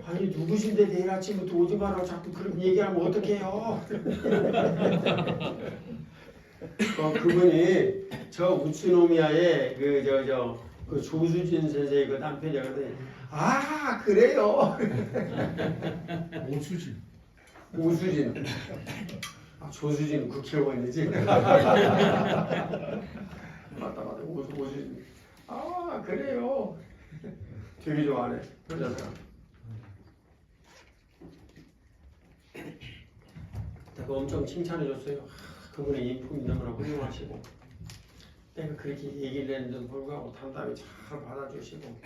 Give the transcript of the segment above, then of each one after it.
아니 누구신데 내일 아침부터 오지 마라고 자꾸 그런 얘기하면 어떡해요? 그분이 저 우츠노미아의 그 조수진 선생의 그 남편이거든요. 아 그래요? 오수진. 아, 조수진 국회의원이지. 맞다 오수진. 아 그래요. 되게 좋아하네. 그러잖아. 내가 엄청 칭찬해줬어요. 그분의 인품이 너무나 훌륭하시고 내가 그렇게 얘기를 했는데도 불구하고 담담히 잘 받아주시고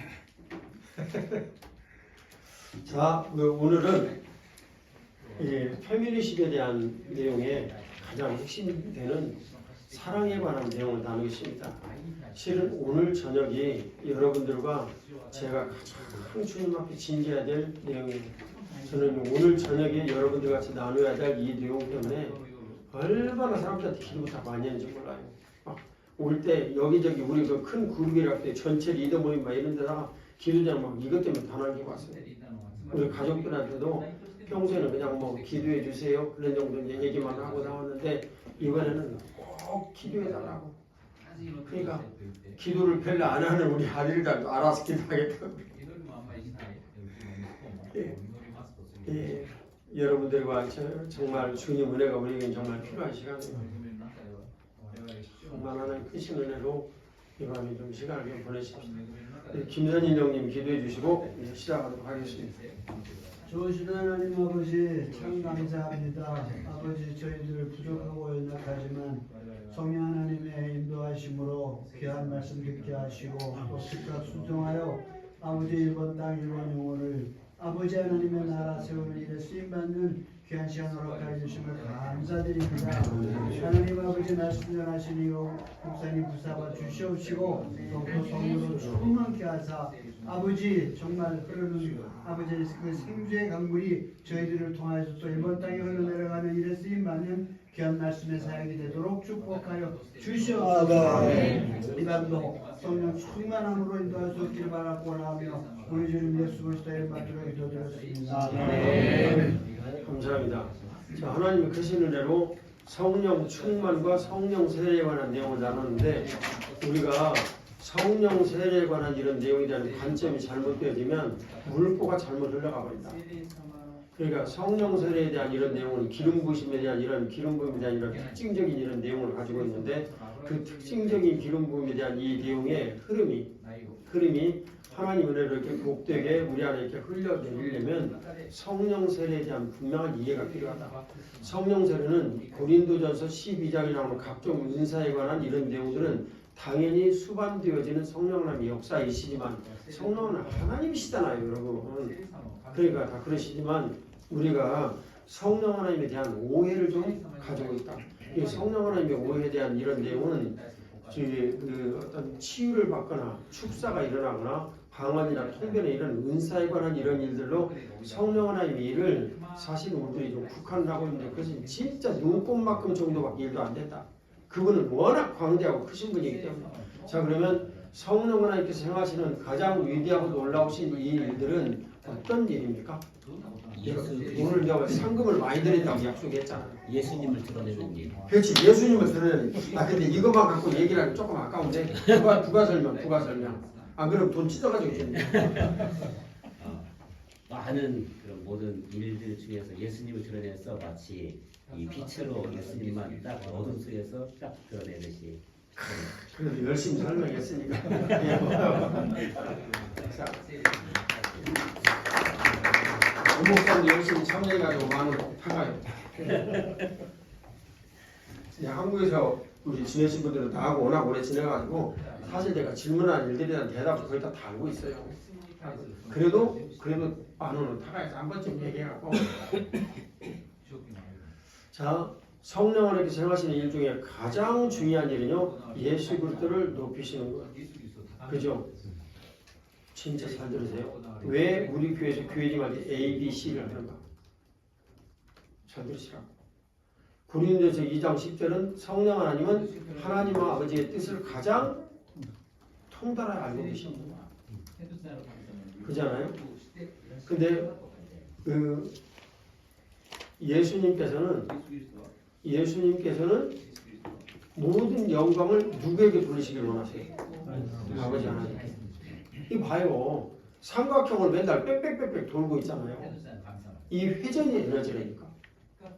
자 오늘은 페미니십에 대한 내용에 가장 핵심이 되는 사랑에 관한 내용을 나누겠습니다. 실은 오늘 저녁이 여러분들과 제가 가장 주님 앞에 진지해야 될 내용이에요. 저는 오늘 저녁에 여러분들 같이 나눠야 될 이 내용 때문에 얼마나 사람들한테 기도부터 많이 했는지 몰라요. 올 때 여기저기 우리 그 큰 그룹이랄 때 전체 리더 모임 막 이런 데다가 기도장 막 이것 때문에 단합이 왔어요. 우리 가족들한테도 평소에는 그냥 뭐 기도해 주세요 그런 정도 얘기만 하고 나왔는데 이번에는 꼭 기도해 달라고. 그러니까 기도를 별로 안 하는 우리 아들들도 알아서 기도하겠다고. 여러분들과 정말 주님 은혜가 우리에게 정말 필요한 시간이에요. 정말 하나님 크신 은혜로 이 밤에 좀 시간을 좀 보내십시오. 김선인 형님 기도해 주시고 시작하도록 하겠습니다. 좋으신 하나님 아버지 참 감사합니다. 아버지 저희들 부족하고 연약하지만 성령 하나님의 인도하심으로 귀한 말씀 듣게 하시고 또 즉각 순종하여 아버지 일본 땅 일본 영혼을 아버지 하나님의 나라 세우는 일에 쓰임받는 귀한 시간을 허락해 주심을 감사드립니다. 하나님 아버지 말씀 전하시니 목사님 부사가 주시옵시고 또 성령으로 충만케 하사 아버지 정말 흐르는 아버지 그 생주의 강물이 저희들을 통하여서 또 일본 땅에 흘러내려가는 일에 쓰임받는 귀한 말씀의 사역이 되도록 축복하여 주시옵소서. 이 밤도 성령 충만함으로 인도할 수 없기를 바라고 원하며 우리 주님 예수 그리스도의 이름으로 기도드렸습니다. 감사합니다. 자, 하나님의 크신 은혜로 성령 충만과 성령 세례에 관한 내용을 나누는데 우리가 성령 세례에 관한 이런 내용에 대한 관점이 잘못되어지면 물보가 잘못 흘러가 버린다. 그러니까 성령 세례에 대한 이런 내용은 기름 부으심에 대한 이런 기름 부음에 대한 이런 특징적인 이런 내용을 가지고 있는데 그 특징적인 기름 부음에 대한 이 내용의 흐름이 하나님 은혜로 이렇게 복되게 우리 안에 이렇게 흘려내리려면 성령 세례에 대한 분명한 이해가 필요하다. 성령 세례는 고린도전서 12장에 나오는 각종 은사에 관한 이런 내용들은 당연히 수반되어지는 성령 하나님의 역사이시지만 성령은 하나님이시잖아요, 여러분. 그러니까 다 그러시지만 우리가 성령 하나님에 대한 오해를 좀 가지고 있다. 이 성령 하나님의 오해에 대한 이런 내용은 그 어떤 치유를 받거나 축사가 일어나거나 방언이나 통변의 이런 은사에 관한 이런 일들로 성령 하나님의 일을 사실 우리들이 좀 국한을 하고 있는데 그것은 진짜 눈꼽만큼 정도밖에 일도 안 된다. 그분은 워낙 광대하고 크신 분이기 때문에. 자, 그러면 성령 하나님께서 행하시는 가장 위대하고 놀라우신 이 일들은 어떤 일입니까? 오늘 내가 상금을 많이 드린다고 약속했잖아. 예수님을 드러내는 일. 그렇지, 예수님을 드러내는 일. 근데 이것만 갖고 얘기를 하기 조금 아까운데 부가 설명. 안 그러면 돈 찢어가지고 있겠네. 많은 그런 모든 일들 중에서 예수님을 드러내서 마치 이 빛으로 예수님만 딱 어둠 속에서 딱 드러내듯이. 그래도 열심히 설명했으니까. 자, 목사님 열심히 참여해가지고 많은 타가요. 한국에서 우리 지내신 분들은 다 하고 워낙 오래 지내가지고 사실 내가 질문한 일들에 대한 대답을 거의 다 알고 있어요. 그래도 만원은 타가에서 한 번쯤 얘기해갖고 자, 성령 하나님께서 행하시는 일 중에 가장 중요한 일은요 예수 그리스도를 높이시는 거예요. 그죠? 진짜 잘 들으세요. 왜 우리 교회에서 교회님한테 ABC를 하는가? 잘 들으시라고. 고린도서 2장 10절은 성령 하나님은 하나님 아버지의 뜻을 가장 통달하게 알고 계신 분이다. 그잖아요. 근데 그 예수님께서는 모든 영광을 누구에게 돌리시길 원하세요? 아버지 하나님께. 이 봐요. 삼각형을 맨날 빽빽빽빽 돌고 있잖아요. 이 회전이 에너지라니까.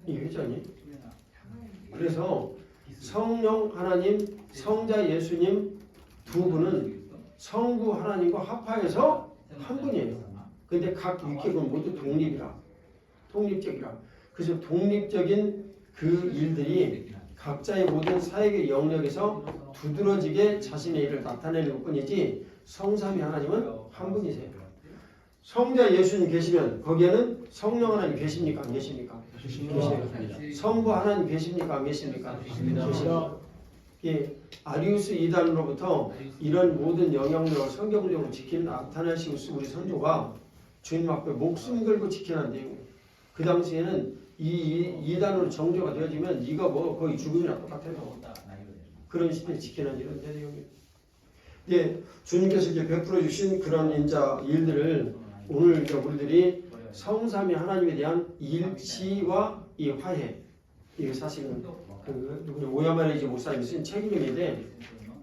이 회전이. 그래서 성령 하나님, 성자 예수님 두 분은 성부 하나님과 합하여서 한 분이에요. 근데 각 위격은 모두 독립적이라. 그래서 독립적인 그 일들이 각자의 모든 사역의 영역에서 두드러지게 자신의 일을 나타내는 것뿐이지 성삼위 하나님은 한 분이세요. 성자 예수님 계시면 거기에는 성령 하나님 계십니까? 안 계십니까? 계십니다. 성부 하나님 계십니까? 안 계십니까? 계십니다. 예, 아리우스 이단으로부터 이런 모든 영향력을 성경적으로 지키는 아타나시우스 우리 선조가 주님 앞에 목숨 걸고 지키는 내용이에요. 그 당시에는 이 이단으로 정죄가 되어지면 이거 뭐 거의 죽음이랑 똑같아요. 그런 시대에 지키는 이런 내용이에요. 예, 주님께서 이제 베풀어 주신 그런 일들을 오늘 이제 우리들이 성삼위 하나님에 대한 일치와 이 화해, 이게 사실은 그 오야마레이지 목사님이 쓴 책임인데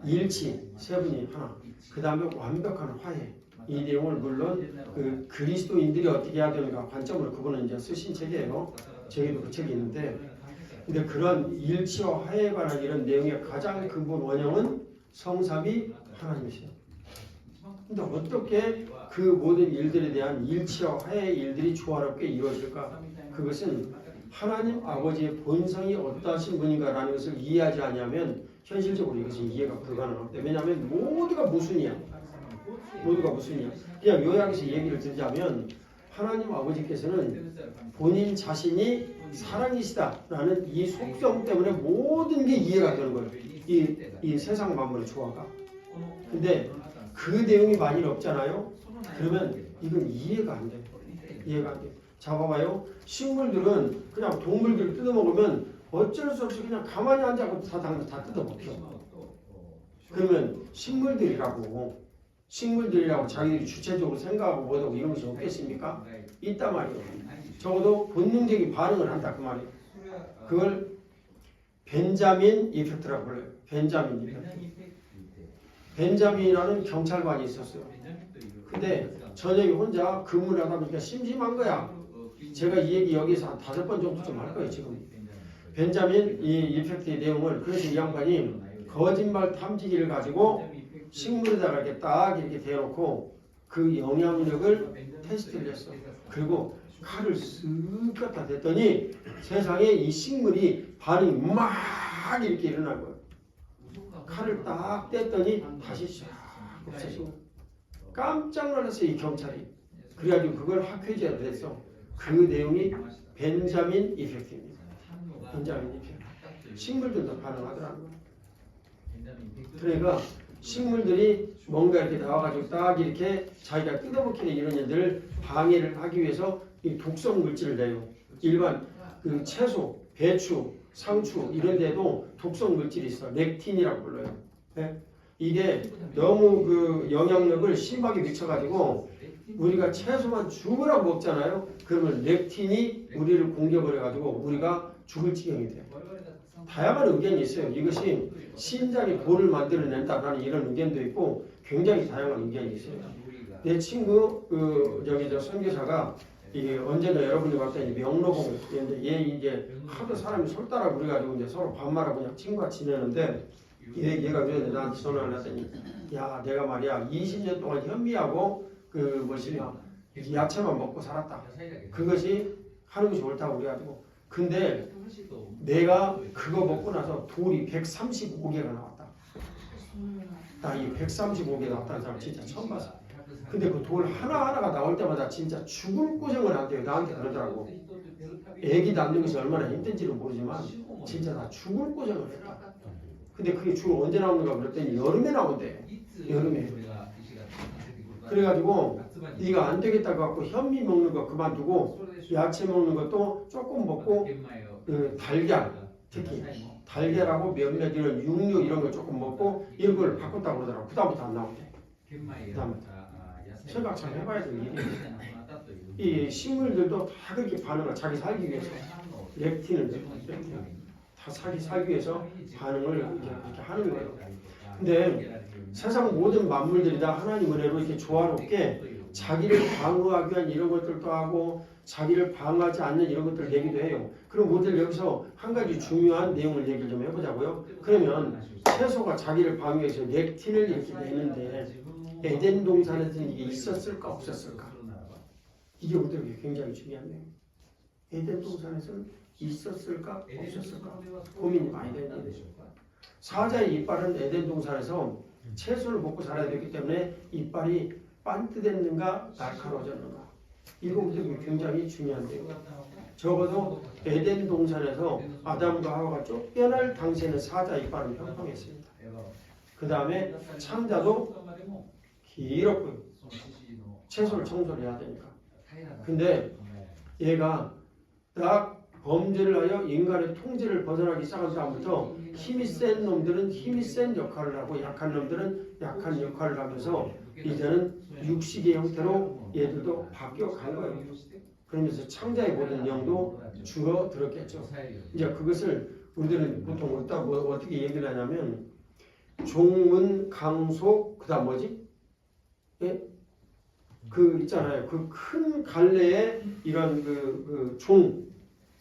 일치 세 분이 하나, 그 다음에 완벽한 화해. 이 내용을 물론 그 그리스도인들이 어떻게 해야 되는가 관점으로 그분은 이제 쓰신 책이에요. 저희도 그 책이 있는데, 근데 그런 일치와 화해에 관한 이런 내용의 가장 근본 원형은 성삼위 하나님이세요. 근데 어떻게 그 모든 일들에 대한 일치와 화해의 일들이 조화롭게 이루어질까? 그것은 하나님 아버지의 본성이 어떠하신 분인가라는 것을 이해하지 않으면 현실적으로 이것이 이해가 불가능합니다. 왜냐하면 모두가 모순이야. 그냥 요약해서 얘기를 드리자면 하나님 아버지께서는 본인 자신이 사랑이시다라는 이 속성 때문에 모든 게 이해가 되는 거예요. 이 세상 만물의 조화가. 근데 그 내용이 만일 없잖아요. 그러면 이건 이해가 안 돼요. 자, 봐봐요. 식물들은 그냥 동물들을 뜯어먹으면 어쩔 수 없이 그냥 가만히 앉아서 다 뜯어먹혀. 그러면 식물들이라고 자기들이 주체적으로 생각하고 뭐하고 이런 것이 없겠습니까? 있단 말이에요. 적어도 본능적인 반응을 한다 그 말이에요. 그걸 벤자민 이펙트라고 불러요. 벤자민 이펙트. 벤자민이라는 경찰관이 있었어요. 근데 저녁에 혼자 근무를 하다 보니까 심심한 거야. 제가 이 얘기 여기서 한 5번 정도 좀 할 거예요 지금. 벤자민 이 이펙트의 내용을. 그래서 이 양반이 거짓말 탐지기를 가지고 식물에다가 이렇게 딱 이렇게 대놓고 그 영향력을 테스트를 했어. 그리고 칼을 쓱 갖다 댔더니 세상에 이 식물이 반응이 막 이렇게 일어날 거예요. 칼을 딱 뗐더니 다시 싹 없어지고. 깜짝 놀랐어요 이 경찰이. 그래가지고 그걸 학회제로 됐어. 그 내용이 벤자민 이펙트입니다. 벤자민 이펙트. 식물들도 반응하더라는 거예요. 그러니까 식물들이 뭔가 이렇게 나와가지고 딱 이렇게 자기가 뜯어먹히는 이런 애들을 방해를 하기 위해서 이 독성 물질을 내요. 일반 그 채소, 배추, 상추 이런 데도 독성 물질이 있어. 렉틴이라고 불러요. 네? 이게 너무 그 영향력을 심하게 미쳐가지고 우리가 채소만 죽으라고 먹잖아요. 그러면 렉틴이 우리를 공격을 해가지고 우리가 죽을 지경이 돼요. 다양한 의견이 있어요. 이것이 신장의 돌을 만들어낸다라는 이런 의견도 있고 굉장히 다양한 의견이 있어요. 내 친구 여기 저 선교사가 이게 언제나 여러분이 봤더니 명로봉 얘 이제 하도 사람이 솔따라고 그래가지고 이제 서로 반말하고 그냥 친구가 지내는데 얘가 그래서 나한테 전화를 했더니 야 내가 말이야 20년 동안 현미하고 그 뭐시냐 야채만 먹고 살았다. 그것이 하는 것이 옳다고 그래가지고 근데 내가 그거 먹고 나서 돌이 135개가 나왔다. 나 이 135개 나왔다는 사람 진짜 처음 봤어. 근데 그 돌 하나하나가 나올 때마다 진짜 죽을 고생을 한대요. 나한테 그러더라고. 애기 낳는 것이 얼마나 힘든지는 모르지만 진짜 나 죽을 고생을 했다. 근데 그게 주로 언제 나오는가 그랬더니 여름에 나온대. 여름에. 그래가지고 네가 안 되겠다고 갖고 현미 먹는 거 그만두고 야채 먹는 것도 조금 먹고 그 달걀 특히 달걀하고 몇몇 이런 육류 이런 거 조금 먹고 이런 걸 바꿨다고 그러더라고. 그 다음부터 안 나온대. 그 다음부터 생각 잘 해봐야 될 일이에요. 이 식물들도 다 그렇게 반응을 자기 살기 위해서 렉틴을 다 자기 살기 위해서 반응을 이렇게 하는 거예요. 근데 세상 모든 만물들이 다 하나님 은혜로 이렇게 조화롭게 자기를 방어하기 위한 이런 것들도 하고 자기를 방어하지 않는 이런 것들을 내기도 해요. 그럼 모델 여기서 한 가지 중요한 내용을 얘기를 좀 해보자고요. 그러면 채소가 자기를 방어하기 위해서 렉틴을 이렇게 내는데 에덴 동산에서는 이게 있었을까 없었을까? 이게 우리에게 굉장히 중요한 내용. 에덴 동산에서는 있었을까 없었을까? 고민이 많이 되는 거죠. 사자의 이빨은 에덴 동산에서 채소를 먹고 살아야 되기 때문에 이빨이 반듯했는가 날카로워졌는가? 이거 우리에게 굉장히 중요한데요. 적어도 에덴 동산에서 아담과 하와가 쫓겨날 당시에는 사자 이빨은 평평했습니다. 그 다음에 창자도 길었고요. 채소를 청소를 해야 되니까. 근데 얘가 딱 범죄를 하여 인간의 통제를 벗어나기 시작한 다음부터 힘이 센 놈들은 힘이 센 역할을 하고 약한 놈들은 약한 역할을 하면서 이제는 육식의 형태로 얘들도 바뀌어간 거예요. 그러면서 창자의 모든 영도 줄어들었겠죠. 이제 그것을 우리들은 보통 어떻게 얘기를 하냐면 종문, 강속, 그 다음 뭐지? 예? 그 있잖아요. 그 큰 갈래에 이런 종,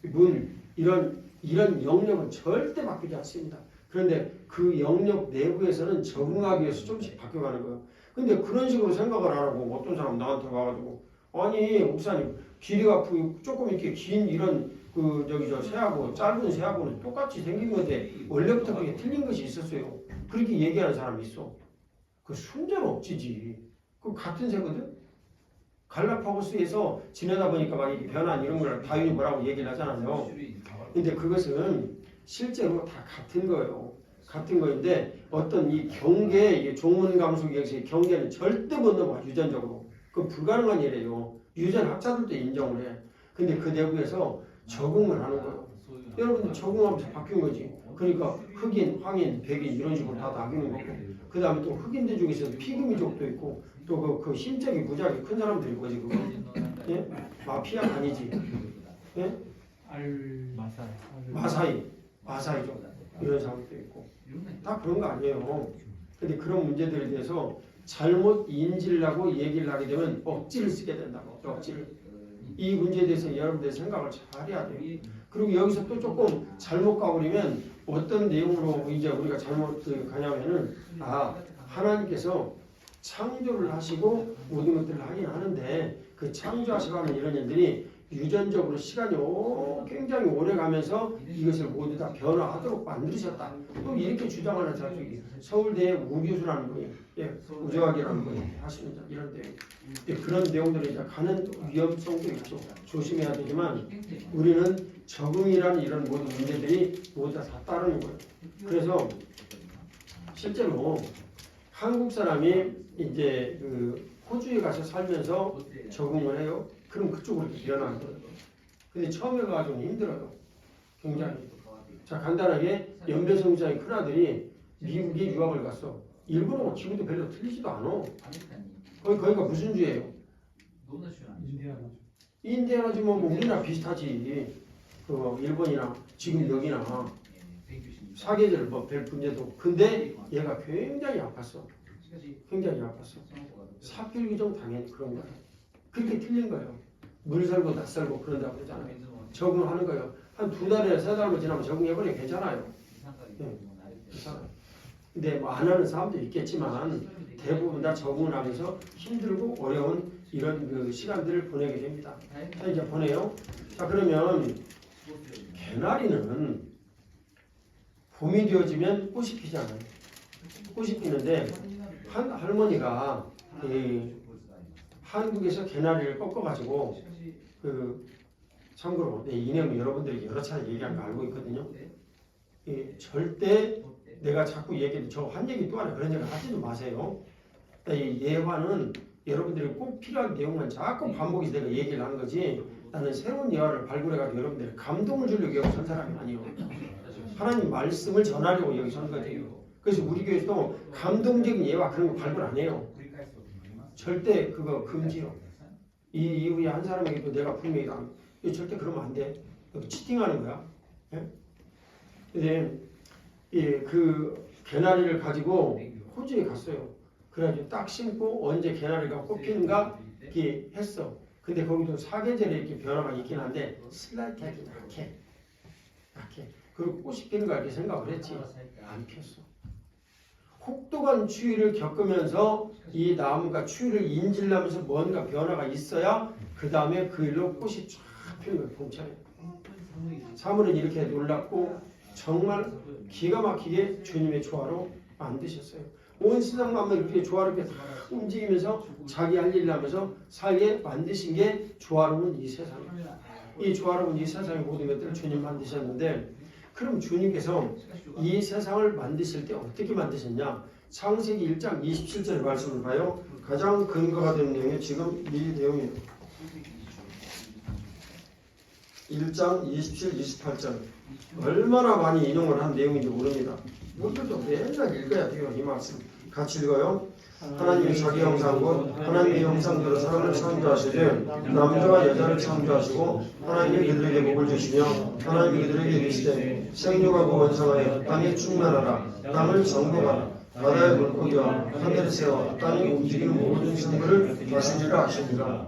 문 이런 영역은 절대 바뀌지 않습니다. 그런데 그 영역 내부에서는 적응하기 위해서 조금씩 바뀌어가는 거예요. 근데 그런 식으로 생각을 안 하고 어떤 사람 나한테 와가지고 아니 목사님 길이가 조금 이렇게 긴 이런 저 새하고 짧은 새하고는 똑같이 생긴 건데 원래부터 그게 틀린 것이 있었어요. 그렇게 얘기하는 사람이 있어. 그 순전업지지. 그 같은 새거든. 갈라파고스에서 지내다 보니까 막 이렇게 변한 이런 걸 다윈이 뭐라고 얘기를 하잖아요. 근데 그것은 실제로 다 같은 거예요. 같은 거인데 어떤 이 경계, 종문감속에서의 경계는 절대 못 넘어가 유전적으로. 그건 불가능한 일이에요. 유전학자들도 인정을 해. 근데 그 내부에서 적응을 하는 거예요. 여러분들 적응하면서 바뀐 거지. 그러니까 흑인, 황인, 백인 이런 식으로 다 나뉘는 거고. 그 다음에 또 흑인들 중에서도 피그미족도 있고 또 그 심적이 무지하게 큰 사람들이 뭐지 그거? 예? 마피아 아니지? 예? 마사이족 이런 사람도 있고 다 그런 거 아니에요. 근데 그런 문제들에 대해서 잘못 인지를 하고 얘기를 하게 되면 억지를 쓰게 된다고. 억지를. 이 문제에 대해서 여러분들 생각을 잘 해야 돼요. 그리고 여기서 또 조금 잘못 가버리면 어떤 내용으로 이제 우리가 잘못 가냐면은 하나님께서 창조를 하시고 모든 것들을 하긴 하는데 그 창조하시고 하는 이런 일들이 유전적으로 시간이 굉장히 오래 가면서 이것을 모두 다 변화하도록 만드셨다. 또 이렇게 주장하는 자들이 서울대 우교수라는 분이 우주학이라는 분이 하시는 이런 내용. 그런 내용들이 이제 가는 위험성도 있죠. 조심해야 되지만 우리는 적응이라는 이런 모든 문제들이 모두 다 따르는 거예요. 그래서 실제로 한국 사람이 이제 호주에 가서 살면서 적응을 해요. 그럼 그쪽으로 변하는 거예요. 근데 처음에 가서 좀 힘들어요. 굉장히. 자, 간단하게 연배성장의 큰아들이 미국에 유학을 갔어. 일본하고 지금도 별로 틀리지도 않아. 거기가 무슨 주예요? 인디아나주면 뭐 우리나라 비슷하지. 일본이나 지금 여기나 사계절 별 문제도. 근데 얘가 굉장히 아팠어. 굉장히 아팠어. 사필기종 당연히 그런 거예요. 그렇게 틀린 거예요. 물 살고 낯 살고 그런다고 그러잖아요. 적응하는 거예요. 한 2달이나 3달만 지나면 적응해버리면 괜찮아요. 괜찮아요. 근데 뭐 안 하는 사람도 있겠지만 대부분 다 적응을 하면서 힘들고 어려운 이런 시간들을 보내게 됩니다. 자, 이제 보내요. 자, 그러면 개나리는 봄이 되어지면 꽃이 피잖아요. 꽃이 피는데 한 할머니가 한국에서 개나리를 꺾어가지고 참고로 이 내용 여러분들이 여러 차례 얘기한 거 알고 있거든요. 절대 내가 자꾸 얘기해도 저 한 얘기 또 하나 그런 얘기 하지도 마세요. 이 예화는 여러분들이 꼭 필요한 내용만 자꾸 반복해서 내가 얘기를 하는 거지 나는 새로운 예화를 발굴해가지고 여러분들이 감동을 주려고 여기 선 사람이 아니에요. 하나님 말씀을 전하려고 여기 선 거예요. 그래서 우리 교회에서도 감동적인 예화 그런 거 발굴 안 해요. 절대 그거 금지요. 이 이후에 한 사람에게도 내가 분명히 이거 절대 그러면 안 돼. 이거 치팅하는 거야. 예? 근데 그 개나리를 가지고 호주에 갔어요. 그래가지고 딱 심고 언제 개나리가 꽃피는가 이렇게 했어. 근데 거기도 사계절에 이렇게 변화가 있긴 한데 슬라이트하게 약해. 그리고 꽃이 피는 거 이렇게 생각을 했지. 안 피었어. 혹독한 추위를 겪으면서 이 나무가 추위를 인질하면서 뭔가 변화가 있어야 그 다음에 그 일로 꽃이 쫙 피는 거예요. 봄철에. 사물은 이렇게 놀랍고 정말 기가 막히게 주님의 조화로 만드셨어요. 온 세상 만물 이렇게 조화롭게 다 움직이면서 자기 할 일을 하면서 살게 만드신 게 조화로운 이 세상이에요. 이 조화로운 이 세상의 모든 것들을 주님 만드셨는데 그럼 주님께서 이 세상을 만드실 때 어떻게 만드셨냐? 창세기 1장 27절의 말씀을 봐요. 가장 근거가 되는 내용이 지금 이 내용이에요. 1장 27, 28절 얼마나 많이 인용을 한 내용인지 모릅니다. 우리도 맨날 읽어야 돼요. 이 말씀 같이 읽어요. 하나님이 자기 형상 곧 하나님의 형상대로 사람을 창조하시되 남자와 여자를 창조하시고 하나님이 그들에게 복을 주시며 하나님이 그들에게 이르시되 생육하고 번성하여 땅에 충만하라. 땅을 정복하라. 바다의 물고기와 하늘의 새와 땅에 움직이는 모든 생물을 다스리라 하십니다.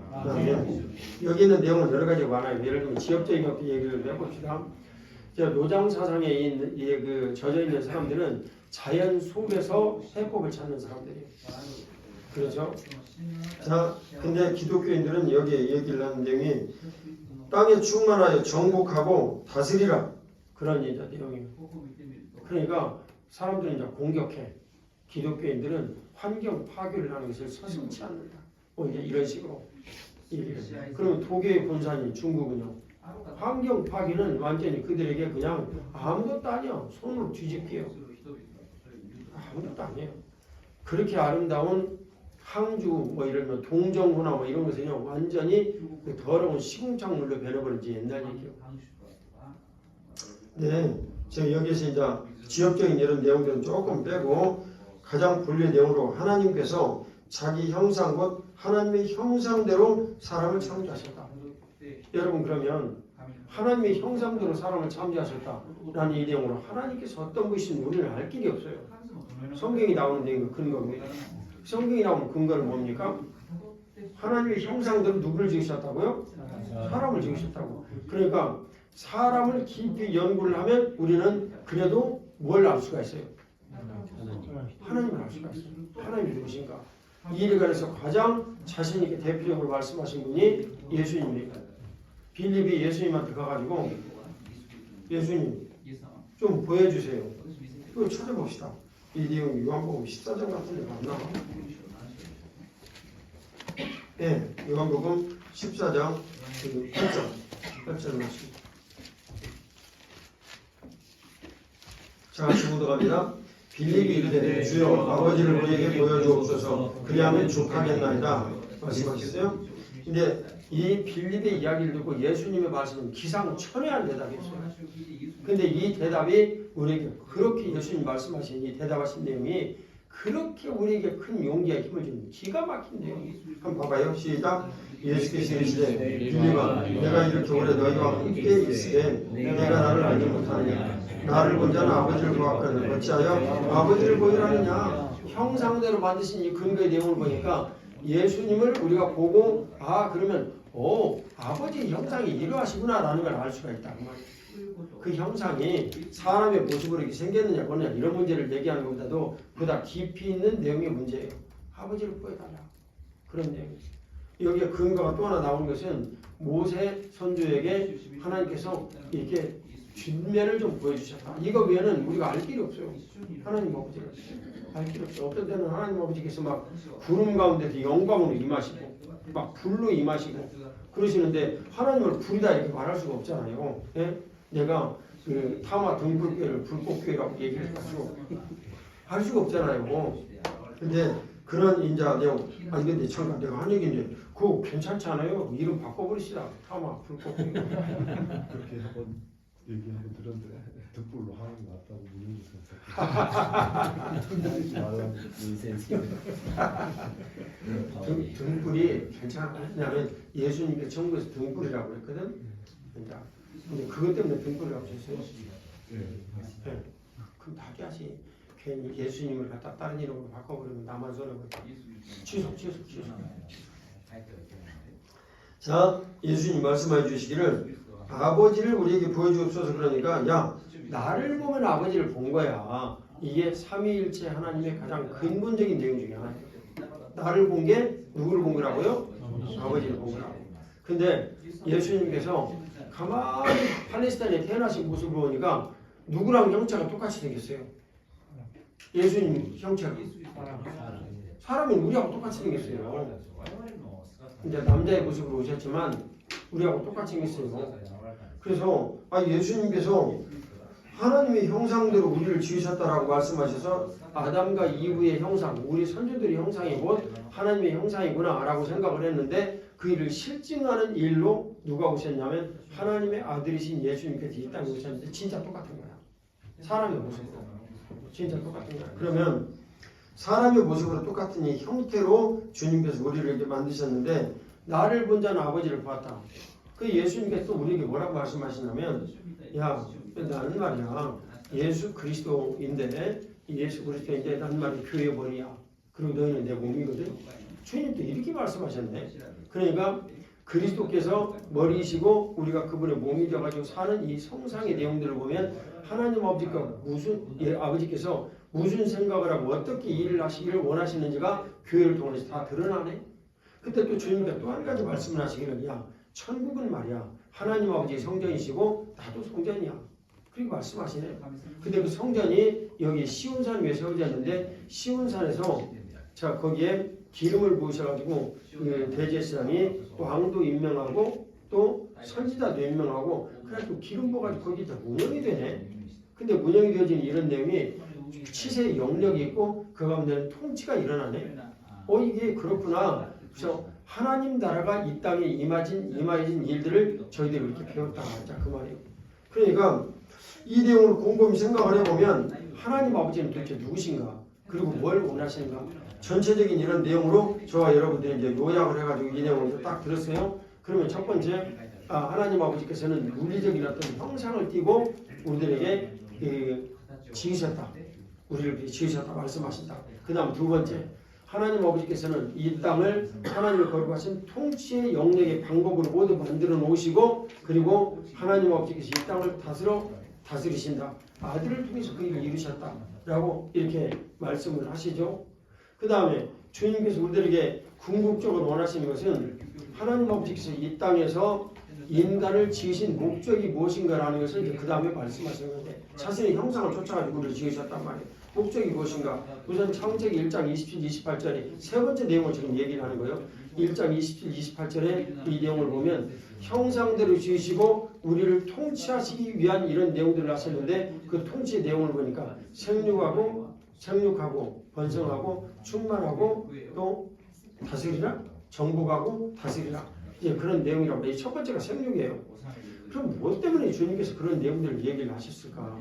여기 있는 내용은 여러 가지가 많아요. 예를 들면 지역적인 것도 얘기를 해봅시다. 노장 사상에 있는 그 젖어 있는 사람들은 자연 속에서 해법을 찾는 사람들이에요. 그렇죠? 자, 근데 기독교인들은 여기에 얘기를 하는 내용이 땅에 충만하여 정복하고 다스리라 그런 내용이에요. 그러니까 사람들은 이제 공격해. 기독교인들은 환경 파괴를 하는 것을 서슴지 않는다. 이제 이런 식으로 얘기를 해요. 그러면 독일의 본산인 중국은요. 환경 파괴는 완전히 그들에게 그냥 아무것도 아니야. 손으로 뒤집기요. 아무것도 아니에요. 그렇게 아름다운 항주 이런 동정호나 이런 것은요 완전히 그 더러운 시궁창물로 변해버린 지 옛날 얘기예요. 네, 제가 여기서 이제 지역적인 이런 내용들은 조금 빼고 가장 본래 내용으로 하나님께서 자기 형상 곧 하나님의 형상대로 사람을 창조하셨다. 여러분 그러면 하나님의 형상대로 사람을 창조하셨다라는 이 내용으로 하나님께서 어떤 분이신지 우리는 알 길이 없어요. 성경이 나오는 내용이 근거입니다. 성경이 나오는 근거는 뭡니까? 하나님의 형상대로 누구를 지으셨다고요? 사람을 지으셨다고. 그러니까 사람을 깊이 연구를 하면 우리는 그래도 뭘 알 수가 있어요? 하나님을 알 수가 있어요. 하나님이 누구신가? 이 일에 관해서 가장 자신 있게 대표적으로 말씀하신 분이 예수님입니다. 빌립이 예수님한테 가가지고 예수님 좀 보여주세요. 이거 찾아봅시다. 이 내용이 요한복음 14장 같은 데 맞나? 네, 요한복음 14장 8절 말씀. 자, 지금부터 갑니다. 빌립이 이르되 주여 아버지를 우리에게 보여주옵소서 그리하면 족하겠나이다 말씀하셨어요. 근데 이 빌립의 이야기를 듣고 예수님의 말씀은 기상천외한 대답이었어요. 근데 이 대답이 우리에게 그렇게 예수님 말씀하신 이 대답하신 내용이 그렇게 우리에게 큰 용기와 힘을 주는 기가 막힌 내용이에요. 한번 봐봐요. 시작. 예수께서 이르시되 빌립아 내가 이렇게 오래 너희와 함께 있으되 내가 나를 알지 못하느냐 나를 본 자는 아버지를 보았거든 어찌하여 아버지를 보이라느냐. 형상대로 만드신 이 근거의 내용을 보니까 예수님을 우리가 보고 그러면 아버지 형상이 이러하시구나 라는 걸 알 수가 있다. 그 형상이 사람의 모습으로 이렇게 생겼느냐 뭐냐 이런 문제를 얘기하는 것보다도 보다 깊이 있는 내용의 문제예요. 아버지를 보여달라. 그런 내용이죠. 여기에 근거가 또 하나 나오는 것은 모세 선조에게 하나님께서 이렇게 뒷면을 좀 보여주셨다. 이거 외에는 우리가 알 길이 없어요. 하나님 아버지를 알 길이 없어요. 어떤 때는 하나님 아버지께서 막 구름 가운데서 영광으로 임하시고 막 불로 임하시고 그러시는데 하나님을 불이다 이렇게 말할 수가 없잖아요. 예? 내가 그 타마 등불교회를 불꽃교회라고 얘기를 해가지고 할 수가 없잖아요. 근데 그런 인자 내용 근데 잠깐 내가 한 얘기인데 그거 괜찮지 않아요? 이름 바꿔버리시다. 타마 불꽃교회 그렇게 한번 얘기하고 들었는데 등불로 하는 게 낫다고 문영주 선생. 말라고. 등불이 괜찮아. 왜냐하면 예수님께 천국에서 등불이라고 그랬거든. 그러니까 근데 그것 때문에 등불이라고 하셨어요. 네. 그럼 다기하지. 괜히 예수님을 갖다 다른 이름으로 바꿔버리면 나만 손해보고. 취소. 자, 예수님 말씀해 주시기를 아버지를 우리에게 보여주옵소서. 그러니까 야, 나를 보면 아버지를 본 거야. 이게 삼위일체 하나님의 가장 근본적인 내용 중에 하나예요. 나를 본 게 누구를 본 거라고요? 아버지를 본 거라고. 근데 예수님께서 가만히 팔레스타인에 태어나신 모습을 보니까 누구랑 형체가 똑같이 생겼어요. 예수님 형체가 사람이 우리하고 똑같이 생겼어요. 이제 남자의 모습으로 오셨지만 우리하고 똑같이 생겼어요. 그래서 예수님께서 하나님의 형상대로 우리를 지으셨다라고 말씀하셔서 아담과 이브의 형상, 우리 선조들의 형상이 곧 하나님의 형상이구나 라고 생각을 했는데 그 일을 실증하는 일로 누가 오셨냐면 하나님의 아들이신 예수님께서 이 땅에 오셨는데 진짜 똑같은 거야. 사람의 모습으로 진짜 똑같은 거야. 그러면 사람의 모습으로 똑같은 이 형태로 주님께서 우리를 이렇게 만드셨는데 나를 본 자는 아버지를 보았다. 그 예수님께서 또 우리에게 뭐라고 말씀하시냐면 야, 나는 말이야 예수 그리스도인데 예수 그리스도인데 나는 말이 교회 머리야. 그리고 너희는 내 몸이거든. 주님도 이렇게 말씀하셨네. 그러니까 그리스도께서 머리이시고 우리가 그분의 몸이 되어가지고 사는 이 성상의 내용들을 보면 하나님 아버지께서 무슨 생각을 하고 어떻게 일을 하시기를 원하시는지가 교회를 통해서 다 드러나네. 그때 또 주님께서 또 한 가지 말씀을 하시기를 야, 천국은 말이야 하나님 아버지의 성전이시고 나도 성전이야. 그리고 말씀하시네. 근데 그 성전이 여기 시온산 위에 세워졌는데 시온산에서 자 거기에 기름을 부으셔가지고 그 대제사장이 왕도 임명하고 또 선지자도 임명하고 그래가지고 기름 부어가지고 거기 다 운영이 되네. 근데 운영이 되어지는 이런 내용이 치세의 영역이 있고 그 가운데는 통치가 일어나네. 이게 그렇구나. 그래서 하나님 나라가 이 땅에 임하진 일들을 저희들이 이렇게 배웠다. 자, 그 말이에요. 그러니까 이 내용을 곰곰이 생각을 해보면 하나님 아버지는 도대체 누구신가? 그리고 뭘 원하시는가? 전체적인 이런 내용으로 저와 여러분들이 이제 요약을 해가지고 이 내용을 딱 들었어요. 그러면 첫 번째, 하나님 아버지께서는 물리적인 어떤 형상을 띠고 우리들에게 지으셨다. 우리를 지으셨다 말씀하신다. 그 다음 두 번째, 하나님 아버지께서는 이 땅을 하나님의 거룩하신 통치의 영역의 방법으로 모두 만들어 놓으시고 그리고 하나님 아버지께서 이 땅을 다스리신다. 아들을 통해서 그 일을 이루셨다라고 이렇게 말씀을 하시죠. 그 다음에 주님께서 우리들에게 궁극적으로 원하시는 것은 하나님 아버지께서 이 땅에서 인간을 지으신 목적이 무엇인가라는 것을 이제 그 다음에 말씀하시는 건데 자신의 형상을 쫓아가지고 우리를 지으셨단 말이에요. 목적이 무엇인가? 우선 창세기 1장 27, 28절에 세 번째 내용을 지금 얘기를 하는 거예요. 1장 27, 28절에 이 내용을 보면 형상대로 지으시고 우리를 통치하시기 위한 이런 내용들을 하셨는데 그 통치의 내용을 보니까 생육하고 번성하고 충만하고 또 다스리라 정복하고 다스리라 이제 그런 내용이라고 해요. 첫 번째가 생육이에요. 그럼 무엇 때문에 주님께서 그런 내용들을 얘기를 하셨을까?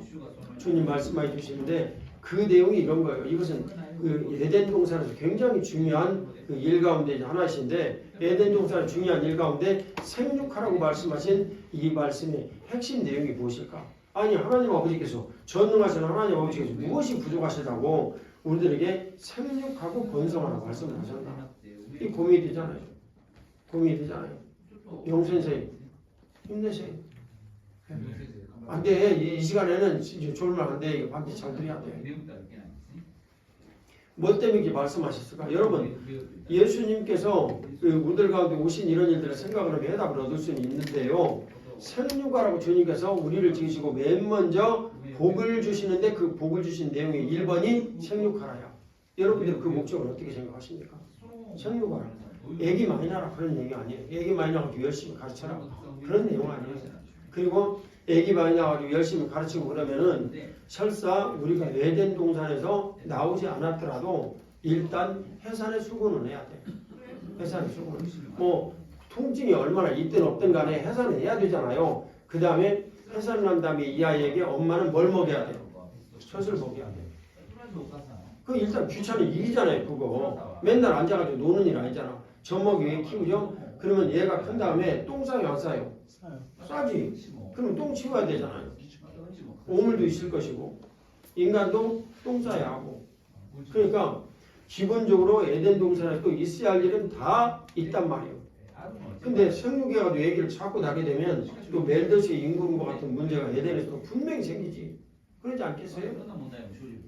주님 말씀해 주시는데 그 내용이 이런 거예요. 이것은 그 에덴 동산에서 굉장히 중요한 그 일 가운데 하나이신데 에덴 동산의 중요한 일 가운데 생육하라고 말씀하신 이 말씀의 핵심 내용이 무엇일까? 아니 하나님 아버지께서 전능하신 하나님 아버지께서 무엇이 부족하시다고 우리들에게 생육하고 번성하라고 말씀을 하셨나? 이 고민이 되잖아요. 영선생 힘내세요. 안 돼. 이 시간에는 졸면 안 돼. 이거 반드시 잘 드려야 돼. 뭐 때문에 이렇게 말씀하셨을까? 여러분, 예수님께서 우리들 가운데 오신 이런 일들을 생각을 하면 해답을 얻을 수는 있는데요. 생육하라고 주님께서 우리를 지으시고 맨 먼저 복을 주시는데 그 복을 주신 내용의 1번이 생육하라야. 여러분들 그 목적을 어떻게 생각하십니까? 생육하라. 애기 많이 낳아라 그런 내용이 아니에요. 애기 많이 낳아가지고 열심히 가르쳐라 그런 내용 아니에요. 그리고 애기 많이 낳아가지고 열심히 가르치고 그러면은 설사 우리가 에덴 동산에서 나오지 않았더라도 일단 해산의 수고는 해야 돼. 해산의 수고는. 뭐 통증이 얼마나 있든 없든 간에 해산을 해야 되잖아요. 그 다음에 해산을 한 다음에 이 아이에게 엄마는 뭘 먹여야 돼요? 젖을 먹여야 돼요. 그 일단 귀찮은 일이잖아요. 그거 맨날 앉아가지고 노는 일 아니잖아. 젖먹이 왜 키우죠? 그러면 얘가 큰 다음에 똥 싸요 안 싸요? 싸지. 그럼 똥 치워야 되잖아요. 오물도 있을 것이고 인간도 똥 싸야 하고. 그러니까 기본적으로 에덴 동산에 또 있어야 할 일은 다 있단 말이에요. 근데 생육에 가지고 얘기를 자꾸 나게 되면 또 멜더스의 인구론과 같은 문제가 에덴에서 또 분명히 생기지. 그러지 않겠어요?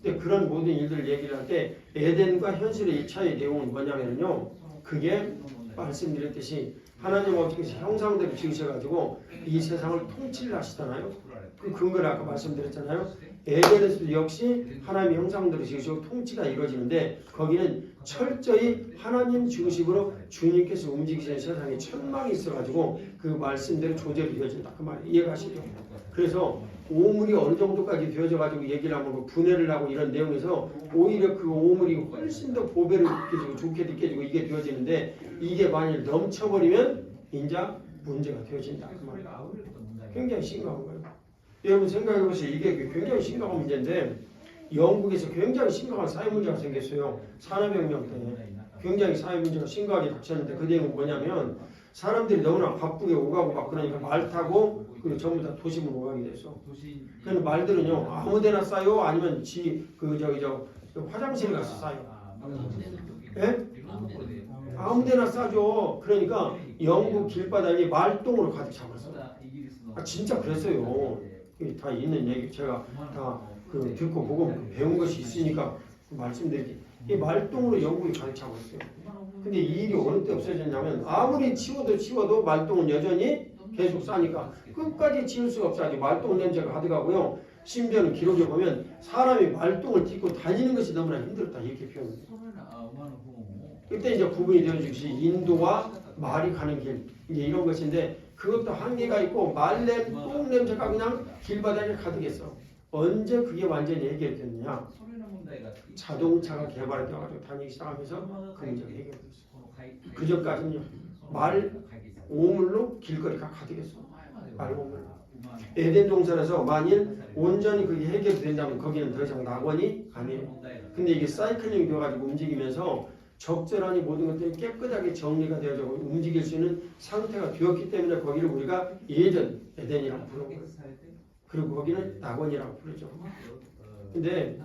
근데 그런 모든 일들을 얘기를 할 때 에덴과 현실의 이 차이의 내용은 뭐냐면요. 그게 말씀드렸듯이 하나님 어떻게 형상대로 지으셔가지고 이 세상을 통치를 하시잖아요. 그 근거를 아까 말씀드렸잖아요. 에덴에서도 역시 하나님의 형상대로 지으시고 통치가 이루어지는데 거기는 철저히 하나님 중심으로 주님께서 움직이시는 세상에 천망이 있어가지고 그 말씀대로 조절이 되어진다. 그 말 이해가시죠? 그래서 오물이 어느 정도까지 되어져가지고 얘기를 하면 분해를 하고 이런 내용에서 오히려 그 오물이 훨씬 더 보배를 느껴지고 좋게 느껴지고 이게 되어지는데 이게 만일 넘쳐버리면 인자 문제가 되어진다. 그 말이에요. 굉장히 심각한 거예요. 여러분 생각해보세요. 이게 굉장히 심각한 문제인데 영국에서 굉장히 심각한 사회 문제가 생겼어요. 산업혁명 때 굉장히 사회 문제가 심각하게 닥쳤는데 그 내용은 뭐냐면 사람들이 너무나 바쁘게 오가고 막 그러니까 말 타고 그 전부 다 도심으로 오가게 됐어. 그래서 말들은요 아무데나 싸요 아니면 저 화장실 가서 싸요. 예? 아무데나 싸죠. 그러니까 영국 길바닥이 말똥으로 가득 차버렸어. 진짜 그랬어요. 다 있는 얘기 제가 다 듣고 보고 배운 것이 있으니까 말씀드리지. 이 말똥으로 영국이 가득 차버렸어요. 근데 이 일이 어느 때 없어졌냐면 아무리 치워도 말똥은 여전히 계속 싸니까 끝까지 치울 수가 없어. 아주 말똥 냄새가 가득하고요. 심지어는 기록에 보면 사람이 말똥을 딛고 다니는 것이 너무나 힘들었다 이렇게 표현해요. 그때 이제 구분이 되어주시 인도와 말이 가는 길 이제 이런 것인데 그것도 한계가 있고 말냄 똥 냄새가 그냥 길바닥에 가득했어. 언제 그게 완전히 해결됐느냐? 자동차가 개발되어가지고 다니기 시작하면서 그 문제가 해결됐어. 그 전까지는요 말 오물로 길거리가 가득했어. 말 오물로. 에덴 동산에서 만일 온전히 그게 해결이 된다면 거기는 더 이상 낙원이 아니에요. 근데 이게 사이클링이 되어가지고 움직이면서 적절하니 모든 것들이 깨끗하게 정리가 되어져 움직일 수 있는 상태가 되었기 때문에 거기를 우리가 예전 에덴이라고 부르는 거예요. 그리고 거기는 낙원이라고 부르죠. 근데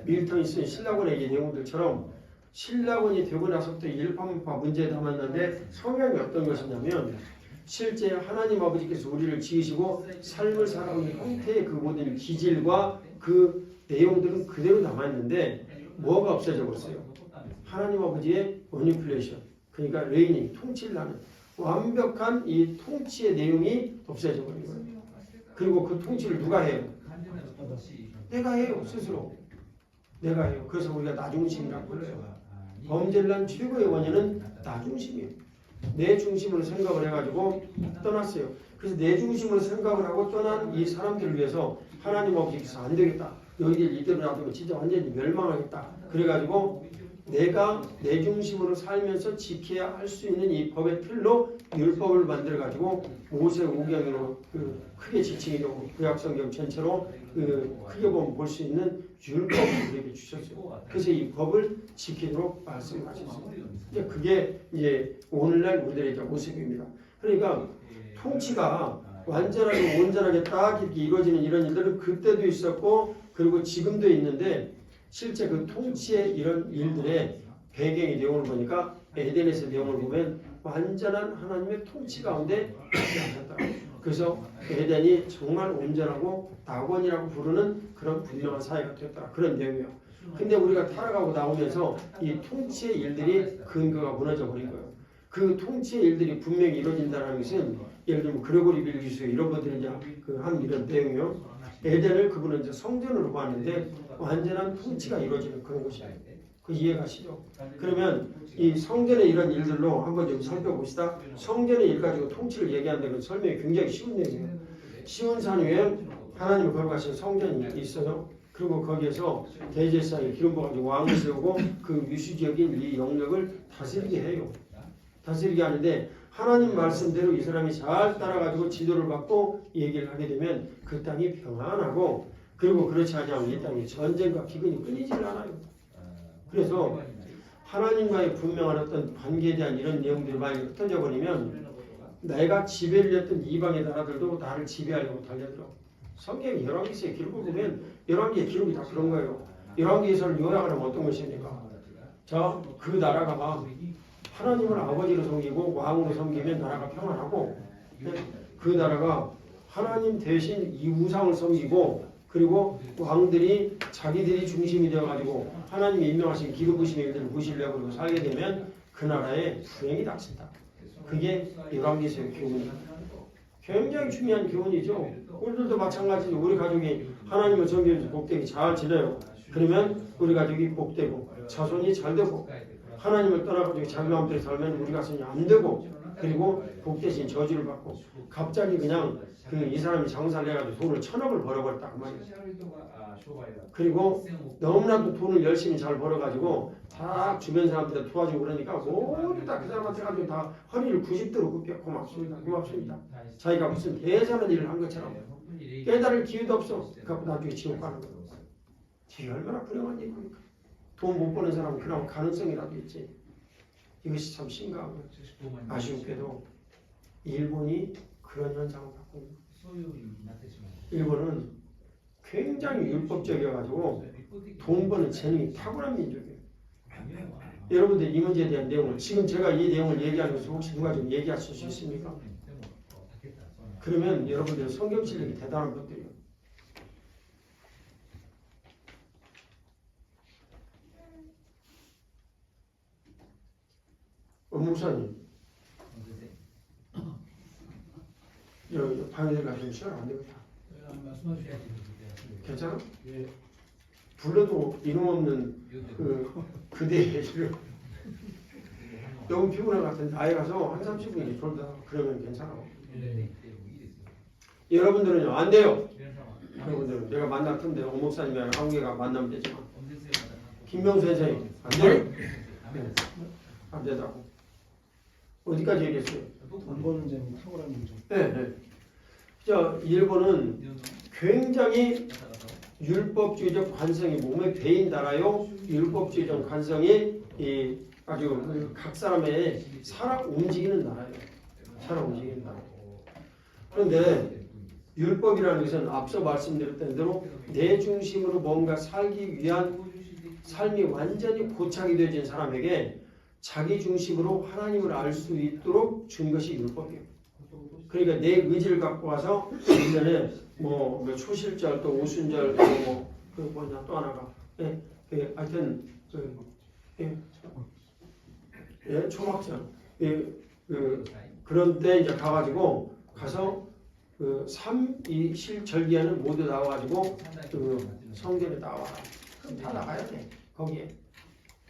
밀턴이 쓴 신라곤의 이 내용들처럼 신라곤이 되고 나서부터 일파만파 문제에 담았는데 성향이 어떤 것이냐면 실제 하나님 아버지께서 우리를 지으시고 삶을 살아가는 형태의 그 모든 기질과 그 내용들은 그대로 남아있는데 뭐가 없어져 버렸어요? 하나님 아버지의 머니플레이션 그러니까 레이닝 통치를 하는 완벽한 이 통치의 내용이 없어져 버린 거예요. 그리고 그 통치를 누가 해요? 내가 해요. 스스로 내가 해요. 그래서 우리가 나중심이라고 불러요. 범죄를 한 최고의 원인은 나중심이에요. 내 중심으로 생각을 해가지고 떠났어요. 그래서 내 중심으로 생각을 하고 떠난 이 사람들을 위해서 하나님 아버지께서 안 되겠다. 너희들 이대로 놔두면 진짜 완전히 멸망하겠다. 그래가지고 내가 내 중심으로 살면서 지켜야 할 수 있는 이 법의 틀로 율법을 만들어가지고 모세 오경으로 크게 지칭이 되고 구약성경 전체로 크게 보면 볼 수 있는 율법을 우리에게 주셨어요. 그래서 이 법을 지키도록 말씀하셨어요. 그게 이제 오늘날 우리들의 모습입니다. 그러니까 통치가 완전하게 온전하게 딱 이렇게 이루어지는 이런 일들은 그때도 있었고 그리고 지금도 있는데 실제 그 통치의 이런 일들의 배경의 내용을 보니까 에덴에서 내용을 보면 완전한 하나님의 통치 가운데 하셨다. 그래서 에덴이 정말 온전하고 낙원이라고 부르는 그런 분명한 사회가 되었다. 그런 내용이에요. 근데 우리가 타락하고 나오면서 이 통치의 일들이 근거가 무너져 버린 거예요. 그 통치의 일들이 분명히 이루어진다는 것은 예를 들면 그레고리 빌기스 이런 분들이 이제 한 이런 내용이요. 에덴을 그분은 이제 성전으로 봤는데 완전한 통치가 이루어지는 그런 곳이에요. 그 이해가시죠? 그러면 이 성전의 이런 일들로 한번 좀 살펴봅시다. 성전의 일 가지고 통치를 얘기하는데 그 설명이 굉장히 쉬운 내용이에요. 쉬운 산 위에 하나님이 거룩하신 성전이 있어요. 그리고 거기에서 대제사장이 기름 부어가지고 왕을 세우고 그 유수적인 이 영역을 다스리게 해요. 다스리게 하는데 하나님 말씀대로 이 사람이 잘 따라가지고 지도를 받고 얘기를 하게 되면 그 땅이 평안하고 그리고 그렇지 않으면 이 땅이 전쟁과 기근이 끊이질 않아요. 그래서 하나님과의 분명한 어떤 관계에 대한 이런 내용들이 많이 흩어져 버리면 내가 지배를 했던 이방의 나라들도 나를 지배하려고 달려들어. 성경 열왕기서의 기록을 보면 열왕기의 기록이 다 그런 거예요. 열왕기에서는 요약을 하면 어떤 것입니까? 자, 그 나라가 하나님을 아버지로 섬기고 왕으로 섬기면 나라가 평안하고 그 나라가 하나님 대신 이 우상을 섬기고 그리고 왕들이 자기들이 중심이 되어가지고 하나님이 임명하신 기득부심의 일들을 무시하려고 그러고 살게 되면 그 나라에 불행이 닥친다. 그게 열왕기서의 교훈이다. 굉장히 중요한 교훈이죠. 우리들도 마찬가지로 우리 가족이 하나님을 섬기면서 복되게 잘 지내요. 그러면 우리 가족이 복되고 자손이 잘 되고 하나님을 떠나가지고 자기 마음대로 살면 우리 가슴이 안 되고 그리고 복 대신 저주를 받고 갑자기 그냥 이 사람이 장사를 해가지고 돈을 1,000억을 벌어버렸다 그 말이에요. 그리고 너무나도 돈을 열심히 잘 벌어가지고 다 주변 사람들 도와주고 그러니까 모두 다 그 사람한테 가지고 다 허리를 90도로 굽혀 고맙습니다. 고맙습니다. 자기가 무슨 대단한 일을 한 것처럼 깨달을 기회도 없어. 그래서 나중에 지옥 가는 거예요. 이게 얼마나 불행한 일입니까? 돈 못 버는 사람은 그나마 가능성이라도 있지. 이것이 참 심각한 거예요. 아쉽게도 일본이 그런 현상을 갖고 있는 거예요. 일본은 굉장히 율법적이어가지고 돈 버는 재능이 탁월한 민족이에요. 여러분들 이 문제에 대한 내용을 지금 제가 이 내용을 얘기하는 것을 혹시 누가 좀 얘기하실 수 있습니까? 그러면 여러분들 성경 실력이 대단한 것들이에요. 목사님, 방에 가시면 시간 안 되겠다. 괜찮아? 예. 불러도 이름 없는 그대의 이름. 너무 피곤한 것 같은데 아예 가서 한 30분 졸다 그러면 괜찮아. 여러분들은요 안 돼요. 여러분들은 내가 만날 텐데 오 목사님이랑 한국에가 만나면 되지만 김명수 선생님 안 돼요. 안 된다고. 어디까지 얘기했어요? 돈 버는 재능 탁월한 민족. 네. 자, 일본은 굉장히 율법주의적 관성이 몸에 배인 나라요. 율법주의적 관성이 아주 각 사람의 살아 움직이는 나라예요. 살아 움직이는 나라. 그런데 율법이라는 것은 앞서 말씀드렸던 대로 내 중심으로 뭔가 살기 위한 삶이 완전히 고착이 되어진 사람에게 자기 중심으로 하나님을 알 수 있도록 준 것이 율법이에요. 그러니까 내 의지를 갖고 와서 1년에 뭐 초실절 또 오순절 또 뭐냐 또 하나가 하여튼 초막절 그런 때 이제 가가지고 가서 이 실절기에는 모두 나와가지고 성전에 나와라. 그럼 다 나가야 돼 거기에.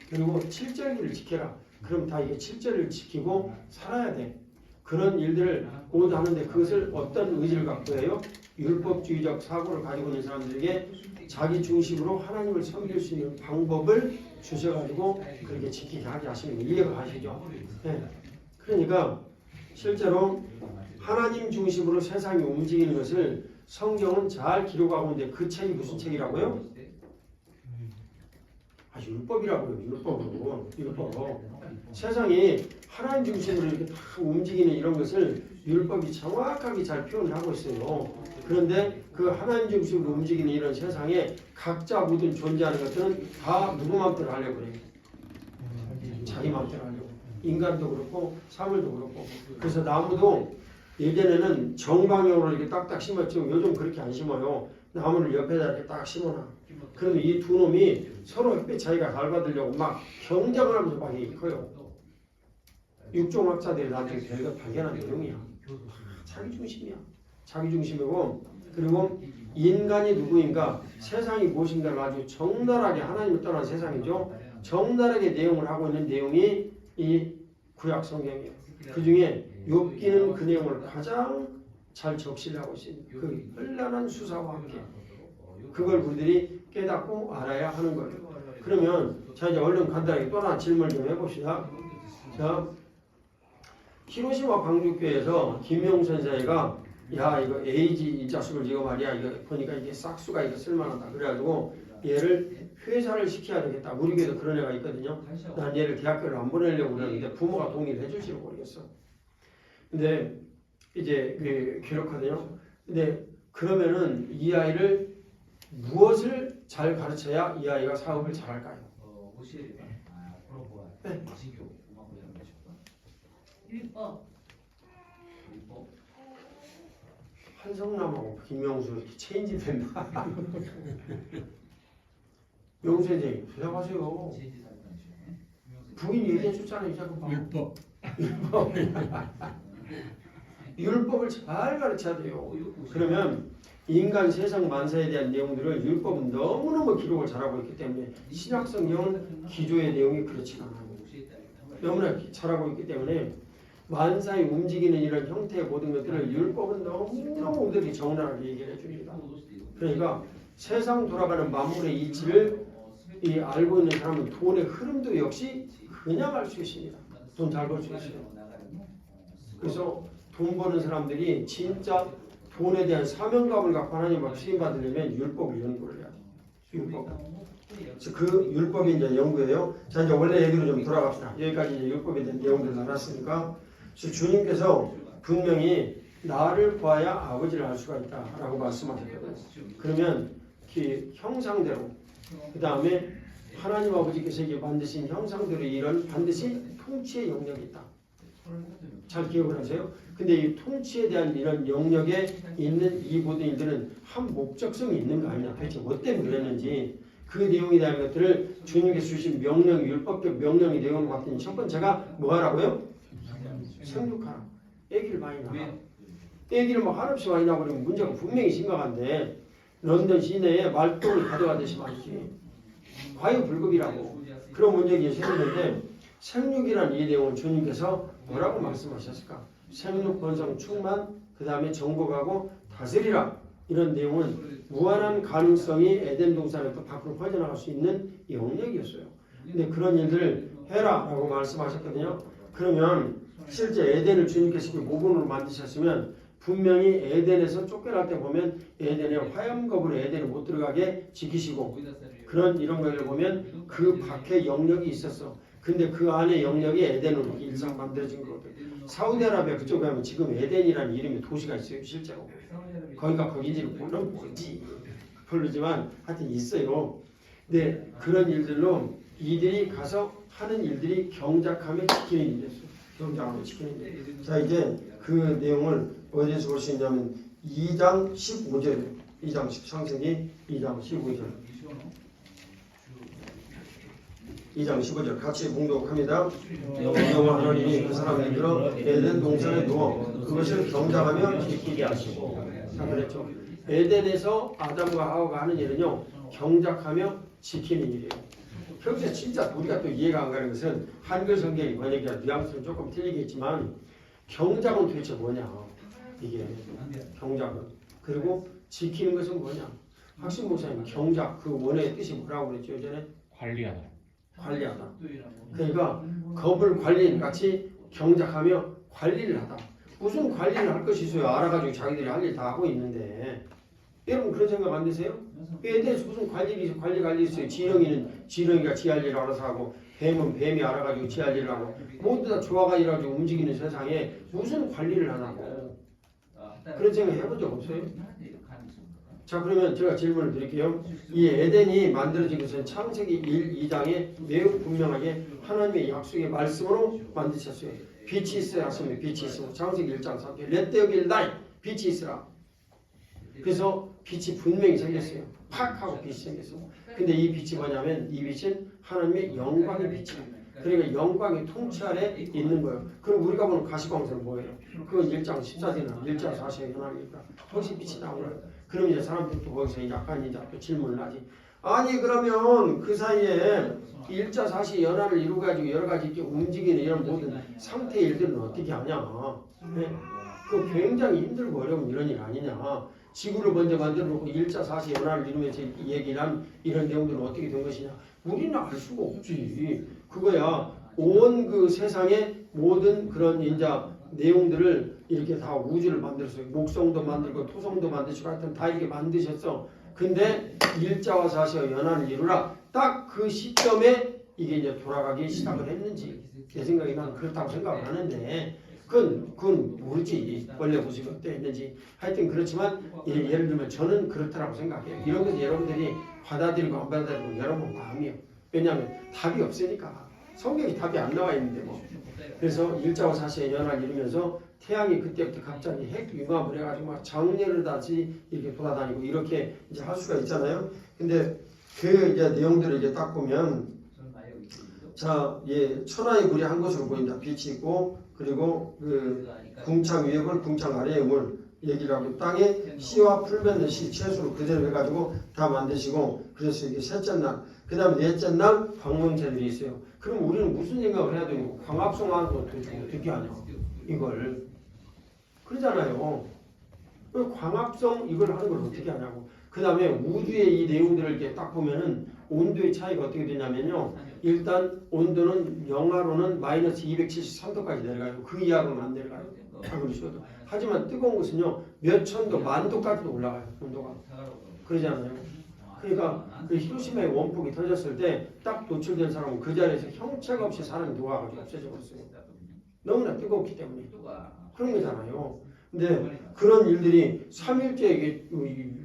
그리고 7절기를 지켜라. 그럼 다 이게 7절을 지키고 살아야 돼. 그런 일들을 모두 하는데 그것을 어떤 의지를 갖고 해요? 율법주의적 사고를 가지고 있는 사람들에게 자기 중심으로 하나님을 섬길 수 있는 방법을 주셔가지고 그렇게 지키게 하게 하시는 거 이해가 가시죠? 네. 그러니까 실제로 하나님 중심으로 세상이 움직이는 것을 성경은 잘 기록하고 있는데 그 책이 무슨 책이라고요? 율법이라고요. 율법. 세상이 하나님 중심으로 이렇게 다 움직이는 이런 것을 율법이 정확하게 잘 표현을 하고 있어요. 그런데 그 하나님 중심으로 움직이는 이런 세상에 각자 모든 존재하는 것들은 다 누구 마음대로 하려고 그래요. 자기 마음대로 하려고. 인간도 그렇고 사물도 그렇고. 그래서 나무도 예전에는 정방향으로 이렇게 딱딱 심었죠. 요즘 그렇게 안 심어요. 나무를 옆에다 이렇게 딱 심어놔. 그러면 이 두 놈이 서로 햇빛 차이가 잘 받으려고 막 경쟁을 하면서 막 커요. 육종학자들이 나중에 별거 발견한 내용이야. 자기 중심이야. 자기 중심이고 그리고 인간이 누구인가 세상이 무엇인가를 아주 적나라하게 하나님을 떠난 세상이죠. 적나라하게 내용을 하고 있는 내용이 이 구약 성경이에요. 그 중에 욥기는 그 내용을 가장 잘 적시하고 있습니다. 그 현란한 수사와 함께 그걸 우리들이 깨닫고 알아야 하는 거예요. 그러면 자 이제 얼른 간단하게 또 하나 질문 좀 해봅시다. 자 히로시마 방주교에서 김용 선생이가 야 이거 에이지 이 자식을 이거 말이야 이거 보니까 이게 싹수가 이거 쓸만하다 그래가지고 얘를 회사를 시켜야 되겠다. 우리 교회도 그런 애가 있거든요. 난 얘를 대학교를 안 보내려고 그러는데 부모가 동의를 해줄지를 모르겠어. 근데 이제 그렇거든요. 근데 그러면은 이 아이를 무엇을 잘 가르쳐야 이 아이가 사업을 잘할까요? 네. 한성남하고 김명수 이렇게 체인지 된다. 명수님 대답하세요. 부인 얘기해 줬잖아요. 자꾸 율법. 율법을 잘 가르쳐야 돼요. 그러면 인간 세상 만사에 대한 내용들을 율법은 너무너무 기록을 잘하고 있기 때문에 신약 성경은 기조의 내용이 그렇지 않아요. 너무나 잘하고 있기 때문에 만사에 움직이는 이런 형태의 모든 것들을 율법은 너무너무 우리들이 적나라하게 얘기를 해줍니다. 그러니까 세상 돌아가는 만물의 이치를 알고 있는 사람은 돈의 흐름도 역시 그냥 알 수 있습니다. 돈 잘 벌 수 있어요. 그래서 돈 버는 사람들이 진짜 돈에 대한 사명감을 갖고 하나님 앞에 쓰임받으려면 율법을 연구를 해야 돼요. 율법. 그 율법이 이제 연구예요. 자 이제 원래 얘기로 좀 돌아갑시다. 여기까지 이제 율법에 대한 내용들을 알았으니까 주님께서 분명히 나를 보아야 아버지를 알 수가 있다라고 말씀하셨거든요. 그러면 형상대로 그 다음에 하나님 아버지께서 이게 만드신 형상대로 이런 반드시 통치의 영역이 있다. 잘 기억을 하세요. 근데 이 통치에 대한 이런 영역에 있는 이 모든 일들은 한 목적성이 있는 거 아니냐. 도대체 뭐 때문에 그랬는지 그 내용에 대한 것들을 주님께서 주신 명령, 율법적 명령의 내용을 봤더니 첫 번째가 뭐 하라고요? 생육하라. 아기를 많이 낳아. 아기를 막 한없이 많이 낳아버리면 문제가 분명히 심각한데 런던 시내에 말똥을 가져가듯이 많지. 과유불급이라고. 그런 문제가 생기는데 생육이라는 이 내용을 주님께서 뭐라고 말씀하셨을까? 생육, 번성, 충만, 그 다음에 정복하고 다스리라. 이런 내용은 무한한 가능성이 에덴 동산에 또 밖으로 퍼져나갈 수 있는 영역이었어요. 근데 그런 일들을 해라라고 말씀하셨거든요. 그러면 실제 에덴을 주님께서 모본으로 만드셨으면 분명히 에덴에서 쫓겨날 때 보면 에덴의 화염겁으로 에덴에 못 들어가게 지키시고 그런 이런 걸 보면 그 밖에 영역이 있었어. 근데 그 안에 영역이 에덴으로 일상 만들어진 거거든. 사우디아라비아 그쪽에 가면 지금 에덴이라는 이름의 도시가 있어요. 실제로. 거기가 거기지를 모르는 뭐지 모르지만 하여튼 있어요. 근데 그런 일들로 이들이 가서 하는 일들이 경작하며 지키는 일이었어요. 경작하며 지키는 일. 자 이제 그 내용을 어디서 볼 수 있냐면 2장 15절 2장 창세기 2장 15절 2장 15절 같이 봉독합니다. 여호와 하나님이 그 사람을 들어 에덴 동산에 두어 그것을 경작하며 지키게 하시고. 자 그랬죠. 에덴에서 아담과 하와가 하는 일은요 경작하며 지키는 일이에요. 여기서 진짜 우리가 또 이해가 안 가는 것은 한글 성경이 번역이라 뉘앙스는 조금 틀리겠지만 경작은 도대체 뭐냐 이게 경작은. 그리고 지키는 것은 뭐냐. 학신 목사님 경작 그 원어의 뜻이 뭐라고 그랬죠 예전에? 관리하다. 그러니까 겁을 관리인 같이 경작하며 관리를 하다. 무슨 관리를 할 것이 있어요. 알아가지고 자기들이 할 일 다 하고 있는데 여러분 그런 생각 안 드세요? 에덴에서 무슨 관리가 있어요. 지렁이가 지할 일을 알아서 하고 뱀은 뱀이 알아가지고 지할 일을 하고 모두 다 조화가 일어가지고 움직이는 세상에 무슨 관리를 하냐고. 그런 생각 해본 적 없어요? 자 그러면 제가 질문을 드릴게요. 이 에덴이 만들어진 것은 창세기 1, 2장에 매우 분명하게 하나님의 약속의 말씀으로 만드셨어요. 빛이 있어야 하시면 빛이 있으고 창세기 1장 3절 Let there be light. 빛이 있으라. 그래서 빛이 분명히 생겼어요. 팍 하고 빛이 생겼어요. 근데 이 빛이 뭐냐면 이 빛은 하나님의 영광의 빛이에요. 그러니까 영광의 통치 아래 있는 거예요. 그럼 우리가 보는 가시광선은 뭐예요? 그건 1장 14절이나 1장 40에 현황이니까 거기서 빛이 나오는. 그럼 이제 사람들도 거기서 약간 이제 또 질문을 하지. 아니 그러면 그 사이에 일자 사시 연화를 이루어가지고 여러 가지 이렇게 움직이는 이런 모든 상태의 일들은 어떻게 하냐. 네? 그 굉장히 힘들고 어려운 이런 일 아니냐. 지구를 먼저 만들어 놓고 일자 사시 연화를 이루면서 얘기를 한 이런 내용들은 어떻게 된 것이냐. 우리는 알 수가 없지. 그거야 온 그 세상의 모든 그런 인자 내용들을 이렇게 다 우주를 만들었어요. 목성도 만들고 토성도 만드시고 하여튼 다 이렇게 만드셨어. 근데 일자와 사시와 연한을 이루라. 딱 그 시점에 이게 이제 돌아가기 시작을 했는지 제 생각에 난 그렇다고 생각을 하는데 그건 모르지. 원래 모습이 어때 했는지. 하여튼 그렇지만 예를 들면 저는 그렇다라고 생각해요. 이런 것을 여러분들이 받아들이고 안 받아들이고 여러분 마음이요. 왜냐하면 답이 없으니까. 성경에 답이 안 나와 있는데 뭐. 그래서 일자와 사시의 연합을 이루면서 태양이 그때부터 갑자기 핵 융합을 해가지고 막 정렬을 다시 이렇게 돌아다니고 이렇게 이제 할 수가 있잖아요. 근데 그 이제 내용들을 이제 딱 보면 자, 예, 천하의 물이 한 곳으로 보인다. 빛이 있고 그리고 그 궁창 위에 물, 궁창 아래에 물 얘기를 하고 땅에 씨와 풀 맺는 씨 채소로 그대로 해가지고 다 만드시고 그래서 이게 셋째 날, 그 다음에 넷째 날 광명체들이 있어요. 그럼 우리는 무슨 생각을 해야 되는 거? 광합성하는 거 어떻게 하냐? 이걸 그러잖아요. 광합성 이걸 하는 걸 어떻게 하냐고. 그 다음에 우주의 이 내용들을 이렇게 딱 보면은 온도의 차이가 어떻게 되냐면요. 일단 온도는 영하로는 마이너스 273도까지 내려가요. 그 이하로는 안 내려가요. 그러셔도. 하지만 뜨거운 것은요. 몇 천도, 만 도까지도 올라가요. 온도가. 그러잖아요. 그러니까 그 히로시마의 원폭이 터졌을 때 딱 노출된 사람은 그 자리에서 형체가 없이 사람이 녹아가지고 없어져 버렸어요. 너무나 뜨겁기 때문에. 그런 거잖아요. 근데 그런 일들이 3일째 이게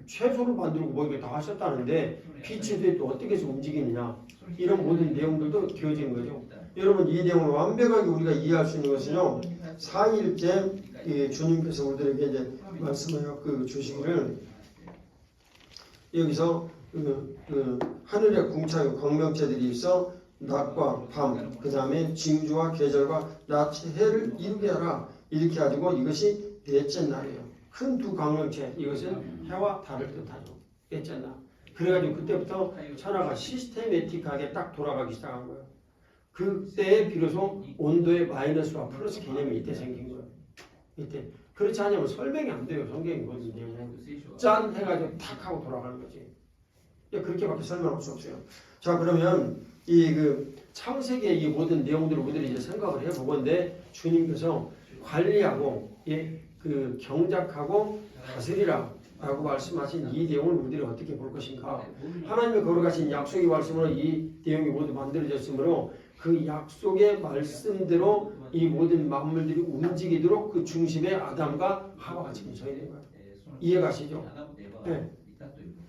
채소를 만들고 뭐 이게 다 하셨다는데 빛이 또 어떻게 해서 움직이느냐 이런 모든 내용들도 기어진 거죠. 여러분 이 내용을 완벽하게 우리가 이해할 수 있는 것은요. 4일째 주님께서 우리들에게 이제 말씀을 주시기를 여기서 하늘의 궁창의 광명체들이 있어 낮과 밤, 그 다음에 징조와 계절과 낮, 해를 이루게 하라. 이렇게 가지고 이것이 넷째 날이에요. 큰 두 광명체, 이것은 해와 달을 뜻하죠. 넷째 날. 그래가지고 그때부터 천하가 시스테매틱하게 딱 돌아가기 시작한 거예요. 그때에 비로소 온도의 마이너스와 플러스 개념이 이때 생긴 거예요. 이때. 그렇지 않으면 설명이 안 돼요. 성경이 뭐든 짠 해가지고 탁 하고 돌아가는 거지. 그렇게밖에 설명할 수 없어요. 자, 그러면 창세기의 이 모든 내용들을 우리들이 이제 생각을 해보건데 주님께서 관리하고 경작하고 다스리라라고 말씀하신 이 내용을 우리들이 어떻게 볼 것인가? 하나님의 거룩하신 약속의 말씀으로 이 내용이 모두 만들어졌으므로 그 약속의 말씀대로 이 모든 만물들이 움직이도록 그 중심에 아담과 하와가 지금 서 있는 거예요. 이해가시죠? 네.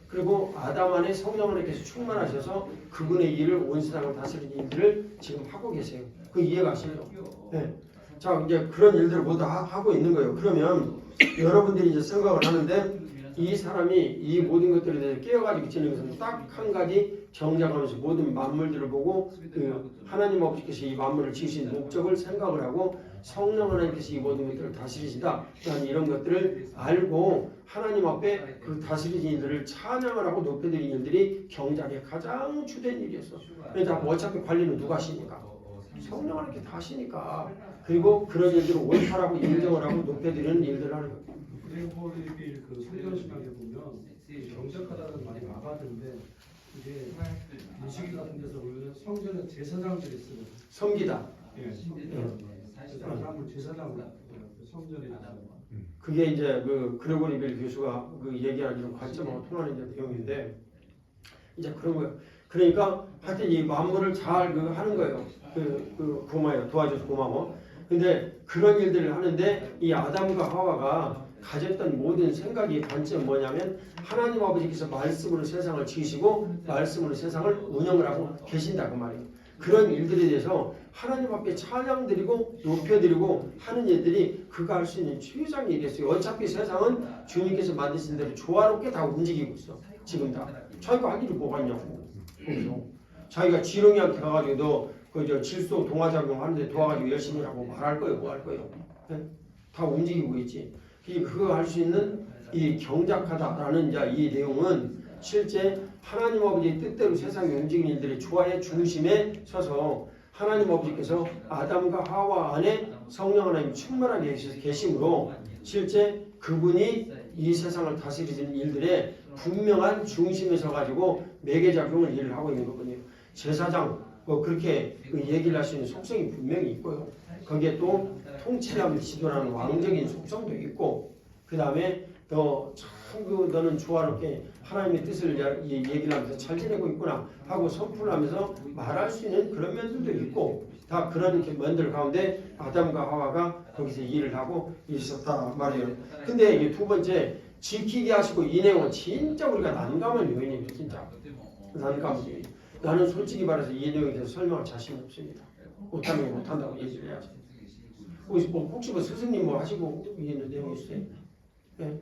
그리고 아담 안에 성령 하나님께서 충만하셔서 그분의 일을 온 세상을 다스리는 일들을 지금 하고 계세요. 그 이해가시죠? 네. 자, 이제 그런 일들을 모두 하고 있는 거예요. 그러면 여러분들이 이제 생각을 하는데 이 사람이 이 모든 것들에 대해서 깨어가지고 지는 것은 딱 한 가지 정작하면서 모든 만물들을 보고 하나님 아버지께서 이 만물을 지으신 목적을 생각을 하고 성령 하나님께서 이 모든 것들을 다스리시다. 이런 것들을 알고 하나님 앞에 그 다스리신 일들을 찬양을 하고 높여드리는 일들이 경작의 가장 주된 일이었어. 그러니까 어차피 관리는 누가 하시니까? 성령 하나님께 다 하시니까. 그리고 그런 일들을 옳다라고 인정을 하고 높여드리는 일들을 하는 거예요. 그레고리빌 성경 시간에 보면 경작하다는 말이 막아든데 이게 민수기 같은 데서 보면 성전에 제사장들이 쓰는 섬기다. 사람을 제사장으로 성전에 있어요. 그게 이제 그레고리빌 교수가 얘기하는 이런 관점하고 통하는 이제 내용인데 이제 그런 거예요. 그러니까 하여튼 이 만물을 잘 하는 거예요. 고마워요. 도와줘서 고마워. 근데 그런 일들을 하는데 이 아담과 하와가 가졌던 모든 생각이 관점은 뭐냐면 하나님 아버지께서 말씀으로 세상을 지으시고 말씀으로 세상을 운영을 하고 계신다 그 말이에요. 그런 일들에 대해서 하나님 앞에 찬양드리고 높여드리고 하는 일들이 그가 할 수 있는 최상의 일이었어요. 어차피 세상은 주님께서 만드신 대로 조화롭게 다 움직이고 있어. 지금 다. 자기가 할 일이 뭐가 있냐고. 그래서 자기가 지렁이한테 가가지고 너 질소 동화작용 하는데 도와가지고 열심히 하고 말할 거예요. 뭐 할 거예요. 네? 다 움직이고 있지. 그거 할 수 있는 이 경작하다라는 이 내용은 실제 하나님 아버지의 뜻대로 세상에 움직이는 일들의 조화의 중심에 서서 하나님 아버지께서 아담과 하와 안에 성령 하나님 충만하게 계심으로 실제 그분이 이 세상을 다스리는 일들의 분명한 중심에 서가지고 매개작용을 일을 하고 있는 거거든요. 제사장 그렇게 얘기를 할 수 있는 속성이 분명히 있고요. 거기에 또 통치하며 지도하는 왕적인 속성도 있고 그 다음에 너는 조화롭게 하나님의 뜻을 얘기를 하면서 잘 지내고 있구나 하고 선포를 하면서 말할 수 있는 그런 면들도 있고 다 그런 면들 가운데 아담과 하와가 거기서 일을 하고 있었다 말이에요. 근데 이게 두 번째 지키게 하시고 이 내용은 진짜 우리가 난감한 요인이에요. 진짜 난감한 요인. 나는 솔직히 말해서 이 내용에 대해서 설명할 자신이 없습니다. 못하면 못한다고 얘기를 해야지. 혹시 뭐 스승님 뭐 하시고 있는 내용이 있어요? 네.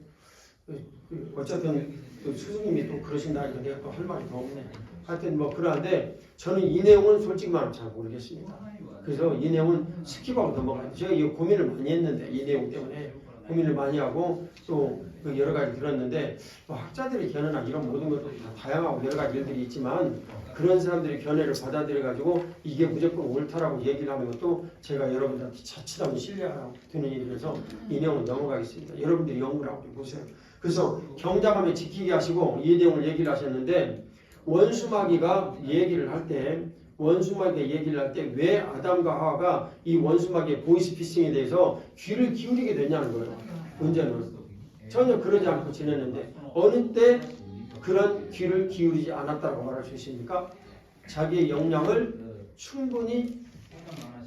어쨌든 스승님이 또 그러신다니까 내가 또 할 말이 더 없네. 하여튼 뭐 그러한데 저는 이 내용은 솔직히 말하면 잘 모르겠습니다. 그래서 이 내용은 스킵하고 넘어가요. 제가 이 고민을 많이 했는데 이 내용 때문에 고민을 많이 하고 또 여러 가지 들었는데 뭐 학자들의 견해나 이런 모든 것도 다 다양하고 여러 가지 일들이 있지만 그런 사람들의 견해를 받아들여 가지고 이게 무조건 옳다라고 얘기를 하는 것도 제가 여러분들한테 자칫하면 신뢰하라고 드는 일이라서 이 내용은 넘어가겠습니다. 여러분들이 연구를 하고 보세요. 그래서 경작하며 지키게 하시고 이 내용을 얘기를 하셨는데 원수마귀가 얘기를 할 때 왜 아담과 하와가 이 원수마귀의 보이스피싱에 대해서 귀를 기울이게 됐냐는 거예요. 문제는 전혀 그러지 않고 지냈는데 어느 때 그런 귀를 기울이지 않았다고 말할 수 있습니까? 자기의 역량을 충분히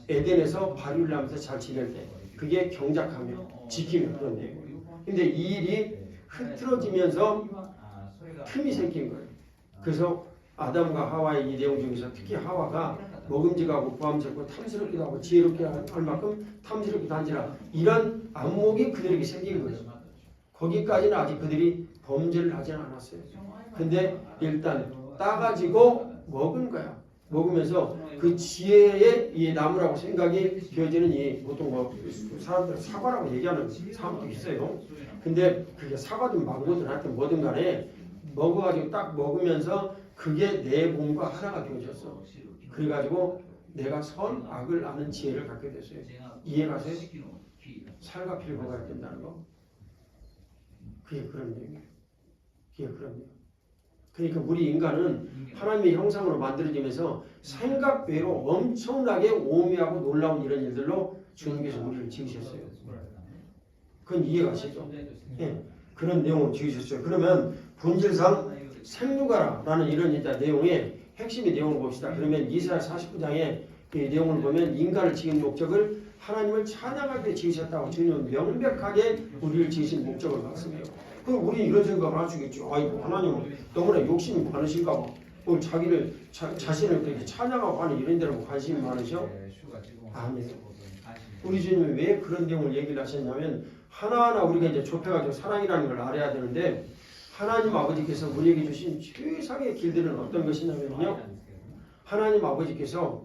에덴에서 발휘를 하면서 잘 지낼 때 그게 경작하며 지키며 그런 내용이에요. 근데 이 일이 흐트러지면서 틈이 생긴 거예요. 그래서 아담과 하와의 이 내용 중에서 특히 하와가 먹음직하고 부함스럽고 탐스럽기도 하고 지혜롭게 할 만큼 탐스럽기도 한지라 이런 안목이 그들에게 생긴 거예요. 거기까지는 아직 그들이 범죄를 하지는 않았어요. 근데 일단 따가지고 먹은 거야. 먹으면서 그 지혜의 이 나무라고 생각이 되어지는 이 보통 뭐 사람들 사과라고 얘기하는 사람도 있어요. 근데 그게 사과든 망고든 하여튼 뭐든 간에 먹어가지고 딱 먹으면서 그게 내 몸과 하나가 되어졌어. 그래가지고 내가 선, 악을 아는 지혜를 갖게 됐어요. 이해가세요? 살과 피를 먹어야 된다는 거. 그게 그런 내용이에요. 그게 그런 내용. 그러니까 우리 인간은 하나님의 형상으로 만들어지면서 생각 외로 엄청나게 오묘하고 놀라운 이런 일들로 주님께서 우리를 지으셨어요. 그건 이해가시죠? 네. 그런 내용을 지으셨어요. 그러면 본질상 생육하라라는 이런 일단 내용의 핵심의 내용을 봅시다. 그러면 이사야 49장의 이 내용을 보면 인간을 지은 목적을 하나님을 찬양하게 지으셨다고 주님은 명백하게 우리를 지으신 목적을 말씀해요. 그럼 우리 이런 생각을 할 수 있겠죠. 아이고 하나님은 너무나 욕심이 많으신가 봐. 자신을 그렇게 찬양하고 하는 이런 데로 관심이 많으셔? 아니에요. 우리 주님이 왜 그런 내용을 얘기를 하셨냐면 하나하나 우리가 이제 좁혀가지고 사랑이라는 걸 알아야 되는데 하나님 아버지께서 우리에게 주신 최상의 길들은 어떤 것이냐면요. 하나님 아버지께서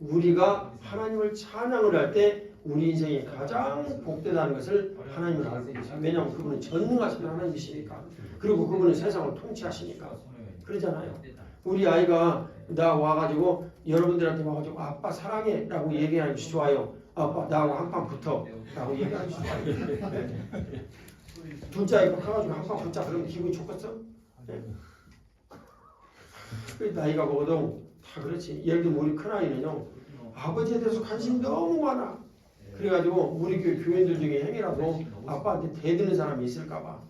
우리가 하나님을 찬양을 할 때 우리 인생이 가장 복되다는 것을 하나님을 알고 계세요. 왜냐하면 그분은 전능하신 하나님이시니까. 그리고 그분은 세상을 통치하시니까. 그러잖아요. 우리 아이가 나 와가지고 여러분들한테 와가지고 아빠 사랑해 라고 얘기하는 것이 좋아요. 아빠 나하고 한판 붙어 라고 얘기하는 것이 좋아요. 둘째 아이가 커가지고 한판 붙자 그러면 기분이 좋겠어? 네. 나이가 먹어도 다 그렇지. 예를 들면 우리 큰아이는요. 아버지에 대해서 관심이 너무 많아. 그래가지고 우리 교인들 중에 행이라도 아빠한테 대드는 사람이 있을까봐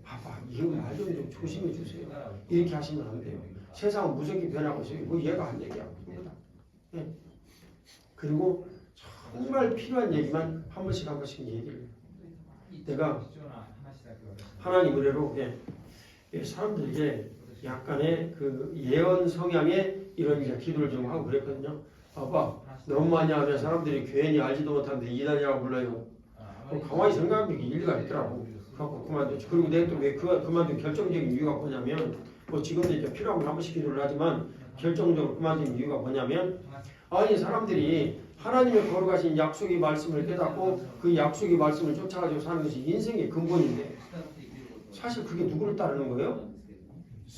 아빠 이거 말 좀 조심해 주세요. 이렇게 하시면 안 돼요. 세상은 무섭게 변하고 있어요. 뭐 얘가 안 얘기하고 있습니다. 네. 그리고 정말 필요한 얘기만 한 번씩 얘기를 해요. 내가 하나님 은혜로 사람들에게 약간의 그 예언 성향의 이런 이제 기도를 좀 하고 그랬거든요. 아빠 너무 많이 하면 사람들이 괜히 알지도 못하는데 이단이라고 불러요. 가만히 생각하면 일리가 있더라고. 그래갖고 그만뒀지. 그리고 내가 또 왜 그만둔 결정적인 이유가 뭐냐면 뭐 지금도 이제 필요하면 한 번씩 기도를 하지만 결정적으로 그만둔 이유가 뭐냐면 아니 사람들이 하나님의 거룩하신 약속의 말씀을 깨닫고 그 약속의 말씀을 쫓아가지고 사는 것이 인생의 근본인데 사실 그게 누구를 따르는 거예요?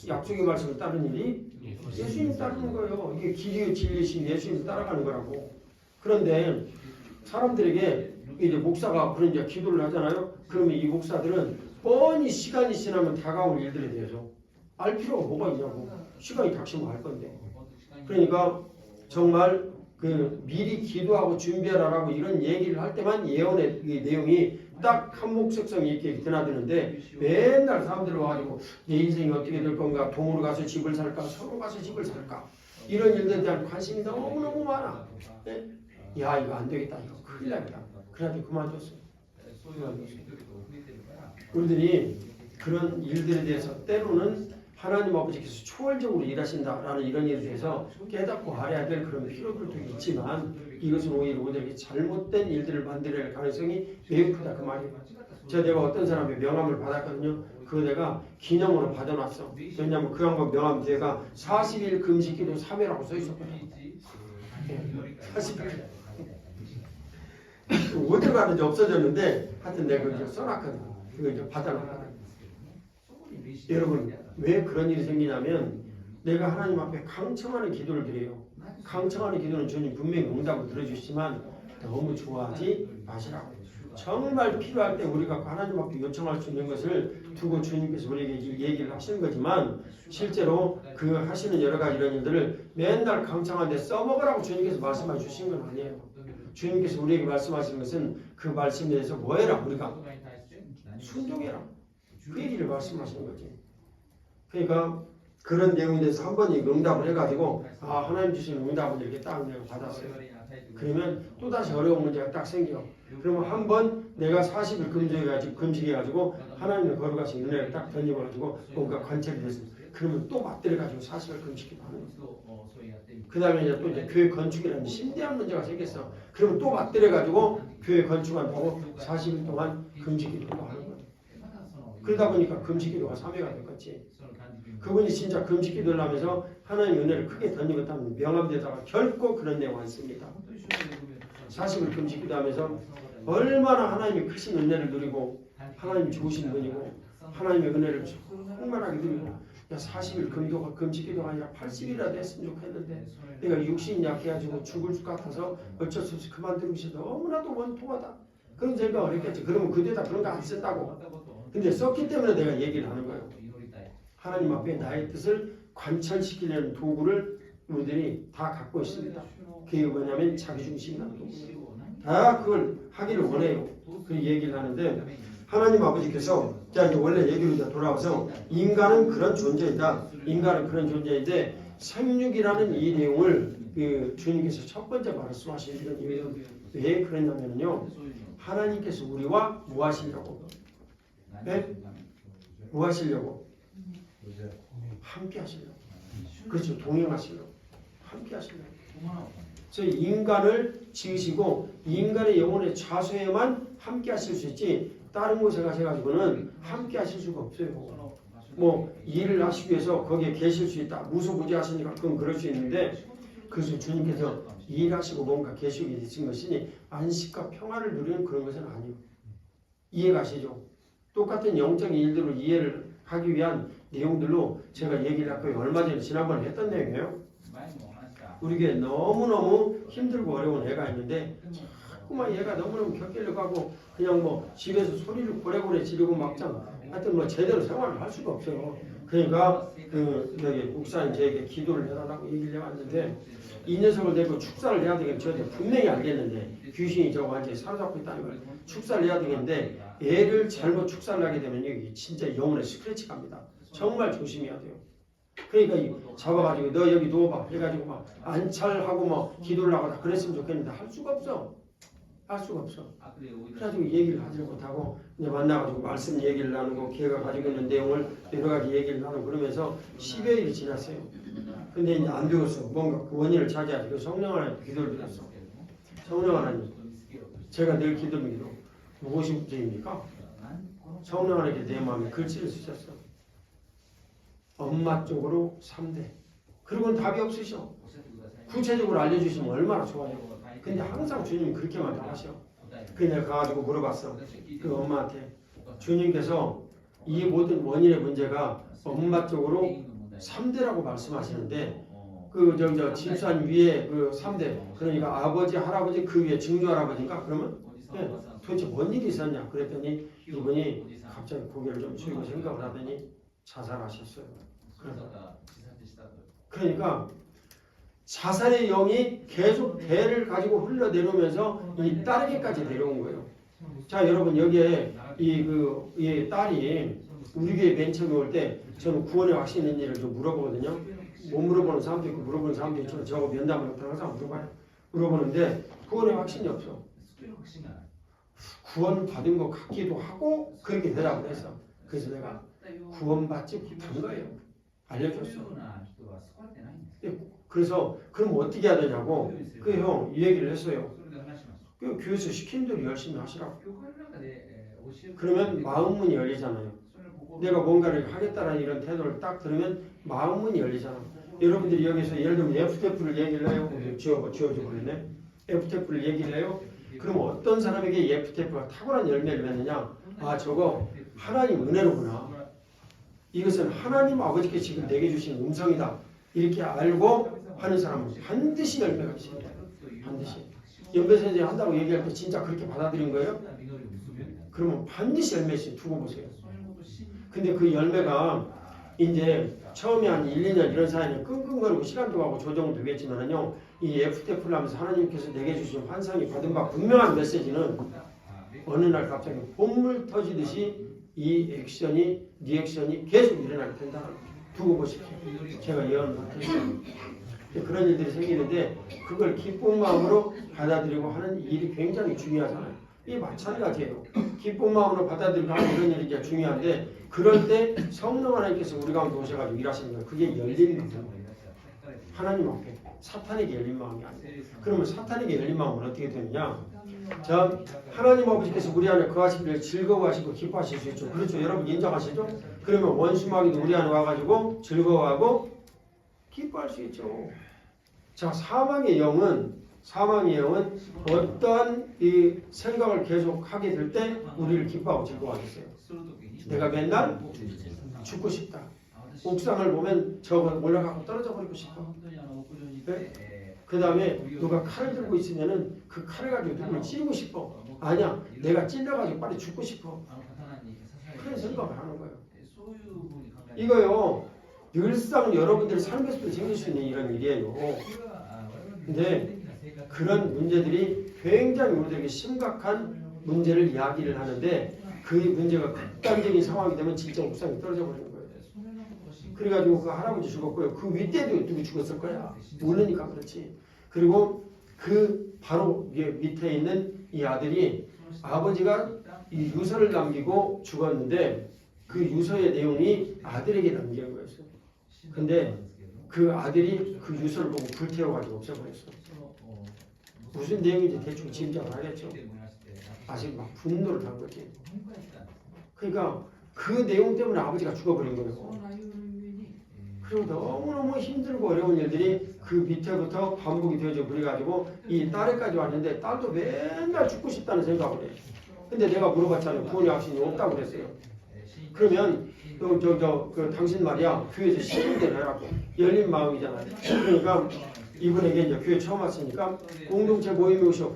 약속의 말씀을 따르는 일이 예수님 따르는 거예요. 이게 길이요 진리신 예수님 따라가는 거라고. 그런데 사람들에게 이제 목사가 그런 이제 기도를 하잖아요. 그러면 이 목사들은 뻔히 시간이 지나면 다가올 일들에 대해서 알 필요가 뭐가 있냐고. 시간이 닥치면 알 건데. 그러니까 정말 그 미리 기도하고 준비하라라고 이런 얘기를 할 때만 예언의 이 내용이 딱 한목적성이 이렇게 드나드는데 맨날 사람들 와가지고 내 인생이 어떻게 될 건가, 동으로 가서 집을 살까, 서로 가서 집을 살까, 이런 일들에 대한 관심이 너무너무 많아. 네? 야 이거 안 되겠다, 이거 큰일 나겠다. 그래가지고 그만뒀어. 우리들이 그런 일들에 대해서 때로는 하나님 아버지께서 초월적으로 일하신다라는 이런 일에 대해서 깨닫고 알아야 될 그런 필요들도 있지만 이것은 오히려 우리에게 잘못된 일들을 만들어낼 가능성이 매우 크다 그 말이에요. 내가 어떤 사람의 명함을 받았거든요. 그거 내가 기념으로 받아놨어. 왜냐하면 그 양반 명함 뒤에가 40일 금식기도 3회라고 써있었거든요. 40일 어디 가는지 없어졌는데 하여튼 내가 그거 써놨거든요. 그거 이제 받아놨거든요. 여러분 왜 그런 일이 생기냐면 내가 하나님 앞에 강청하는 기도를 드려요. 강청하는 기도는 주님 분명히 응답을 들어주시지만 너무 좋아하지 마시라고. 정말 필요할 때 우리가 하나님 앞에 요청할 수 있는 것을 두고 주님께서 우리에게 얘기를 하시는 거지만 실제로 그 하시는 여러 가지 이런 일들을 맨날 강청한데 써먹으라고 주님께서 말씀해 주신 건 아니에요. 주님께서 우리에게 말씀하시는 것은 그 말씀에 대해서 뭐해라, 우리가 순종해라, 그 얘기를 말씀하시는 거지. 그러니까 그런 내용에 대해서 한 번 응답을 해가지고 하나님 주시는 응답을 이렇게 딱 내가 받았어요. 그러면 또다시 어려운 문제가 딱 생겨. 그러면 한 번 내가 40일 금식해가지고 하나님의 거룩하신 은혜를 딱 던져가지고 뭔가 관찰이 됐습니다. 그러면 또 맞들여가지고 40일 금식기도 하는 거예요. 그 다음에 이제 또 이제 교회 건축이라는 심대한 문제가 생겼어. 그러면 또 맞들여가지고 교회 건축한다고 40일 동안 금식기도 하는 거예요. 그러다 보니까 금식기도가 3회가 됐겠지. 그분이 진짜 금식기도를 하면서 하나님의 은혜를 크게 던지겠다면 명함에다가 결코 그런 내용 안 씁니다. 40일 금식기도 하면서 얼마나 하나님의 크신 은혜를 누리고 하나님이 좋으신 분이고 하나님의 은혜를 충만하게 누리고 40일 금식기도가 아니라 80일이라도 했으면 좋겠는데 내가 육신이 약해가지고 죽을 것 같아서 어쩔 수 없이 그만두고 싶어. 너무나도 원통하다. 그런 생각을 했겠지. 그러면 그때다 그런 거 안 쓴다고. 근데 썼기 때문에 내가 얘기를 하는 거예요. 하나님 앞에 나의 뜻을 관철시키려는 도구를 우리들이 다 갖고 있습니다. 그게 뭐냐면 자기중심이라는 도구예요. 다 그걸 하기를 원해요. 그 얘기를 하는데 하나님 아버지께서 자 이제 원래 얘기로 이제 돌아와서 인간은 그런 존재이다. 인간은 그런 존재인데 생육이라는 이 내용을 그 주님께서 첫 번째 말씀하시는 이유는 왜 그랬냐면요. 하나님께서 우리와 뭐 하시려고? 네? 뭐 하시려고? 함께 하시려고. 그렇죠. 동행하시려고. 함께 하시려고. 그래서 인간을 지으시고 인간의 영혼의 자수에만 함께 하실 수 있지 다른 곳에 가셔가지고는 함께 하실 수가 없어요. 뭐 일을 하시기 위해서 거기에 계실 수 있다. 무소부지하시니까 그건 그럴 수 있는데 그래서 주님께서 일하시고 뭔가 계시게 되신 것이니 안식과 평화를 누리는 그런 것은 아니에요. 이해가시죠? 똑같은 영적인 일들을 이해를 하기 위한 내용들로 제가 얘기를 할 거예요. 얼마 전에 지난번에 했던 내용이에요. 우리 교회에 너무너무 힘들고 어려운 애가 있는데 자꾸만 얘가 너무너무 격결력 하고 그냥 뭐 집에서 소리를 고래고래 지르고 막장 하여튼 뭐 제대로 생활을 할 수가 없어요. 그러니까 그 여기 목사님 저에게 기도를 해달라고 얘기를 해왔는데 이 녀석을 데리고 축사를 해야 되겠는데 저한테 분명히 알겠는데 귀신이 저거 완전히 사로잡고 있다는 걸 축사를 해야 되겠는데 애를 잘못 축사를 하게 되면 여기 진짜 영혼에 스크래치 갑니다. 정말 조심해야 돼요. 그러니까 이 잡아가지고 너 여기 누워봐 해가지고 막 안찰하고 뭐 기도를 하거나 그랬으면 좋겠는데 할 수가 없어. 할 수가 없어. 그래가지고 얘기를 하지 못하고 이제 만나가지고 말씀 얘기를 나누고 걔가 가지고 있는 내용을 여러 가지 얘기를 나누고 그러면서 10여일이 지났어요. 근데 이제 안 되었어. 뭔가 그 원인을 찾아야지. 그 성령 하나님 기도를 드렸어. 성령 하나님 제가 늘 기도를 기도 무엇이 문제입니까? 성령 하나님께 내 마음에 글씨를 쓰셨어. 엄마 쪽으로 3대. 그리고는 답이 없으셔. 구체적으로 알려주시면 얼마나 좋아요. 근데 항상 주님은 그렇게만 하셔. 그래서 내가 가가지고 물어봤어. 그 엄마한테. 주님께서 이 모든 원인의 문제가 엄마 쪽으로 3대라고 말씀하시는데 그 집산 위에 그 3대 그러니까 아버지 할아버지 그 위에 증조할아버지인가 그러면 네, 도대체 뭔 일이 있었냐 그랬더니 이분이 갑자기 고개를 좀 숙이고 생각을 하더니 자살하셨어요. 그러니까 자살의 영이 계속 배를 가지고 흘러내려오면서 이 딸에게까지 내려온 거예요. 자, 여러분 여기에 이 딸이 우리 교회 맨 처음에 올 때 저는 구원의 확신 있는 일을 좀 물어보거든요. 못 물어보는 사람도 있고 물어보는 사람도 있죠. 저하고 면담을 항상 물어보는데 구원의 확신이 없어. 구원 받은 것 같기도 하고 그렇게 대답을 했어. 그래서 내가 구원받지 못한 거예요. 알려줬어. 그래서 그럼 어떻게 해야 되냐고 그 형 이 얘기를 했어요. 그 교회에서 시킨 대로 열심히 하시라고. 그러면 마음문이 열리잖아요. 내가 뭔가를 하겠다라는 이런 태도를 딱 들으면 마음문이 열리잖아. 여러분들이 여기서 예를 들면 FTF를 얘기를 해요. 지워줘 버리네. FTF를 얘기를 해요. 그럼 어떤 사람에게 FTF가 탁월한 열매를 맺느냐? 아, 저거 하나님 은혜로구나. 이것은 하나님 아버지께 지금 내게 주신 음성이다. 이렇게 알고 하는 사람은 반드시 열매가 있습니다. 반드시. 연배선생 한다고 얘기할 때 진짜 그렇게 받아들인 거예요? 그러면 반드시 열매 있어요. 두고 보세요. 근데 그 열매가 이제 처음에 한 1, 2년 이런 사이는 끙끙거리고 시간도 가고 조정도 되겠지만은요, 이 FTF를 하면서 하나님께서 내게 주신 환상이 받은 바 분명한 메시지는 어느 날 갑자기 봇물 터지듯이 이 액션이, 리액션이 계속 일어나게 된다는 거예요. 두고 보십시오. 제가 예언을 못했어요. 그런 일들이 생기는데 그걸 기쁜 마음으로 받아들이고 하는 일이 굉장히 중요하잖아요. 이게 마찬가지예요. 기쁜 마음으로 받아들이고 하는 이런 일이 이제 중요한데 그럴 때 성령 하나님께서 우리 가운데 오셔가지고 일하시는 거예요. 그게 열린 마음. 하나님 앞에 사탄에게 열린 마음이 아니에요. 그러면 사탄에게 열린 마음은 어떻게 되느냐? 자, 하나님 아버지께서 우리 안에 거하시기를 즐거워하시고 기뻐하실 수 있죠. 그렇죠. 여러분 인정하시죠? 그러면 원수마귀도 우리 안에 와가지고 즐거워하고 기뻐할 수 있죠. 자, 사망의 영은 어떠한 이 생각을 계속 하게 될 때 우리를 기뻐하고 즐거워하겠어요. 내가 맨날 죽고 싶다. 옥상을 보면 저거 올라가고 떨어져 버리고 싶어. 네? 그 다음에 누가 칼을 들고 있으면은 그 칼을 가지고 누구를 찌르고 싶어. 아니야, 내가 찔려가지고 빨리 죽고 싶어. 그런 생각을 하는 거예요. 이거요, 늘상 여러분들의 삶에서도 생길 수 있는 이런 일이에요. 근데 그런 문제들이 굉장히 우리들에게 심각한 문제를 이야기를 하는데 그 문제가 극단적인 상황이 되면 진짜 옥상에 떨어져 버리는 거예요. 그래가지고 그 할아버지 죽었고요. 그 윗대도 누구 죽었을 거야. 모르니까 그렇지. 그리고 그 바로 밑에 있는 이 아들이 아버지가 이 유서를 남기고 죽었는데 그 유서의 내용이 아들에게 남기는 거였어요. 근데 그 아들이 그 유서를 보고 불태워가지고 없애버렸어. 무슨 내용인지 대충 짐작을 하겠죠. 아직 막 분노를 한 거지. 그러니까 그 내용 때문에 아버지가 죽어버린 거예요. 그리고 너무너무 힘들고 어려운 일들이 그 밑에부터 반복이 되어져 버려가지고 이 딸에까지 왔는데 딸도 맨날 죽고 싶다는 생각을 해. 근데 내가 물어봤잖아요. 구원의 확신이 없다고 그랬어요. 그러면 그 당신 말이야 교회에서 시민대로 해라고. 열린 마음이잖아요. 그러니까 이분에게 이제 교회 처음 왔으니까 공동체 모임에 오셔.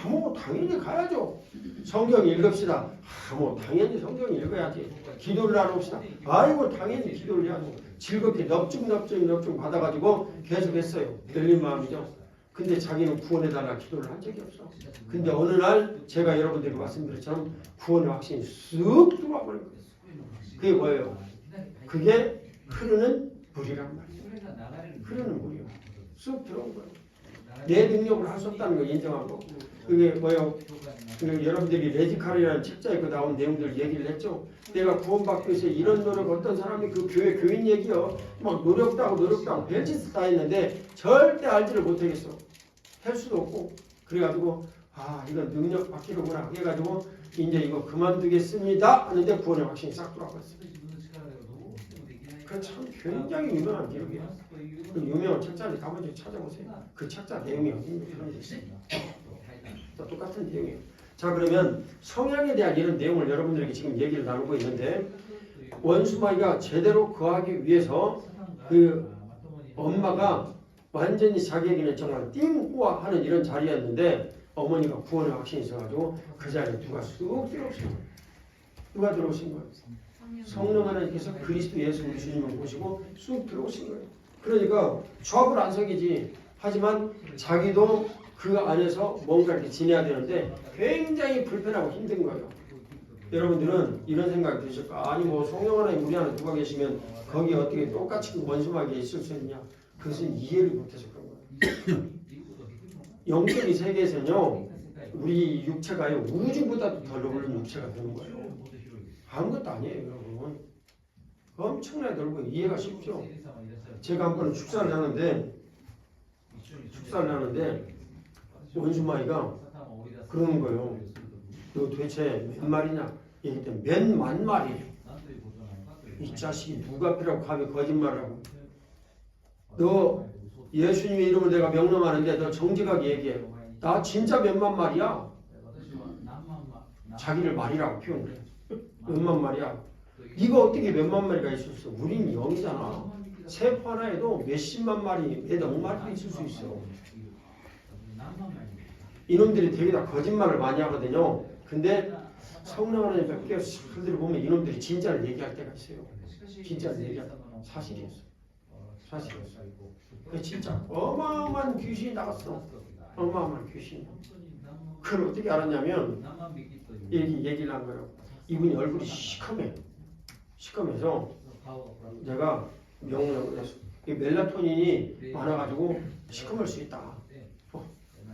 뭐 당연히 가야죠. 성경 읽읍시다. 뭐 당연히 성경 읽어야지. 기도를 하러 옵시다. 아이고 당연히 기도를 해야죠. 즐겁게 넙죽 받아가지고 계속 했어요. 열린 마음이죠. 근데 자기는 구원해달라 기도를 한 적이 없어. 근데 어느 날 제가 여러분들이 말씀드렸처럼 구원의 확신이 쑥 들어와 버린 거예요. 그게 뭐예요? 그게 흐르는 물이란 말이에요. 흐르는 물이요. 쑥 들어온 거예요. 내 능력으로 할 수 없다는 걸 인정하고. 그게 뭐예요? 여러분들이 레지칼이라는 책자에 그 나온 내용들 얘기를 했죠. 내가 구원받기 위해서 이런 노력, 어떤 사람이 그 교회 교인 얘기요. 막 노력도 하고 별짓을 다 했는데 절대 알지를 못하겠어. 할 수도 없고. 그래가지고 아 이건 능력 받기로구나 해가지고 이제 이거 그만두겠습니다 하는데 구원의 확신이 싹 돌아버렸어요. 그 참 굉장히 유명한 기록이에요. 그 유명한 책자를 가만히 찾아보세요. 그 책자 내용이 어딘지 그런 게 있어요. 똑같은 내용이에요. 자 그러면 성향에 대한 이런 내용을 여러분들에게 지금 얘기를 나누고 있는데 원수마귀가 제대로 거하기 위해서 그 엄마가 완전히 자기에게는 정말 띵우아하는 이런 자리였는데 어머니가 구원의 확신이 있어가지고 그 자리에 누가 쑥 들어오신 거예요. 누가 들어오신 거예요? 성령 하나님께서 그리스도 예수 우리 주님을 보시고 쑥 들어오신 거예요. 그러니까 좌불 안석이지 하지만 자기도 그 안에서 뭔가 이렇게 지내야 되는데 굉장히 불편하고 힘든 거예요. 여러분들은 이런 생각이 드실까? 아니 뭐 성령하나님 우리 안에 누가 계시면 거기에 어떻게 똑같이 원수막이 있을 수 있냐? 그것은 이해를 못해서 그런 거예요. 영적인 세계에서는요, 우리 육체가요 우주보다도 더 넓은 육체가 되는 거예요. 아무것도 아니에요, 여러분. 엄청나게 넓고 이해가 쉽죠. 제가 한 번 축사를 하는데 원수마이가 그러는 거예요. 너 도대체 몇 마리냐? 얘기 때문에 몇만 마리. 이 자식이 누가 필요하고 감히 거짓말을 하고. 너 예수님의 이름을 내가 명령하는데 너 정직하게 얘기해. 나 진짜 몇만 마리야. 자기를 말이라고 표현해. 몇만 마리야. 네가 어떻게 몇만 마리가 있을 수 있어? 우린 영이잖아. 세포 하나에도 몇십만 마리, 몇억 마리도 있을 수 있어. 이놈들이 되게 다 거짓말을 많이 하거든요. 근데 성령 하나님 께서 그들을 보면 이놈들이 진짜를 얘기할 때가 있어요. 진짜를 얘기할 때 사실이었어. 사실이었어. 진짜 어마어마한 귀신이 나갔어. 어마어마한 귀신이. 그걸 어떻게 알았냐면 얘기를 한 거예요. 이분이 얼굴이 시커매. 시커매서 내가 명령을 했어. 이 멜라토닌이 많아가지고 시커멀 수 있다.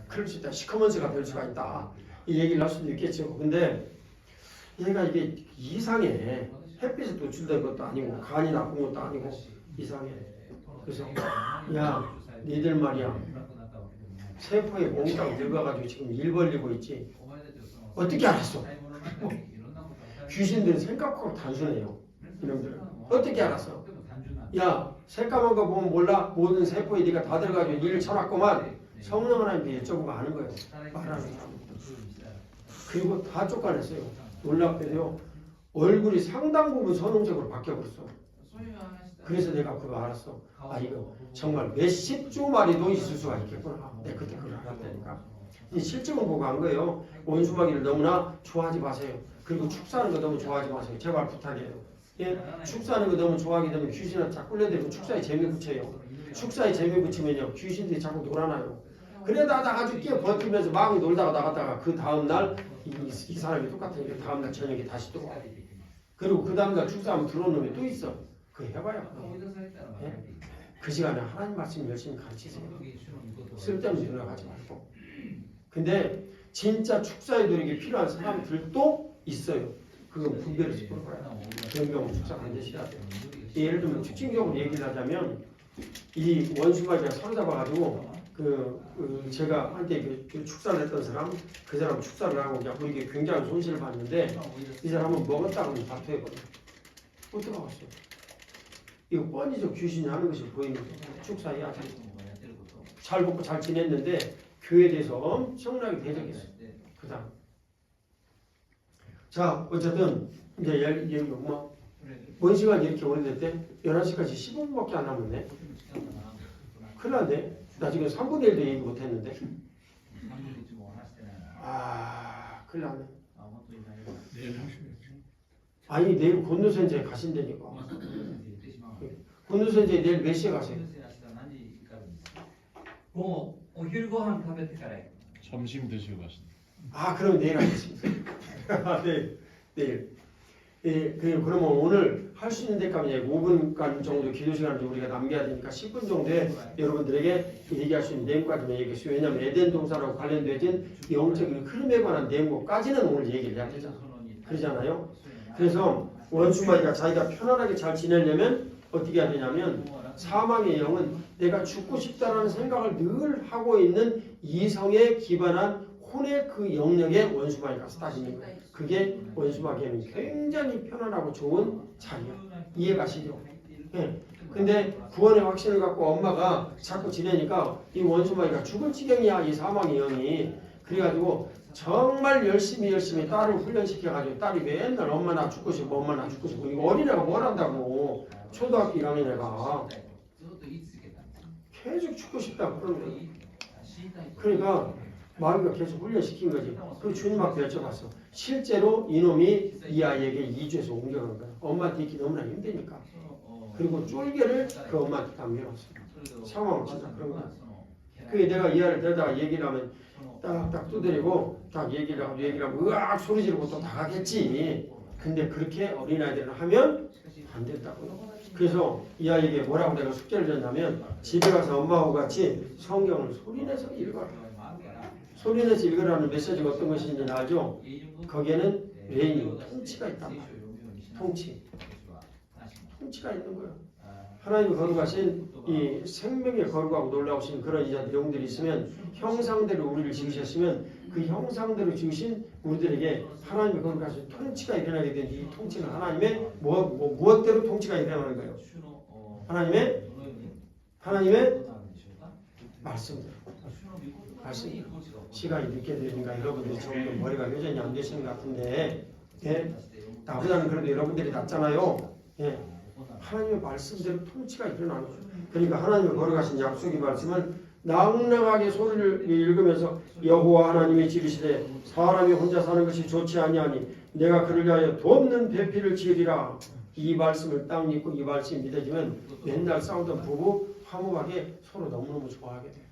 그럴 수 있다. 시커먼스가 될 수가 있다. 이 얘기를 할 수도 있겠죠. 근데 얘가 이게 이상해. 햇빛에 노출된 것도 아니고 간이 나쁜 것도 아니고 이상해. 그래서 야 니들 말이야 세포에 몽땅 늙어가지고 지금 일 벌리고 있지. 어떻게 알았어? 귀신들은 생각하고 단순해요. 이놈들은 어떻게 알았어? 야 새까만 거 보면 몰라? 모든 세포에 네가 다 들어가지고 일을 쳐놨구만. 성령 하나님께 여쭤보고 아는 거예요. 말하는 사람. 그리고 다 쫓아냈어요. 놀랍게도요. 얼굴이 상당 부분 선홍색으로 바뀌어버렸어. 그래서 내가 그거 알았어. 아 이거 정말 몇십 조 마리도 있을 수가 있겠구나. 내가 그때 그걸 알았다니까. 이 실증을 보고 한 거예요. 원수마귀를 너무나 좋아하지 마세요. 그리고 축사하는 거 너무 좋아하지 마세요. 제발 부탁이에요. 예? 축사하는 거 너무 좋아하게 되면 귀신한테 자꾸 끌려들고 축사에 재미 붙여요. 축사에 재미 붙이면요 귀신들이 자꾸 놀아나요. 그래다 아주 끼어 버티면서 막 놀다가 나갔다가 그 다음날 이 사람이 똑같으니까 다음날 저녁에 다시 또 와. 그리고 그 다음날 축사하면 들어오는 놈이 또 있어. 그거 해봐요. 예? 그 시간에 하나님 말씀 열심히 가르치세요. 쓸데없는 생각하지 말고. 근데 진짜 축사에 들이기 필요한 사람들도 있어요. 그건 분별해서 볼 거야. 그런 경우 축사 반드시 해야 돼요. 예를 들면 특징적으로 얘기를 하자면 이 원수마귀가 사로잡아가지고 제가 한때 그 축사를 했던 사람 그 사람 축사를 하고 우리에게 굉장히 손실을 봤는데 이 사람은 먹었다고 다 토해버려. 어떻게 먹었어요? 이거 뻔히죠. 귀신이 하는 것이 보이는 거죠. 축사해야지. 잘 먹고 잘 지냈는데 교회에 대해서 엄청나게 대적했어요. 그 다음. 자 어쨌든 이제 얘기 뭐 뭔 시간이 이렇게 오래됐대? 11시까지 15분밖에 안 남았네. 큰일 났네. 나 지금 3분의 1도 얘기 못했는데. 아 큰일 났네. 아니 내일 곤노선제 가신다니까. 곤노선제 내일 몇 시에 가세요? お昼ご飯食べてから行く 점심 드시고 가신다. 아 그럼 내일 하겠습니다. 내일. 예, 그러면 오늘 할 수 있는 데까지 5분간 정도 기도 시간을 우리가 남겨야 되니까 10분 정도에 여러분들에게 얘기할 수 있는 내용까지만 얘기했어요. 왜냐하면 에덴 동산하고 관련되진 영적인 흐름에 관한 내용까지는 오늘 얘기를 해야 되잖아. 그러잖아요. 그래서 원수마귀가 자기가 편안하게 잘 지내려면 어떻게 해야 되냐면 사망의 영은 내가 죽고 싶다라는 생각을 늘 하고 있는 이성에 기반한 혼의 그 영역에 원수마귀가 스타지는 거예요. 그게 원수마귀에는 굉장히 편안하고 좋은 자리야. 이해가시죠? 네. 근데 구원의 확신을 갖고 엄마가 자꾸 지내니까 이 원수마귀가 죽을 지경이야. 이 사망의 영이. 그래가지고 정말 열심히 딸을 훈련시켜가지고 딸이 맨날 엄마 나 죽고 싶어 엄마 나 죽고 싶어. 이거 어린애가 뭘 한다고. 초등학교 1학년 애가 계속 죽고 싶다고 그러는 거야. 그러니까 마귀가 계속 훈련시킨 거지. 그 주님 앞에 여쭤봤어. 실제로 이놈이 이 아이에게 2주에서 옮겨간 거야. 엄마한테 있기 너무나 힘드니까. 그리고 쫄개를 그 엄마한테 다 밀어왔어. 상황은 진짜 그런 거야. 그게 내가 이해를 되다가 얘기를 하면 딱딱 두드리고 딱 얘기를 하면 으악 소리 지르고 또 나가겠지. 근데 그렇게 어린아이들은 하면 안 된다고요. 그래서 이 아이에게 뭐라고 내가 숙제를 줬냐면 집에 가서 엄마하고 같이 성경을 소리내서 읽어라. 소리내서 읽으라는 메시지가 어떤 것인지 알죠? 거기에는 레인이 통치가 있단 말이에요. 통치가 있는 거예요. 하나님이 거룩하신 이 생명에 거룩하고 놀라우신 그런 이자 내용들이 있으면 형상대로 우리를 지으셨으면 그 형상대로 지으신 우리들에게 하나님의 거룩하신 통치가 일어나게 된 이 통치는 하나님의 무엇대로 통치가 일어나는 거예요? 하나님의 말씀대로. 시간이 늦게 되니까 여러분들이 조금 머리가 회전이 안 되시는 것 같은데 예? 나보다는 그래도 여러분들이 낫잖아요. 예. 하나님의 말씀대로 통치가 일어나는 거예요. 그러니까 하나님의 거룩하신 약속의 말씀은 낭낭하게 소리를 읽으면서 여호와 하나님이 지르시되 사람이 혼자 사는 것이 좋지 아니하니 내가 그를 위하여 돕는 배필을 지으리라. 이 말씀을 딱 믿고 이 말씀이 믿어지면 맨날 싸우던 부부 화목하게 서로 너무너무 좋아하게 돼요.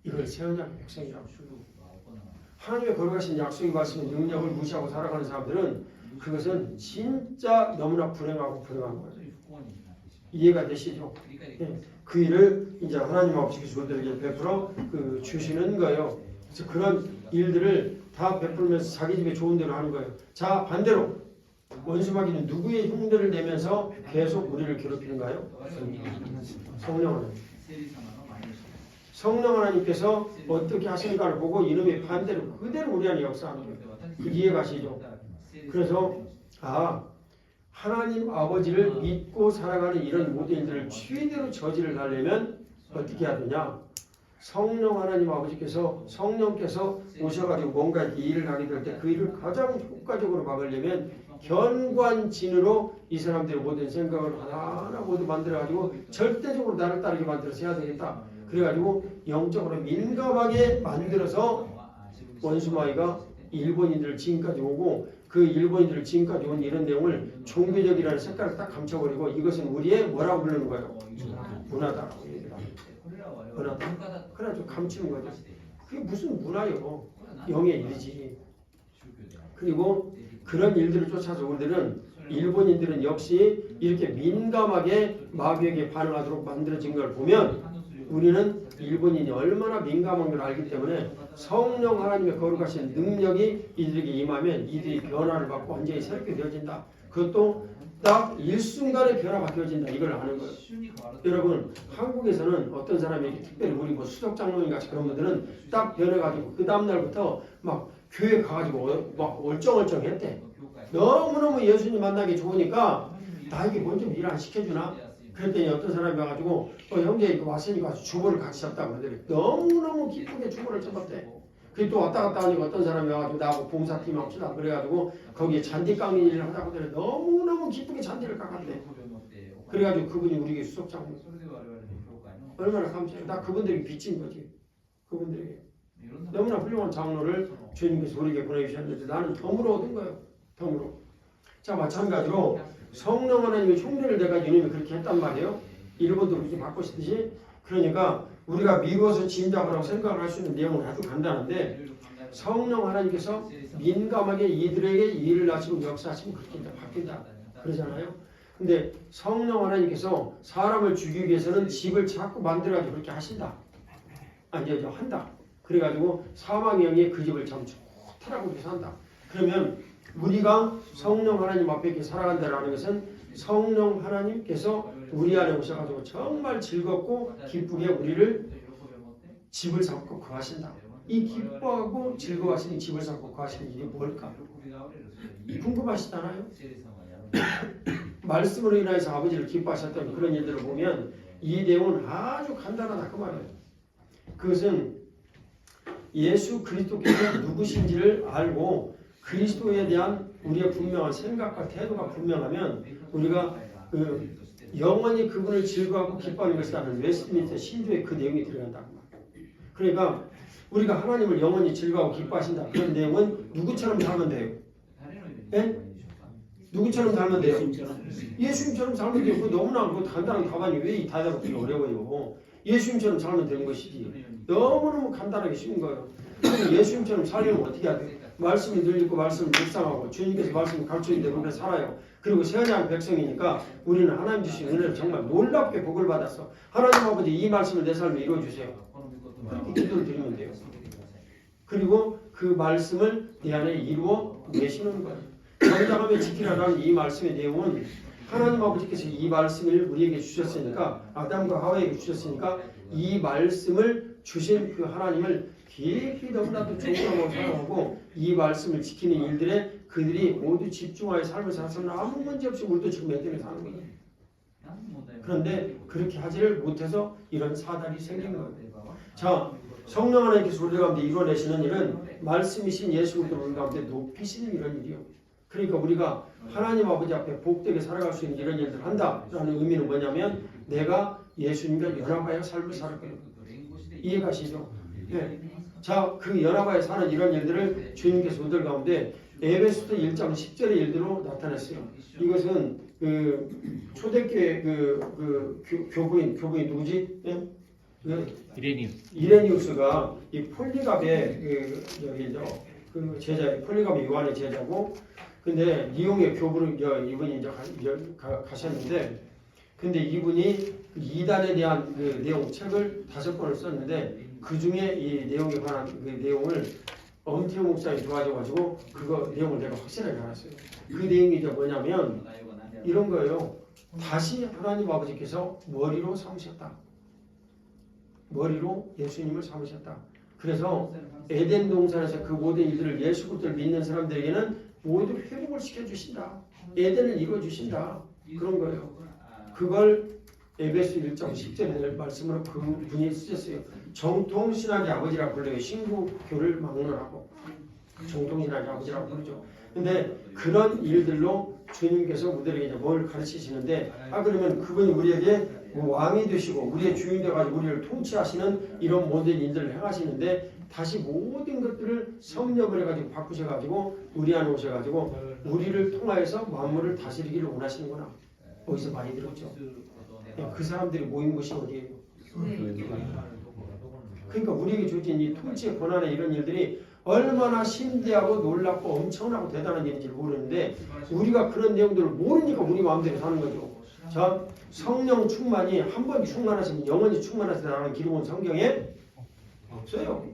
이걸 새언약의 백성이라고 부르고 하나님의 거룩하신 약속의 말씀의 능력을 무시하고 살아가는 사람들은 그것은 진짜 너무나 불행하고 불행한 거예요. 이해가 되시죠? 예. 그 일을 이제 하나님 아버지께서 우리들에게 베풀어 주시는 거예요. 그래서 그런 일들을 다 베풀면서 자기 집에 좋은 대로 하는 거예요. 자 반대로 원수마귀는 누구의 흉내를 내면서 계속 우리를 괴롭히는가요? 성령 하나님. 성령 하나님께서 어떻게 하시는가를 보고 이놈이 반대로 그대로 우리 안에 역사하는 거예요. 이해가시죠? 그래서 하나님 아버지를 믿고 살아가는 이런 모든 일들을 최대로 저지를 하려면 어떻게 해야 되냐? 성령 하나님 아버지께서 성령께서 오셔가지고 뭔가 일을 하게 될 때 그 일을 가장 효과적으로 막으려면 현관진으로 이 사람들의 모든 생각을 하나하나 모두 만들어가지고 절대적으로 나를 따르게 만들어서 해야 되겠다. 그래가지고 영적으로 민감하게 만들어서 원수마귀가 일본인들을 지금까지 오고 그 일본인들을 지금까지 온 이런 내용을 종교적이라는 색깔을 딱 감춰버리고 이것은 우리의 뭐라고 부르는 거예요? 문화다라고 얘기합니다. 문화다. 그래가지고 감추는 거죠. 그게 무슨 문화요? 영의 일이지. 그리고 그런 일들을 쫓아서 우리들은 일본인들은 역시 이렇게 민감하게 마귀에게 반응하도록 만들어진 걸 보면 우리는 일본인이 얼마나 민감한 걸 알기 때문에 성령 하나님의 거룩하신 능력이 이들에게 임하면 이들이 변화를 받고 완전히 새롭게 되어진다. 그것도 딱 일순간에 변화가 되어진다. 이걸 아는 거예요. 여러분 한국에서는 어떤 사람이 특별히 우리 수석 장로님 같이 그런 분들은 딱 변해가지고 그 다음날부터 막 교회 가가지고 막 얼쩡얼쩡했대. 너무너무 예수님 만나기 좋으니까 나에게 먼저 일 안 시켜주나? 그랬더니 어떤 사람이 와가지고 형제 이거 왔으니까 주보를 같이 잡다고 그러더니 너무너무 기쁘게 주보를 잡았대. 그리고 또 왔다 갔다 하니까 어떤 사람이 와가지고 나하고 봉사팀 합시다 그래가지고 거기에 잔디 깎는 일을 하자고 그러더니 너무너무 기쁘게 잔디를 깎았대. 그래가지고 그분이 우리에게 수석장로 얼마나 감사해요. 나 그분들에게 빚진 거지. 그분들에게 너무나 훌륭한 장로를 주님께서 우리에게 보내주셨는데 나는 덤으로 얻은 거예요. 덤으로. 자 마찬가지로 성령 하나님의 흉내를 내가 주님이 그렇게 했단 말이에요. 일본도 그렇게 바꾸시듯이. 그러니까 우리가 미루어서 짐작하라고 생각을 할 수 있는 내용은 아주 간단한데 성령 하나님께서 민감하게 이들에게 일을 하시고 역사하시면 그렇게 바뀐다. 그러잖아요. 근데 성령 하나님께서 사람을 죽이기 위해서는 집을 자꾸 만들어가지고 그렇게 하신다. 아니 한다. 그래가지고 사망의 영이 그 집을 참 좋다라고 그렇게 산다. 그러면 우리가 성령 하나님 앞에 이렇게 살아간다는 것은 성령 하나님께서 우리 안에 오셔가지고 정말 즐겁고 기쁘게 우리를 집을 삼고 거하신다. 이 기뻐하고 즐거워하시는 집을 삼고 거하시는 일이 뭘까? 궁금하시잖아요. 말씀으로 인하여서 아버지를 기뻐하셨던 그런 일들을 보면 이 내용은 아주 간단하다 그 말이에요. 그것은 예수 그리스도께서 누구신지를 알고 그리스도에 대한 우리의 분명한 생각과 태도가 분명하면 우리가 영원히 그분을 즐거워하고 기뻐하는 것이라는 웨스트민스터 신조의 그 내용이 들어간다. 그러니까 우리가 하나님을 영원히 즐거워하고 기뻐하신다. 그런 내용은 누구처럼 살면 돼요? 네? 누구처럼 살면 돼요? 예수님처럼 살면 돼요. 그거 너무나 간단한 답안이 왜 이 답안이 어려워요? 예수님처럼 살면 되는 것이지. 너무너무 간단하게 쉬운 거예요. 예수님처럼 살려면 어떻게 해야 돼? 말씀이 늘리고 말씀을 묵상하고 주님께서 말씀을 가르쳐준 대로 우리가 살아요. 그리고 세상의 백성이니까 우리는 하나님 주신 은혜를 정말 놀랍게 복을 받았어. 하나님 아버지 이 말씀을 내 삶에 이루어주세요. 그렇게 기도를 드리면 돼요. 그리고 그 말씀을 내 안에 이루어 내시는 거예요. 정당하며 지키라라는 이 말씀의 내용은 하나님 아버지께서 이 말씀을 우리에게 주셨으니까 아담과 하와에게 주셨으니까 이 말씀을 주신 그 하나님을 깊이 너무나도 존경하고 사랑하고 이 말씀을 지키는 일들에 그들이 모두 집중하여 삶을 살아서는 아무 문제 없이 우리도 지금 애들을 사는 거예요. 그런데 그렇게 하지를 못해서 이런 사단이 생긴 거예요. 자, 성령 하나님께서 우리 가운데 이루어내시는 일은 말씀이신 예수 그리스도 우리 가운데 높이시는 이런 일이요. 그러니까 우리가 하나님 아버지 앞에 복되게 살아갈 수 있는 이런 일들을 한다라는 의미는 뭐냐면 내가 예수님과 연합하여 삶을 살 거예요. 이해가시죠? 네. 자, 그 연합하여 사는 이런 일들을 주님께서 우리들 가운데 에베소서 1장 10절의 일대로 나타냈어요. 이것은 그 초대교회 교부인 누구지? 네? 이레니우스가 이 폴리갑의 그 제자, 폴리갑의 요한의 제자고, 근데 리옹의 교부를 이분이 이제 가셨는데, 근데 이분이 이단에 대한 그 내용 책을 5권을 썼는데 그 중에 이 내용에 관한 그 내용을 엄태웅 목사님이 도와줘가지고 그거 내용을 내가 확실하게 알았어요. 그 내용이 이제 뭐냐면 이런 거예요. 다시 하나님 아버지께서 머리로 삼으셨다. 머리로 예수님을 삼으셨다. 그래서 에덴 동산에서 그 모든 일들을 예수 그리스도를 믿는 사람들에게는 모두 회복을 시켜주신다. 에덴을 이루어주신다. 그런 거예요. 그걸 에베소 1장 10절의 말씀으로 그 분이 쓰셨어요. 정통신학의 아버지라고 불러요. 신구교를 막론하고 정통신학의 아버지라고 부르죠. 근데 그런 일들로 주님께서 우리에게 뭘 가르치시는데, 그러면 그분이 우리에게 왕이 되시고 우리의 주인이 되어가지고 우리를 통치하시는 이런 모든 일들을 행하시는데, 다시 모든 것들을 섭렵을 해가지고 바꾸셔가지고 우리 안에 오셔가지고 우리를 통하여서 만물을 다스리기를 원하시는구나. 어디서 많이 들었죠. 그 사람들이 모인 곳이 어디예요? 그러니까 우리에게 주어진 이 통치의 권한의 이런 일들이 얼마나 심대하고 놀랍고 엄청나고 대단한 일인지 모르는데 우리가 그런 내용들을 모르니까 우리 마음대로 사는 거죠. 자, 성령 충만이 한 번 충만하시면 영원히 충만하시다라는 기록은 성경에 없어요.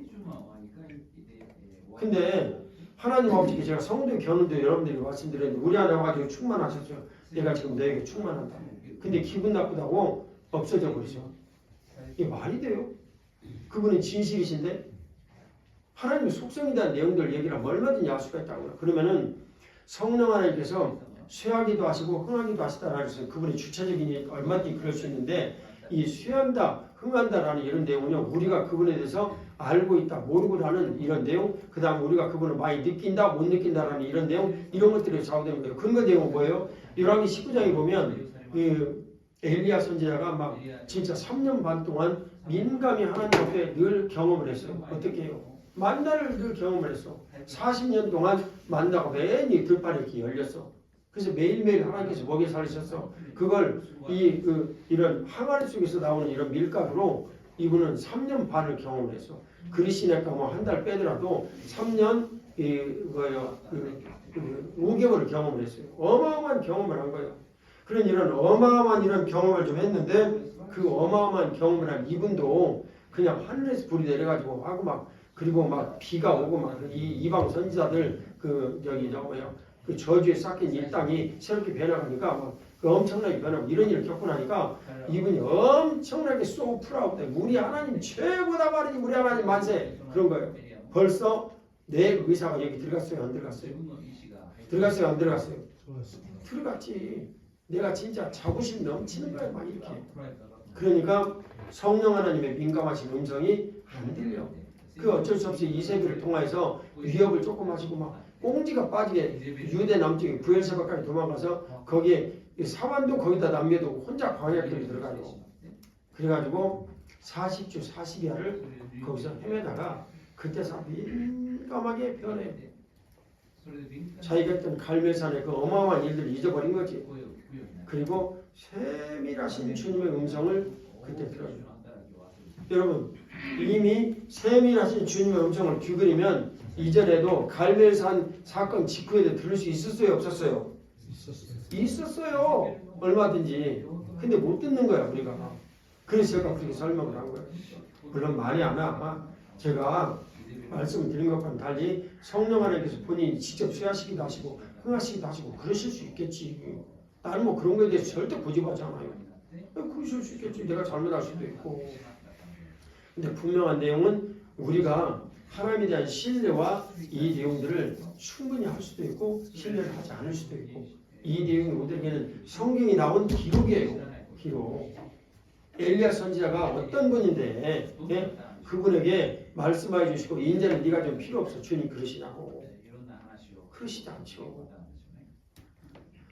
근데 하나님 아버지께 제가 성도 견우도 여러분들이 말씀드렸는데 우리 안에 와가지고 충만하셨죠. 내가 지금 너에게 충만한다. 근데 기분 나쁘다고 없어져 버리죠. 이게 말이 돼요? 그분은 진실이신데 하나님의 속성에 대한 내용들 얘기를 하면 얼마든지 알 수가 있다고요. 그러면은 성령 하나님께서 쇠하기도 하시고 흥하기도 하시다라는 것은 그분의 주체적이니까 얼마든지 그럴 수 있는데 이 쇠한다, 흥한다라는 이런 내용은요. 우리가 그분에 대해서 알고 있다, 모르고 하는 이런 내용, 그 다음 우리가 그분을 많이 느낀다, 못 느낀다라는 이런 내용, 이런 것들이 좌우되는 거예요. 근거 내용은 뭐예요? 열왕기 19장에 보면 엘리야 선지자가 막 진짜 3년 반 동안 민감히 하나님 앞에 늘 경험을 했어요. 어떻게 해요? 만나를 늘 경험을 했어. 40년 동안 만나가 매일 들판에 이렇게 열렸어. 그래서 매일매일 하나님께서 먹여 살리셨어. 그걸 이런 항아리 속에서 나오는 이런 밀가루로 이분은 3년 반을 경험을 했어. 그리시니까 뭐 한 달 빼더라도 3년 5개월을 경험을 했어요. 어마어마한 경험을 한 거예요. 그런 이런 어마어마한 이런 경험을 좀 했는데 그 어마어마한 경험을 한 이분도 그냥 하늘에서 불이 내려가지고 하고 막 그리고 막 비가 오고 막 이방 선지자들 그 저주에 삭힌 이 땅이 새롭게 변화하니까 막 그 엄청나게 변하고 이런 일을 겪고 나니까 이분이 엄청나게 쏘고 풀어오고 우리 하나님 최고다 말이지 우리 하나님 만세 그런 거예요. 벌써 내 의사가 여기 들어갔어요 안 들어갔어요? 들어갔어요 안 들어갔어요? 들어갔지. 내가 진짜 자부심 넘치는 거야 막 이렇게. 그러니까 성령 하나님의 민감하신 음성이 안 들려. 그 어쩔 수 없이 이세벨을 통해서 위협을 조금 하시고 막 꽁지가 빠지게 유대 남쪽에 부엘세바까지 도망가서 거기에 사환도 거기다 남겨두고 혼자 광야길을 들어가고 그래가지고 40주 40야를 거기서 헤매다가 그때서 민감하게 변해. 자기가 했던 갈멜산의 그 어마어마한 일들을 잊어버린 거지. 그리고 세밀하신 주님의 음성을 그때 들어요. 여러분 이미 세밀하신 주님의 음성을 귀그리면 이전에도 갈멜산 사건 직후에도 들을 수 있었어요, 없었어요? 있었어요. 얼마든지. 근데 못 듣는 거야 우리가. 그래서 제가 그렇게 설명을 한 거예요. 물론 많이 안 와. 제가 말씀을 드린 것과는 달리 성령 하나님께서 본인이 직접 수하시기도 하시고 흥하시기도 하시고 그러실 수 있겠지. 나는 뭐 그런 거에 대해서 절대 고집하지 않아요. 그러실 수 있겠지. 내가 잘못할 수도 있고. 근데 분명한 내용은 우리가 하나님에 대한 신뢰와 이 내용들을 충분히 할 수도 있고 신뢰를 하지 않을 수도 있고 이 내용이 우리에게는 성경이 나온 기록이에요. 기록. 엘리야 선지자가 어떤 분인데 예? 그분에게 말씀해 주시고 이제는 네가 좀 필요 없어. 주님 그러시냐고. 그러시지 않죠.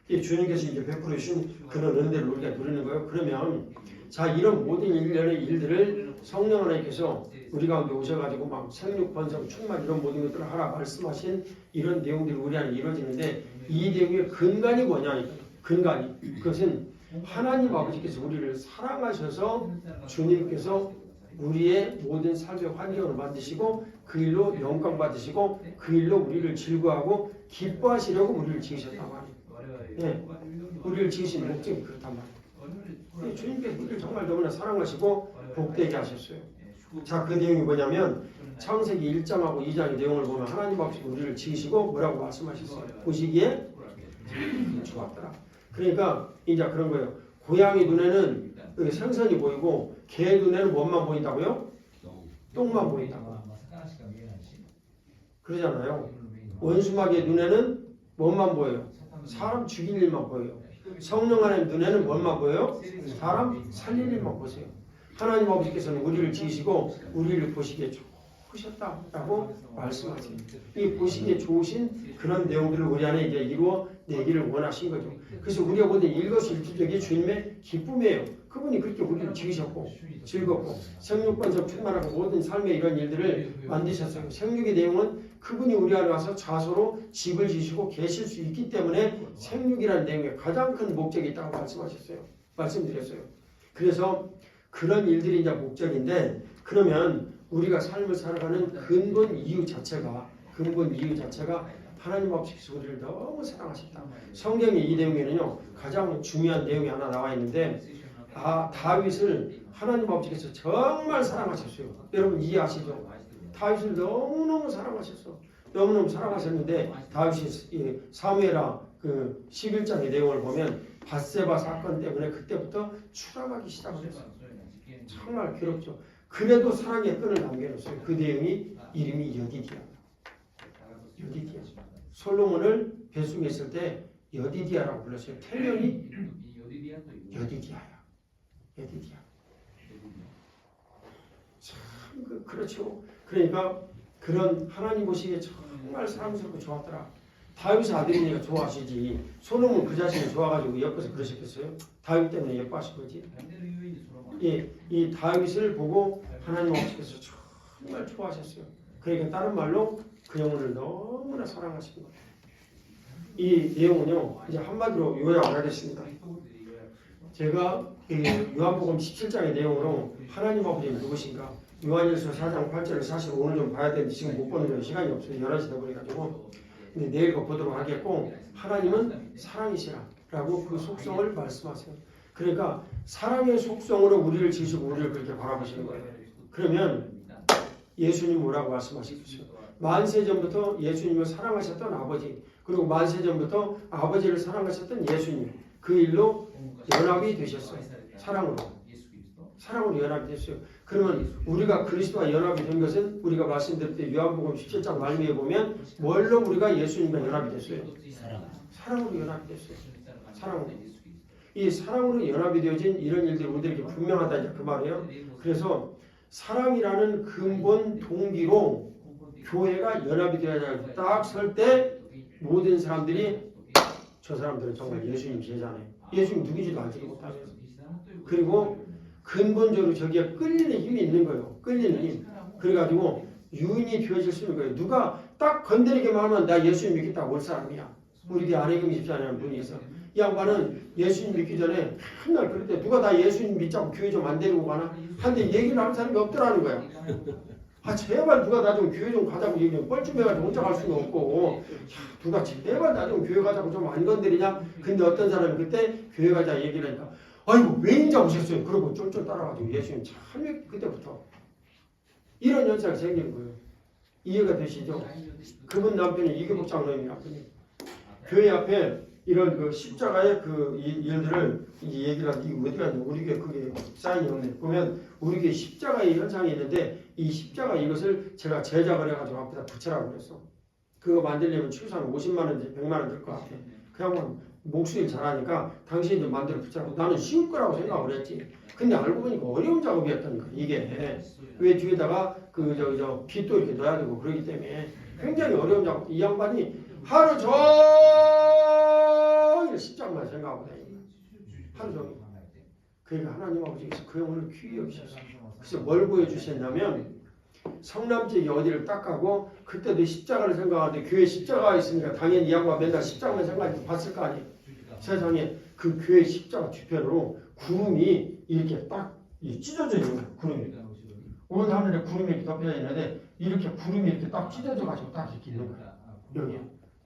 이 주님께서 이제 베풀어 주신 그런 은혜를 우리가 누리는 거예요. 그러면 자 이런 모든 일련의 일들을 성령 하나님께서 우리 가운데 오셔가지고 막 생육 번성 충만 이런 모든 것들을 하라 말씀하신 이런 내용들이 우리 안에 이루어지는데 이 내용의 근간이 뭐냐니까. 근간이 그것은 하나님 아버지께서 우리를 사랑하셔서 주님께서 우리의 모든 삶의 환경을 만드시고 그 일로 영광 받으시고 그 일로 우리를 즐거워하고 기뻐하시려고 우리를 지으셨단 말이에요. 네, 우리를 지으신 목적이 그렇단 말이에요. 주님께서 우리를 정말 너무나 사랑하시고 복되게 하셨어요. 자, 그 내용이 뭐냐면 창세기 1장하고 2장의 내용을 보면 하나님 아버지 우리를 지으시고 뭐라고 말씀하셨어요? 보시기에 좋았더라. 그러니까 이제 그런 거예요. 고양이 눈에는 여기 생선이 보이고 개 눈에는 뭐만 보인다고요? 똥만 보인다고. 그러잖아요. 원수마귀의 눈에는 뭐만 보여요? 사람 죽일 일만 보여요. 성령 하나님 눈에는 뭐만 보여요? 사람 살릴 일만 보세요. 하나님 아버지께서는 우리를 지으시고 우리를 보시기에 좋으셨다라고 말씀하세요. 이 보시기에 좋으신 그런 내용들을 우리 안에 이제 이루어 내기를 원하신 거죠. 그래서 우리가 보는 일거수일투족이 주님의 기쁨이에요. 그분이 그렇게 우리를 지으셨고 즐겁고 생육번성 충만하고 모든 삶의 이런 일들을 만드셨어요. 생육의 내용은 그분이 우리 안에 와서 자소로 집을 지으시고 계실 수 있기 때문에 생육이라는 내용에 가장 큰 목적이 있다고 말씀드렸어요. 그래서 그런 일들이 이제 목적인데 그러면 우리가 삶을 살아가는 근본 이유 자체가 하나님 아버지께서 우리를 너무 사랑하셨다. 성경에 이 내용에는요 가장 중요한 내용이 하나 나와 있는데 다윗을 하나님 아버지께서 정말 사랑하셨어요. 여러분 이해하시죠? 다윗을 너무너무 사랑하셨어. 너무너무 사랑하셨는데 다윗이 사무엘하 그 11장의 내용을 보면 밧세바 사건 때문에 그때부터 추락하기 시작을 했어요. 정말 괴롭죠. 그래도 사랑의 끈을 남겨놓았어요. 그 내용이 이름이 여디디아. 솔로몬을 뱃속에 있을 때 여디디아라고 불렀어요. 태명이 여디디아야. 참 그렇죠. 그러니까 그런 하나님 보시기에 정말 사랑스럽고 좋았더라. 다윗의 아들이니까 좋아하시지. 솔로몬 그 자신이 좋아가지고 예뻐서 그러셨겠어요? 다윗 때문에 예뻐하신 거지. 이 다윗을 보고 하나님 아버지께서 정말 좋아하셨어요. 그러니까 다른 말로 그 영혼을 너무나 사랑하신 거예요. 이 내용은요 이제 한마디로 요약을 하겠습니다. 제가 요한복음 17장의 내용으로 하나님 아버지는 누구신가? 요한일서 4장 8절을 사실 오늘 좀 봐야 되는데 지금 못 보는 시간이 없어요. 11시 되버려가지고 근데 내일 보도록 하겠고 하나님은 사랑이시라라고 그 속성을 말씀하세요. 그러니까 사랑의 속성으로 우리를 지으시고 우리를 그렇게 바라보시는 거예요. 그러면 예수님 뭐라고 말씀하시겠어요? 만세전부터 예수님을 사랑하셨던 아버지 그리고 만세전부터 아버지를 사랑하셨던 예수님 그 일로 연합이 되셨어요. 사랑으로 연합이 됐어요. 그러면 우리가 그리스도와 연합이 된 것은 우리가 말씀드릴 때 요한복음 17장 말미에 보면 뭘로 우리가 예수님과 연합이 됐어요? 사랑으로 연합이 됐어요. 사랑으로. 이 사랑으로 연합이 되어진 이런 일들이 우리들에게 분명하다 이제 그 말이에요. 그래서 사랑이라는 근본 동기로 교회가 연합이 되어야 딱 설 때 모든 사람들이 저 사람들은 정말 예수님 제자네. 예수님 누구지도 알지도 못하면서. 그리고 근본적으로 저기에 끌리는 힘이 있는 거예요. 끌리는 힘. 그래가지고 유인이 되어질 수 있는 거예요. 누가 딱 건드리기만 하면 나 예수님 믿겠다고 올 사람이야. 우리 뒤에 안혜경 집사라는 분이 있어. 이 양반은 예수님 믿기 전에 맨날 그럴 때 누가 다 예수님 믿자고 교회 좀 안 데리고 가나? 한데 얘기를 하는 사람이 없더라는 거야. 아 제발 누가 나 좀 교회 좀 가자고 얘기해. 뻘쭘해가지고 혼자 갈 수는 없고 누가 제발 나 좀 교회 가자고 좀 안 건드리냐? 근데 어떤 사람이 그때 교회 가자 얘기를 하니까 아이고 왜 인자 오셨어요? 그러고 쫄쫄 따라가지고 예수님 참 그때부터 이런 현상이 생기는 거예요. 이해가 되시죠? 그분 남편이 이계복 장로님이 남편이 교회 앞에 이런 그 십자가의 그 일들을 이 얘기를 하는데 이거 어디 갔냐? 우리 교회 그게 사인이 없네. 보면 우리 교회 십자가의 현상이 있는데 이 십자가 이것을 제가 제작을 해가지고 앞에다 붙여라고 그랬어. 그거 만들려면 최소한 50만 원, 100만 원 들 것 같아. 그냥 목소리 잘하니까 당신이 좀 만들어 붙여라고. 나는 쉬울 거라고 생각을 했지. 근데 알고 보니까 어려운 작업이었다니까 이게. 왜 뒤에다가 그 빛도 이렇게 넣어야 되고 그러기 때문에 굉장히 어려운 작업. 이 양반이 하루 종일 십자가만 생각하고 다니는 거야. 하루 종일. 그러니까 하나님 아버지께서 그 영혼을 귀히 여기셨어요. 그래서 뭘 보여주셨냐면 성남쪽에 어디를 딱 가고 그때도 십자가를 생각하는데 교회 십자가가 있으니까 당연히 이 양반 맨날 십자가만 생각해서 봤을 거 아니에요. 세상에 그 교회 십자가 뒤편으로 구름이 이렇게 딱 찢어져 있는 거예요. 구름이. 온 하늘에 구름이 이렇게 덮여져 있는데 이렇게 구름이 이렇게 딱 찢어져 가지고 딱 이렇게 있는 거예요. 여기.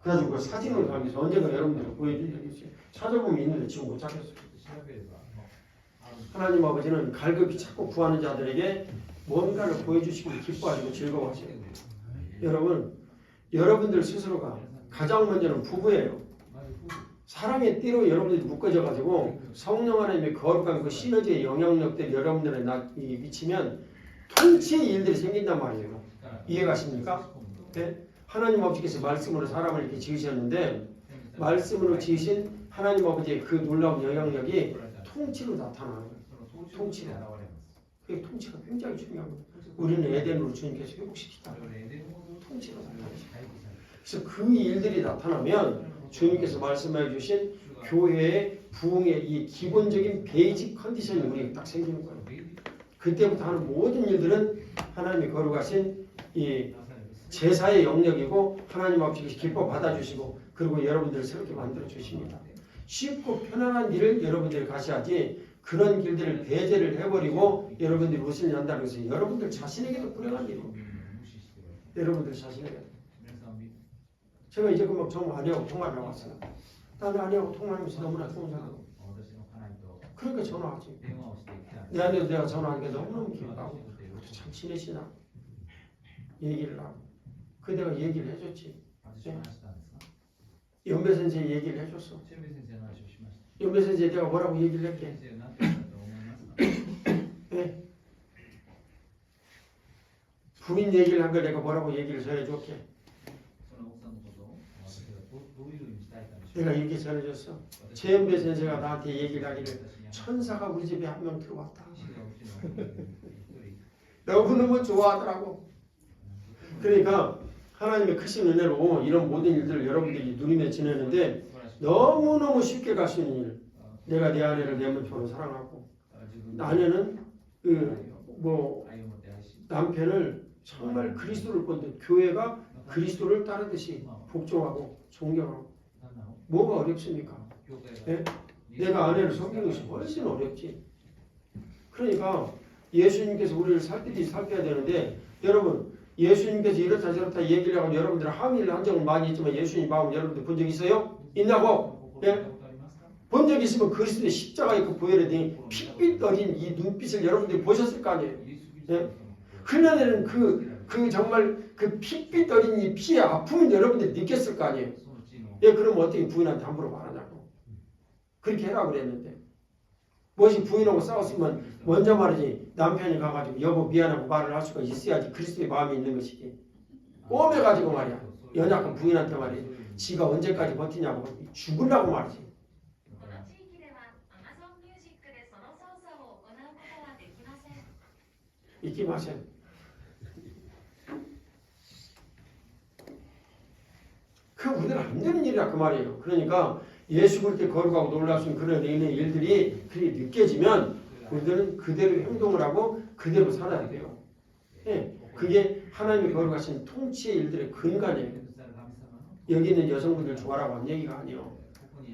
그래가지고 그 사진을 가면서 언젠가 여러분들 보여드릴 수 있어요. 찾아보면 있는데 지금 못 찾겠어요. 하나님 아버지는 갈급히 찾고 구하는 자들에게 뭔가를 보여주시고 기뻐하시고 즐거워하세요. 여러분, 여러분들 스스로가 가장 먼저는 부부예요. 사랑의 띠로 여러분들이 묶어져 가지고 성령 하나님의 거룩한 그 시너지의 영향력들이 여러분들의 미치면 통치의 일들이 생긴단 말이에요. 이해가십니까? 네? 하나님 아버지께서 말씀으로 사람을 이렇게 지으셨는데 말씀으로 지으신 하나님 아버지의 그 놀라운 영향력이 통치로 나타나는 거예요. 통치로. 그 통치가 굉장히 중요한 거예요. 우리는 에덴으로 주님께서 회복시키다. 통치로 나타나시죠. 그래서 그 일들이 나타나면 주님께서 말씀해 주신 교회의 부흥의 이 기본적인 베이직 컨디션이 우리에게 딱 생기는 거예요. 그때부터 하는 모든 일들은 하나님이 거룩하신 이 제사의 영역이고 하나님 아버지께서 기뻐 받아주시고 그리고 여러분들을 새롭게 만들어 주십니다. 쉽고 편안한 길을 여러분들이 가셔야지 그런 길들을 배제를 해버리고 여러분들이 무엇을 한다는 것은 여러분들 자신에게도 불행한 일이고 여러분들 자신에게 제가 이제 금방 정말 아내하고 통화를 하고 나는 아내하고 통화하면서 너무나 좋은 사람이고 그러니까 전화하지. 내 아내도 내가 전화하니까 너무너무 기쁘다고 참 친해지나 얘기를 하고 그 내가 얘기를 해줬지. 네? 연배 선생이 얘기를 해줬어. 연배 선생이 내가 뭐라고 얘기를 할게. 네? 부인 얘기를 한 걸 내가 뭐라고 얘기를 전해줄게. 내가 이렇게 전해줬어. 최연배 선생가 나한테 얘기를 하기를 천사가 우리 집에 한 명 들어왔다. 너무너무 좋아하더라고. 그러니까 하나님의 크신 은혜로 이런 모든 일들을 여러분들이 누리며 지내는데 너무너무 쉽게 갈 수 있는 일. 내가 내 아내를 내 몸처럼 사랑하고 아내는 남편을 정말 그리스도를 본데 교회가 그리스도를 따르듯이 복종하고 존경하고 뭐가 어렵습니까? 네? 내가 아내를 섬기는 것이 훨씬 어렵지. 그러니까 예수님께서 우리를 살펴야 되는데 여러분 예수님께서 이렇다 저렇다 얘기를 하고 여러분들 항의를 한 적은 많이 있지만 예수님 마음 여러분들 본 적 있어요? 있나고? 네? 본 적 있으면 그리스도의 십자가의 그 보혈에 대해 핏빛 어린 이 눈빛을 여러분들이 보셨을 거 아니에요? 네? 흘러내는 그 정말 그 핏빛 어린 이 피의 아픔을 여러분들이 느꼈을 거 아니에요? 예, 그럼 어떻게 부인한테 함부로 말하냐고. 그렇게 해라고 그랬는데. 무엇이 부인하고 싸웠으면 먼저 말이지 남편이 가가지고 여보 미안하고 말을 할 수가 있어야지 그리스도의 마음이 있는 것이지. 꼬매가지고 말이야. 연약한 부인한테 말이야. 지가 언제까지 버티냐고 죽으려고 말이지. 잊지 마세요. 그 우리는 안 되는 일이라 그 말이에요. 그러니까 예수 그렇게 거룩하고 놀라운 그런 일들이 그렇게 느껴지면 우리들은 그대로 행동을 하고 그대로 살아야 돼요. 예, 그게 하나님이 거룩하신 통치의 일들의 근간이에요. 여기 있는 여성분들 좋아라고 한 얘기가 아니에요.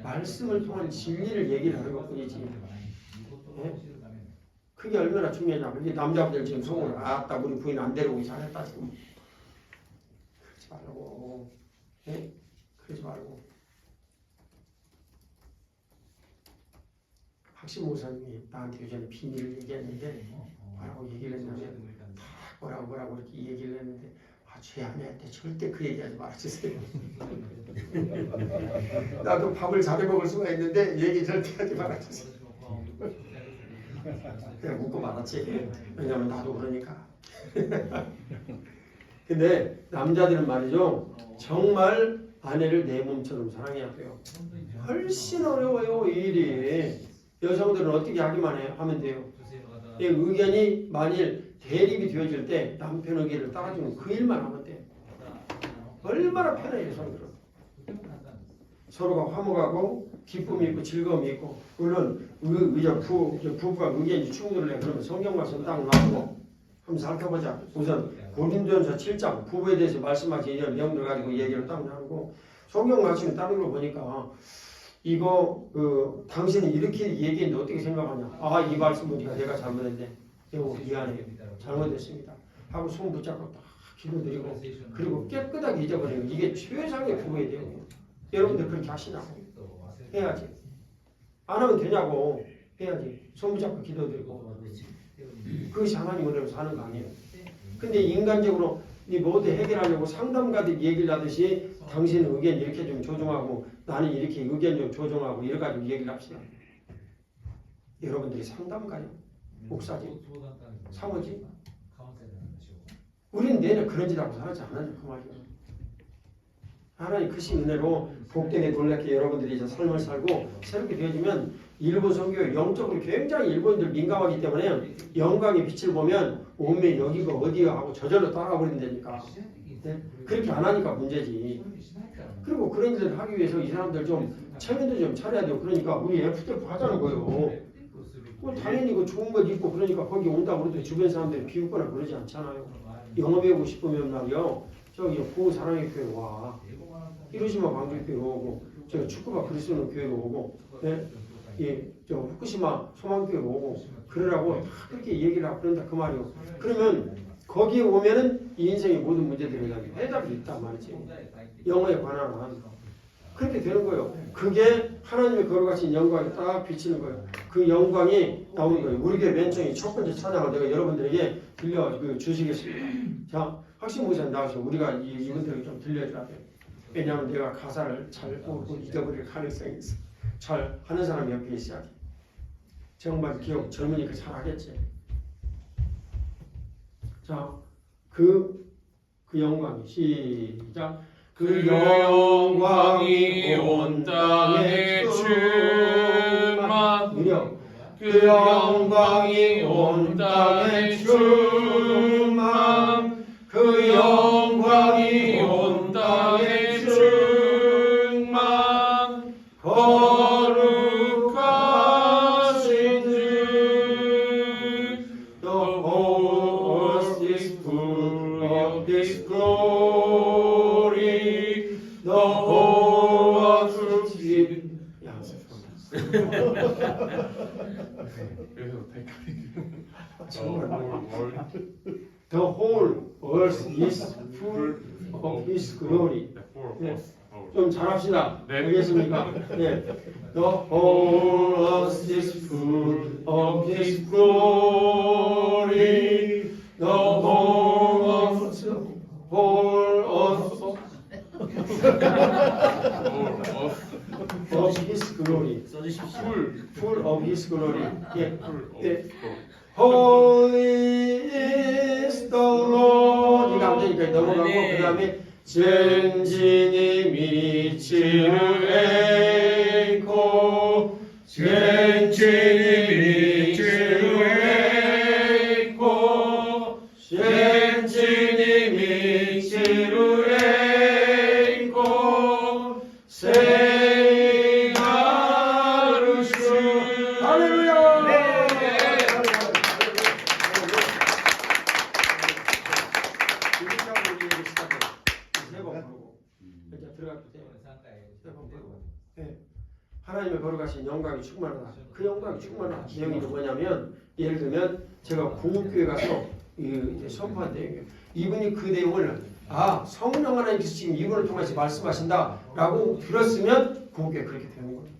말씀을 통한 진리를 얘기를 하는 것뿐이지. 예? 그게 얼마나 중요하냐. 그게 남자분들 지금 속으로 아따 우리 부인 안 데리고 잘했다 지금. 그러지 말고. 예? 그러지 말고. 학신 목사님이 나한테 요전에 비밀을 얘기했는데 뭐라고 얘기를 했냐면 뭐라고 이렇게 얘기를 했는데 죄 아니야 때 절대 그 얘기하지 말아주세요. 나도 밥을 잘해 먹을 수가 있는데 얘기 절대 하지 말아주세요. 그냥 묻고 말았지. 왜냐면 나도 그러니까. 근데 남자들은 말이죠. 정말 아내를 내 몸처럼 사랑해야 돼요. 훨씬 어려워요 이 일이. 여성들은 어떻게 하면 돼요. 이 의견이 만일 대립이 되어질 때 남편 의견을 따라주는 그 일만 하면 돼요. 얼마나 편해요 여성들은. 서로가 화목하고 기쁨이 있고 즐거움이 있고 물론 부부가 의견이 충돌을 해. 그러면 성경 말씀 딱 놔두고 한번 살펴보자. 우선 고린도전서 7장 부부에 대해서 말씀하신 이런 내용들 가지고 얘기를 딱 나누고 성경 말씀을 다른 걸 보니까 이거 당신이 이렇게 얘기했는데 어떻게 생각하냐. 아 이 말씀 보니까 내가 잘못했네. 여보 미안해요. 잘못했습니다. 하고 손 붙잡고 딱 기도드리고 그리고 깨끗하게 잊어버리는 거. 이게 최상의 부부의 내용이에요. 여러분들 그렇게 하시냐고. 해야지. 안 하면 되냐고. 해야지. 손 붙잡고 기도드리고. 그것이 하나님 은혜로 사는 거 아니에요. 근데 인간적으로 이 모두 해결하려고 상담가들 얘기를 하듯이 당신은 의견 이렇게 좀 조정하고 나는 이렇게 의견 좀 조정하고 이래가지고 얘기를 합시다. 여러분들이 상담가요? 목사지? 사모지? 우리는 내내 그런 짓 하고 살지 않았냐 그 말이에요. 하나님 크신 은혜로 복되게 놀랍게 여러분들이 이제 삶을 살고 새롭게 되어지면 일본 선교 영적으로 굉장히 일본인들 민감하기 때문에 영광의 빛을 보면 오메 여기가 어디야 하고 저절로 따라가 버린다니까. 네? 그렇게 안 하니까 문제지. 그리고 그런 일을 하기 위해서 이 사람들 좀 체면도 좀 차려야 되고 그러니까 우리 F들 하자는 거예요. 뭐 당연히 그 좋은 것 있고 그러니까 거기 온다고 그래도 주변 사람들이 비웃거나 그러지 않잖아요. 영어 배우고 싶으면 말이요. 저기 구호 사랑의 교회 와. 히로시마 광주교회로 오고 저 축구바 그리스도는 교회로 오고 네? 예, 저 후쿠시마 소망교회로 오고 그러라고 다 그렇게 얘기를 하고 그런다 그 말이요. 그러면 거기에 오면은 이 인생의 모든 문제들에 대한 해답이 있단 말이지. 영어에 관한 그렇게 되는 거예요. 그게 하나님의 거룩하신 영광이 딱 비치는 거예요. 그 영광이 나오는 거예요. 우리 교회 맨 처음에 첫 번째 찬양을 내가 여러분들에게 주시겠습니다. 자, 학신 목사님 나와서 우리가 이분들에게 좀 들려줘야 돼요. 왜냐하면 내가 가사를 잘 모르고 잊어버릴 가능성이 있어. 잘 하는 사람이 옆에 있어야 돼. 정말 기억 젊으니까 잘 하겠지. 자, 그 영광이 시작. 그 영광이 온 땅에 충만. 그 영광이 온 땅에 충만. 그 영광이 온 땅에 충만. 거룩하신 주. The whole earth is full of His glory. The whole earth is 그래서 댓글이 The whole earth is full of His glory. 네. 좀 잘합시다. 알겠습니까? 네. The whole earth is full of His glory. The whole earth of His glory. Full of His glory. 예. 예. Holy is the Lord. 이거 안 되니까 넘어가고 그 다음에 전진이 미치를 에이코 전진이 미치를 에이코 전진이 미치를 에이코 세가르스 할렐루야. 세번 부르고 이제 들어갈게요. 들어가신 영광이 충만하다. 그 영광이 충만한 내용이 뭐냐면 예를 들면 제가 고급교회 가서 이제 선포한 내용이에요. 이분이 그 내용을 성령 하나님께서 지금 이분을 통해서 말씀하신다라고 들었으면 고급교회 그렇게 되는 거예요.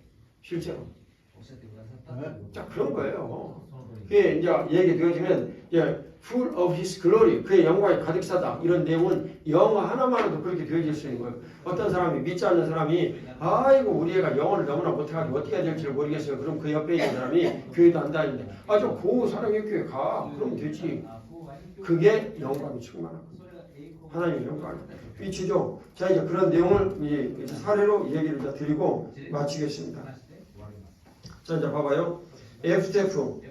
실제로. 자 그런 거예요. 그게 이제 얘기 되어지면 full of his glory 그의 영광이 가득 차다 이런 내용은 영어 하나만으로도 그렇게 되어질 수 있는 거예요. 어떤 사람이 믿지 않는 사람이 아이고 우리 애가 영어를 너무나 못해가지고 어떻게 해야 될지 모르겠어요. 그럼 그 옆에 있는 사람이 교회도 안 다니는데 저 고 사랑의 교회 가 그러면 되지. 그게 영광이 충만한 거예요. 하나님의 영광 위치죠. 자 이제 그런 내용을 이제 사례로 얘기를 이제 드리고 마치겠습니다. 자 이제 봐봐요. FTF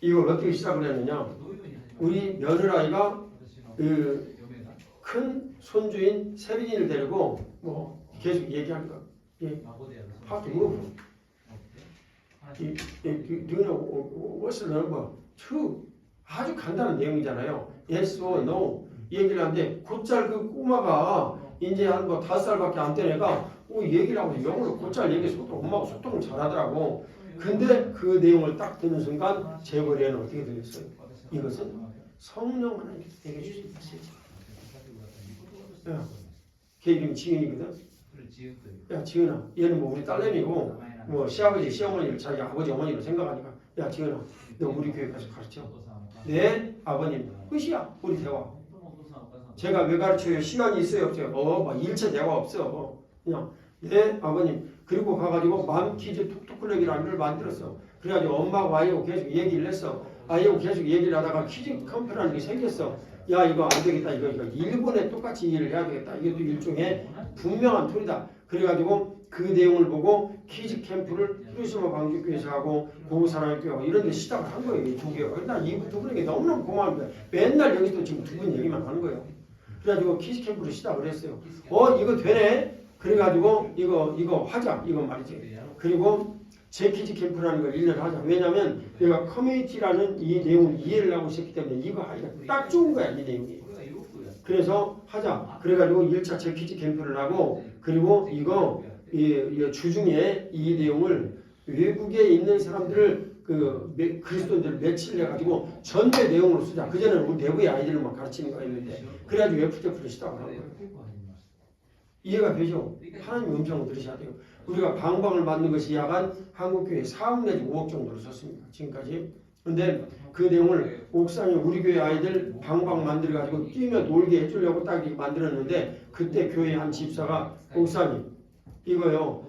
이걸 어떻게 시작을 했느냐. 우리 며느라이가 그 큰 손주인 세빈이를 데리고 뭐 계속 얘기하는 거. How to move? Do you know what's the number? Two. 아주 간단한 내용이잖아요. Yes or no. 얘기를 하는데 곧잘 그 꼬마가 이제 한 뭐 5살밖에 안 된 애가 얘기를 하고 영어로 곧잘 얘기해서 엄마하고 소통을 잘하더라고. 근데 그 내용을 딱 듣는 순간 제 머리에는 어떻게 들렸어요? 이것은 성령 하나님께서 되게 주신 메시지. 걔 이름이 지은이거든. 야 지은아, 얘는 뭐 우리 딸내미고 뭐 시아버지 시어머니를 자기 아버지 어머니로 생각하니까 야 지은아, 너 우리 교회 가서 가르쳐. 네 아버님 끝이야 우리 대화. 제가 왜 가르쳐요? 시간이 있어요 없어요? 막 일체 대화 없어. 그냥 네 아버님. 그리고 가가지고 맘키즈 톡톡클럽이라는 걸 만들었어. 그래가지고 엄마하고 아이하고 계속 얘기를 했어. 아이하고 계속 얘기를 하다가 퀴즈 컴퓨터라는 게 생겼어. 야 이거 안 되겠다. 이거 일본에 똑같이 일을 해야 되겠다. 이것도 일종의 분명한 툴이다. 그래가지고 그 내용을 보고 퀴즈 캠프를 히로시마 방주교회에서 하고 고우사랑교회하고 이런 데 시작을 한 거예요. 이 두 개가. 난 이 두 분에게 너무너무 고마운 거예요. 맨날 여기서 지금 두 분 얘기만 하는 거예요. 그래가지고 퀴즈 캠프를 시작을 했어요. 이거 되네. 그래가지고 이거 하자. 이건 말이지. 그리고 제키즈 캠프라는 걸 1년 하자. 왜냐면 내가 커뮤니티라는 이 내용을 이해를 하고 있었기 때문에 이거 하기가 딱 좋은 거야. 이 내용이. 그래서 하자. 그래가지고 1차 제키즈 캠프를 하고 그리고 이거 주중에 이 내용을 외국에 있는 사람들을 그리스도인들을 매치를 해가지고 전대 내용으로 쓰자. 그전에는 우리 내부의 아이들만 가르치는 거였는데 그래가지고 FTF를 시작을 한 거예요. 이해가 되죠? 하나님의 음성을 들으셔야 돼요. 우리가 방방을 만든 것이 약 한 한국교회 4억 내지 5억 정도를 썼습니다. 지금까지. 근데 그 내용을 옥상에 우리 교회 아이들 방방 만들어가지고 뛰며 놀게 해주려고 딱 이렇게 만들었는데 그때 교회 한 집사가 옥상이 이거요.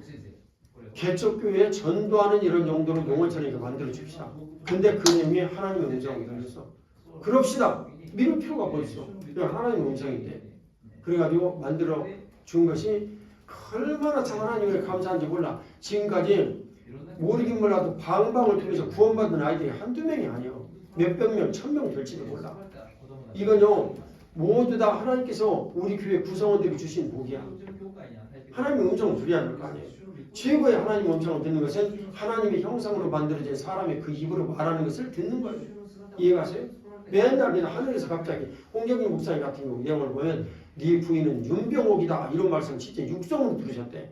개척교회에 전도하는 이런 용도로 용어처럼 이렇게 만들어 줍시다. 근데 그 내용이 하나님의 음성이 들렸어. 그럽시다. 미룰 필요가 뭐 있어. 그냥 하나님의 음성인데. 그래가지고 만들어 준 것이 얼마나 참 하나님을 감사한지 몰라. 지금까지 모르긴 몰라도 방방을 통해서 구원받은 아이들이 한두 명이 아니에요. 몇백 명, 1000명 될지도 몰라. 이건요 모두 다 하나님께서 우리 교회 구성원들이 주신 복이야. 하나님의 음성을 들어야 할 거 아니에요. 최고의 하나님의 음성을 듣는 것은 하나님의 형상으로 만들어진 사람의 그 입으로 말하는 것을 듣는 거예요. 이해가세요? 맨날 그냥 하늘에서 갑자기 홍경민 목사님 같은 경우 내용을 보면 네 부인은 윤병옥이다 이런 말씀 진짜 육성으로 들으셨대.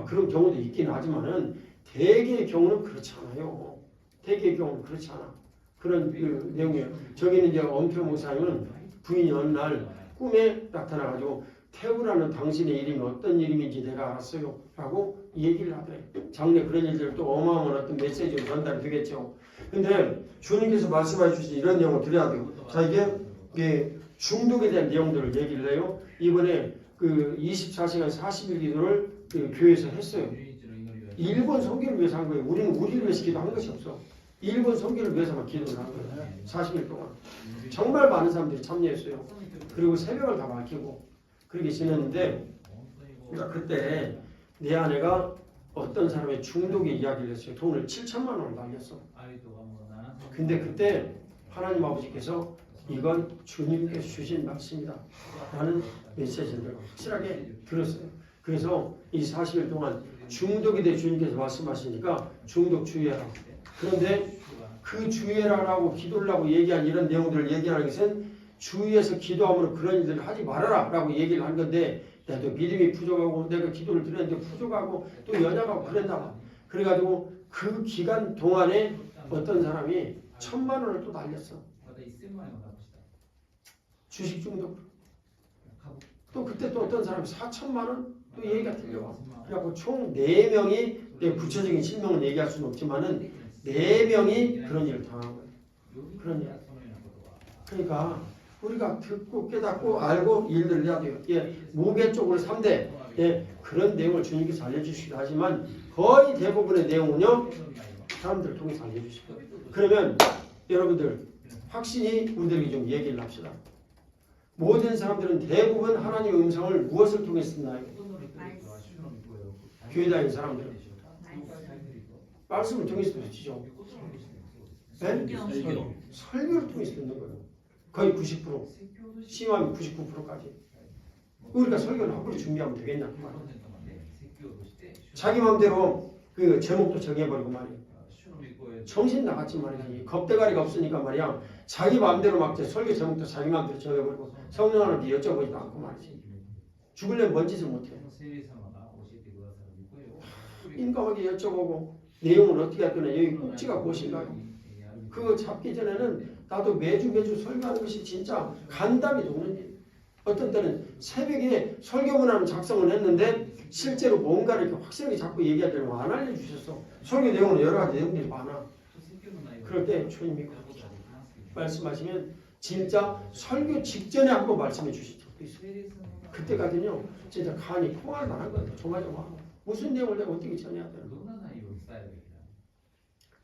그런 경우도 있긴 하지만은 대개의 경우는 그렇지 않아요. 대개의 경우는 그렇지 않아. 그런 내용이에요. 저기는 이제 엄표 목사님은 부인이 어느 날 꿈에 나타나가지고 태우라는 당신의 이름이 어떤 이름인지 내가 알았어요 라고 얘기를 하더래요. 장래 그런 일들 또 어마어마한 어떤 메시지로 전달이 되겠죠. 근데 주님께서 말씀해 주신 이런 내용을 드려야 돼요. 자 이게 중독에 대한 내용들을 얘기를 해요. 이번에 그 24시간 40일 기도를 그 교회에서 했어요. 일본 선교를 위해서 한 거예요. 우리는 우리를 위해서 기도한 것이 없어. 일본 선교를 위해서만 기도를 한 거예요. 40일 동안. 정말 많은 사람들이 참여했어요. 그리고 새벽을 다 밝히고 그렇게 지냈는데 그때 내 아내가 어떤 사람의 중독의 이야기를 했어요. 돈을 7천만 원을 날렸어. 근데 그때 하나님 아버지께서 이건 주님께서 주신 말씀이다 라는 메시지를 확실하게 들었어요. 그래서 이 40일 동안 중독이 돼 주님께서 말씀하시니까 중독 주의해라. 그런데 그 주의해라라고 기도를 하고 얘기한 이런 내용들을 얘기하는 것은 주위에서 기도함으로 그런 일들을 하지 말아라 라고 얘기를 한 건데 나도 믿음이 부족하고 내가 기도를 드렸는데 부족하고 또 연약하고 그랬나 봐. 그래가지고 그 기간 동안에 어떤 사람이 1,000만 원을 또 날렸어. 주식 중독. 또 그때 또 어떤 사람이 4,000만 원 또 얘기가 들려와. 그래갖고 총 4명이 내 구체적인 실명은 얘기할 수는 없지만은 4명이 그런 일을 당한 거예요. 그런 일. 그러니까 우리가 듣고 깨닫고 알고 일들을 해야 돼요. 예, 무게 쪽으로 3대. 예, 그런 내용을 주님께서 알려주시기도 하지만 거의 대부분의 내용은요 사람들을 통해서 알려주시고. 그러면 여러분들 확신이 우리들에게 좀 얘기를 합시다. 모든 사람들은 대부분 하나님의 음성을 무엇을 통해서 듣나요? 교회 다니는 사람들은 말씀을 통해서 듣죠. 네? 설교를 통해서 듣는 거예요. 거의 90%, 심하면 99%까지. 우리가 설교를 함부로 준비하면 되겠냐 그 말이에요. 자기 마음대로 그 제목도 정해버리고 말이에요. 정신 나갔지 말이야. 겁대가리가 없으니까 말이야. 자기 마음대로 막 설교 제목도 자기 마음대로 정해버리고 성령 하나님께 여쭤보지도 않고 말이지. 죽을래 뭔 짓을 못해. 인감하게 여쭤보고 내용을 어떻게 할 거냐. 여기 꼭지가 무엇인가요? 그거 잡기 전에는 나도 매주 설교하는 것이 진짜 간담이 도는 일. 어떤 때는 새벽에 설교문안을 작성을 했는데 실제로 뭔가를 이렇게 확실하게 자꾸 얘기할 때는 안 알려주셨어. 설교 내용은 여러 가지 내용들이 많아. 그럴 때 주님이 말씀하시면 진짜 설교 직전에 한번 말씀해 주실 적도 있어요. 그때까지는요 진짜 간이 통할 만한 거예요. 조마조마하고 무슨 내용을 내가 어떻게 전해야 되나.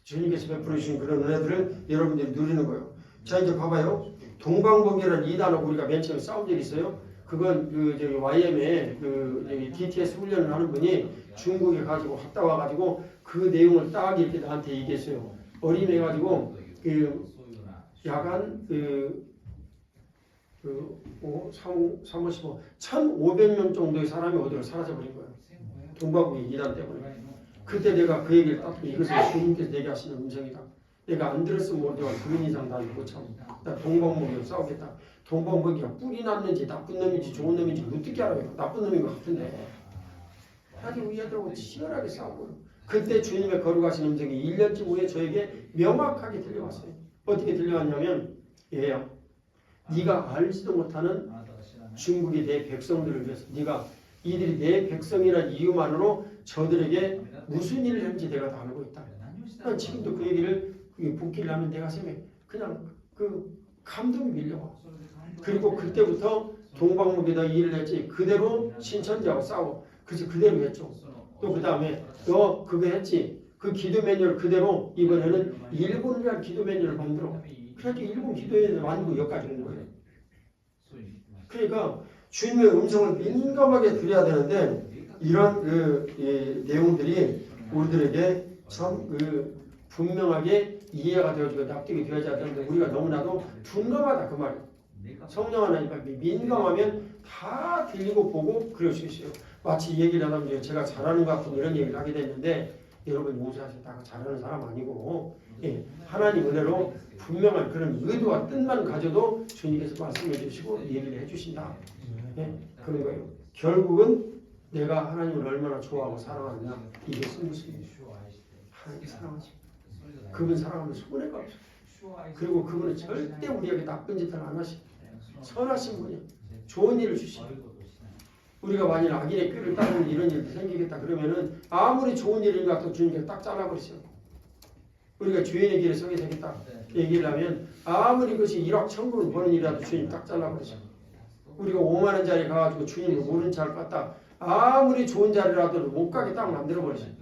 주님께서 베풀어 주신 그런 은혜들을 여러분들이 누리는 거예요. 자 이제 봐봐요. 동방번개라는 이 단어 우리가 맨 처음에 싸운 적이 있어요. 그건 그 저기 YM에 그 저기 DTS 훈련을 하는 분이 중국에 가지고 갔다 와가지고 그 내용을 딱 이렇게 나한테 얘기했어요. 어린애 가지고 그 야간 사무실로 1,500명 정도의 사람이 어디로 사라져버린 거예요. 동방번개 이단 때문에. 그때 내가 그 얘기를 딱 이것을 주님께서 내게 하시는 음성이다. 내가 안 들었으면 모르지만 그런 이상 나 이거 참. 나 동방번개로 싸우겠다. 동방번개가 뿌리 났는지 나쁜 놈인지 좋은 놈인지 어떻게 알아요? 나쁜 놈인 것 같은데. 아니 우리 애들하고 치열하게 싸우고. 그때 주님의 거룩하신 음성이 1년쯤 후에 저에게 명확하게 들려왔어요. 어떻게 들려왔냐면 얘야 네가 알지도 못하는 중국의 내 백성들을 위해서 네가 이들이 내 백성이라는 이유만으로 저들에게 무슨 일을 했는지 내가 다 알고 있다. 난 지금도 그 얘기를 복귀를 하면 내 가슴에 그냥 그 감동이 밀려와. 그리고 그때부터 동방목에다 일을 했지. 그대로 신천지하고 싸워. 그래서 그대로 했죠. 또 그 다음에 너 그거 했지. 그 기도 매뉴얼 그대로 이번에는 일본이라는 기도 매뉴얼을 만들어. 그래서 일본 기도 매뉴얼을 만들고 여기까지 온 거예요. 그러니까 주님의 음성을 민감하게 들어야 되는데 이런 내용들이 우리들에게 참 분명하게 이해가 되어지고 납득이 되어져야 되는데 우리가 너무나도 둔감하다 그 말이에요. 성령 하나님과 민감하면 다 들리고 보고 그럴 수 있어요. 마치 얘기를 하다 보면 제가 잘하는 것 같은 이런 얘기를 하게 됐는데 여러분 모세하셨다가 잘하는 사람 아니고 하나님 은혜로 분명한 그런 의도와 뜻만 가져도 주님께서 말씀해 주시고 얘기를 해주신다. 그런 거예요. 결국은 내가 하나님을 얼마나 좋아하고 사랑하느냐 이것은 무슨 하나님 사랑하지. 그분 사랑하면 손해가 없어. 그리고 그분은 절대 우리에게 나쁜 짓을 안 하시고 선하신 분이야. 좋은 일을 주시고 우리가 만일 악인의 꾀를 따르는 이런 일도 생기겠다 그러면은 아무리 좋은 일인 것 같아도 주님께서 딱 잘라버리세요. 우리가 주인의 길에 서게 되겠다 얘기를 하면 아무리 그것이 1억 천금을 버는 일이라도 주님 딱 잘라버리세요. 우리가 5만 원짜리 가가지고 주님을 모른 차를 갔다 아무리 좋은 자리라도 못 가게 딱 만들어버리세요.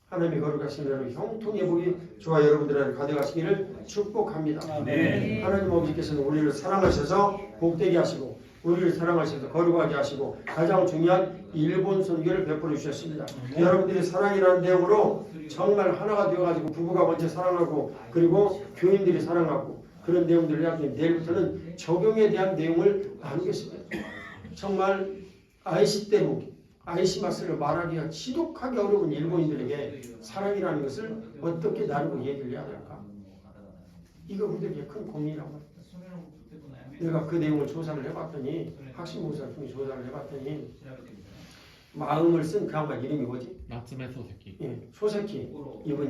하나님의 거룩하신 대로 형통의 복이 저와 여러분들에게 가득하시기를 축복합니다. 네. 하나님 아버지께서는 우리를 사랑하셔서 복되게 하시고 우리를 사랑하셔서 거룩하게 하시고 가장 중요한 일본 선교를 베풀어 주셨습니다. 여러분들이 사랑이라는 내용으로 정말 하나가 되어가지고 부부가 먼저 사랑하고 그리고 교인들이 사랑하고 그런 내용들을 해야 되는데 내일부터는 적용에 대한 내용을 나누겠습니다. 정말 아이시마스를 말하기가 지독하게 어려운 일본인들에게 사랑이라는 것을 어떻게 나누고 얘기를 해야 될까? 이거 우리에게 큰 고민이라고 합니다. 내가 그 내용을 조사를 해봤더니 학식 목사를 통해 조사를 해봤더니 마음을 쓴 그 양반 이름이 뭐지? 나츠메 소세키.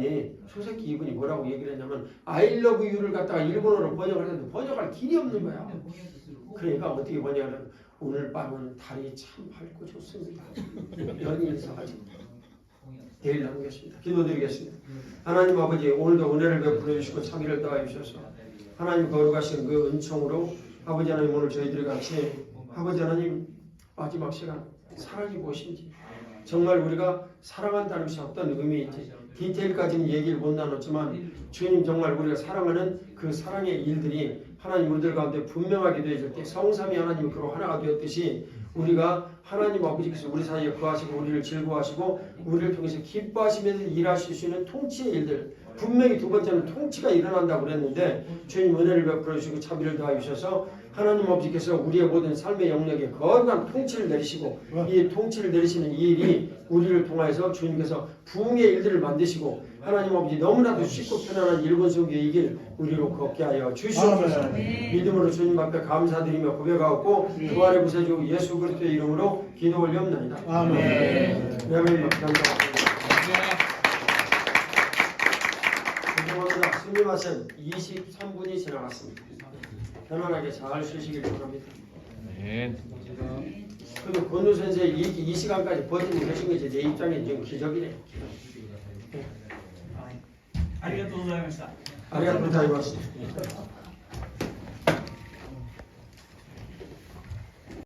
예, 소세키 이분이 뭐라고 얘기를 했냐면 I love you를 갖다가 일본어로 번역을 했는데 번역할 길이 없는 거야. 그러니까 어떻게 번역을 오늘 밤은 달이 참 밝고 좋습니다. 연이 있어가지고 내일 나누겠습니다. 기도드리겠습니다. 하나님 아버지 오늘도 은혜를 베풀어 주시고 자기를 더하여 주셔서 하나님 거룩하신 그 은총으로 아버지 하나님 오늘 저희들이 같이 아버지 하나님 마지막 시간 사랑이 무엇인지 정말 우리가 사랑한다는 것이 어떤 의미인지 디테일까지는 얘기를 못 나눴지만 주님 정말 우리가 사랑하는 그 사랑의 일들이 하나님 우리들 가운데 분명하게 되어질 때 성삼위 하나님이 그로 하나가 되었듯이 우리가 하나님 아버지께서 우리 사이에 거하시고 우리를 즐거워하시고 우리를 통해서 기뻐하시면서 일하실 수 있는 통치의 일들 분명히 두 번째는 통치가 일어난다고 그랬는데 주님 은혜를 베풀어 주시고 자비를 더하여 주셔서 하나님 아버지께서 우리의 모든 삶의 영역에 거룩한 통치를 내리시고 이 통치를 내리시는 이 일이 우리를 통하여서 주님께서 부흥의 일들을 만드시고 하나님 아버지 너무나도 쉽고 편안한 일본 선교의 이 길 우리로 걷게 하여 주시옵소서. 믿음으로 주님 앞에 감사드리며 고백하고 부활의 구세주 예수 그리스도의 이름으로 기도 올려옵나이다. 아멘. 감사합니다. 죄송합니다. 스미마센 23분이 지나갔습니다. 편안하게 잘 쉬시길 바랍니다. 네. 그래도 권우 선생 이 시간까지 버티고 계신 것이 내 입장에 지금 기적이네. ありがとうございました。 아리가토 고자이마스.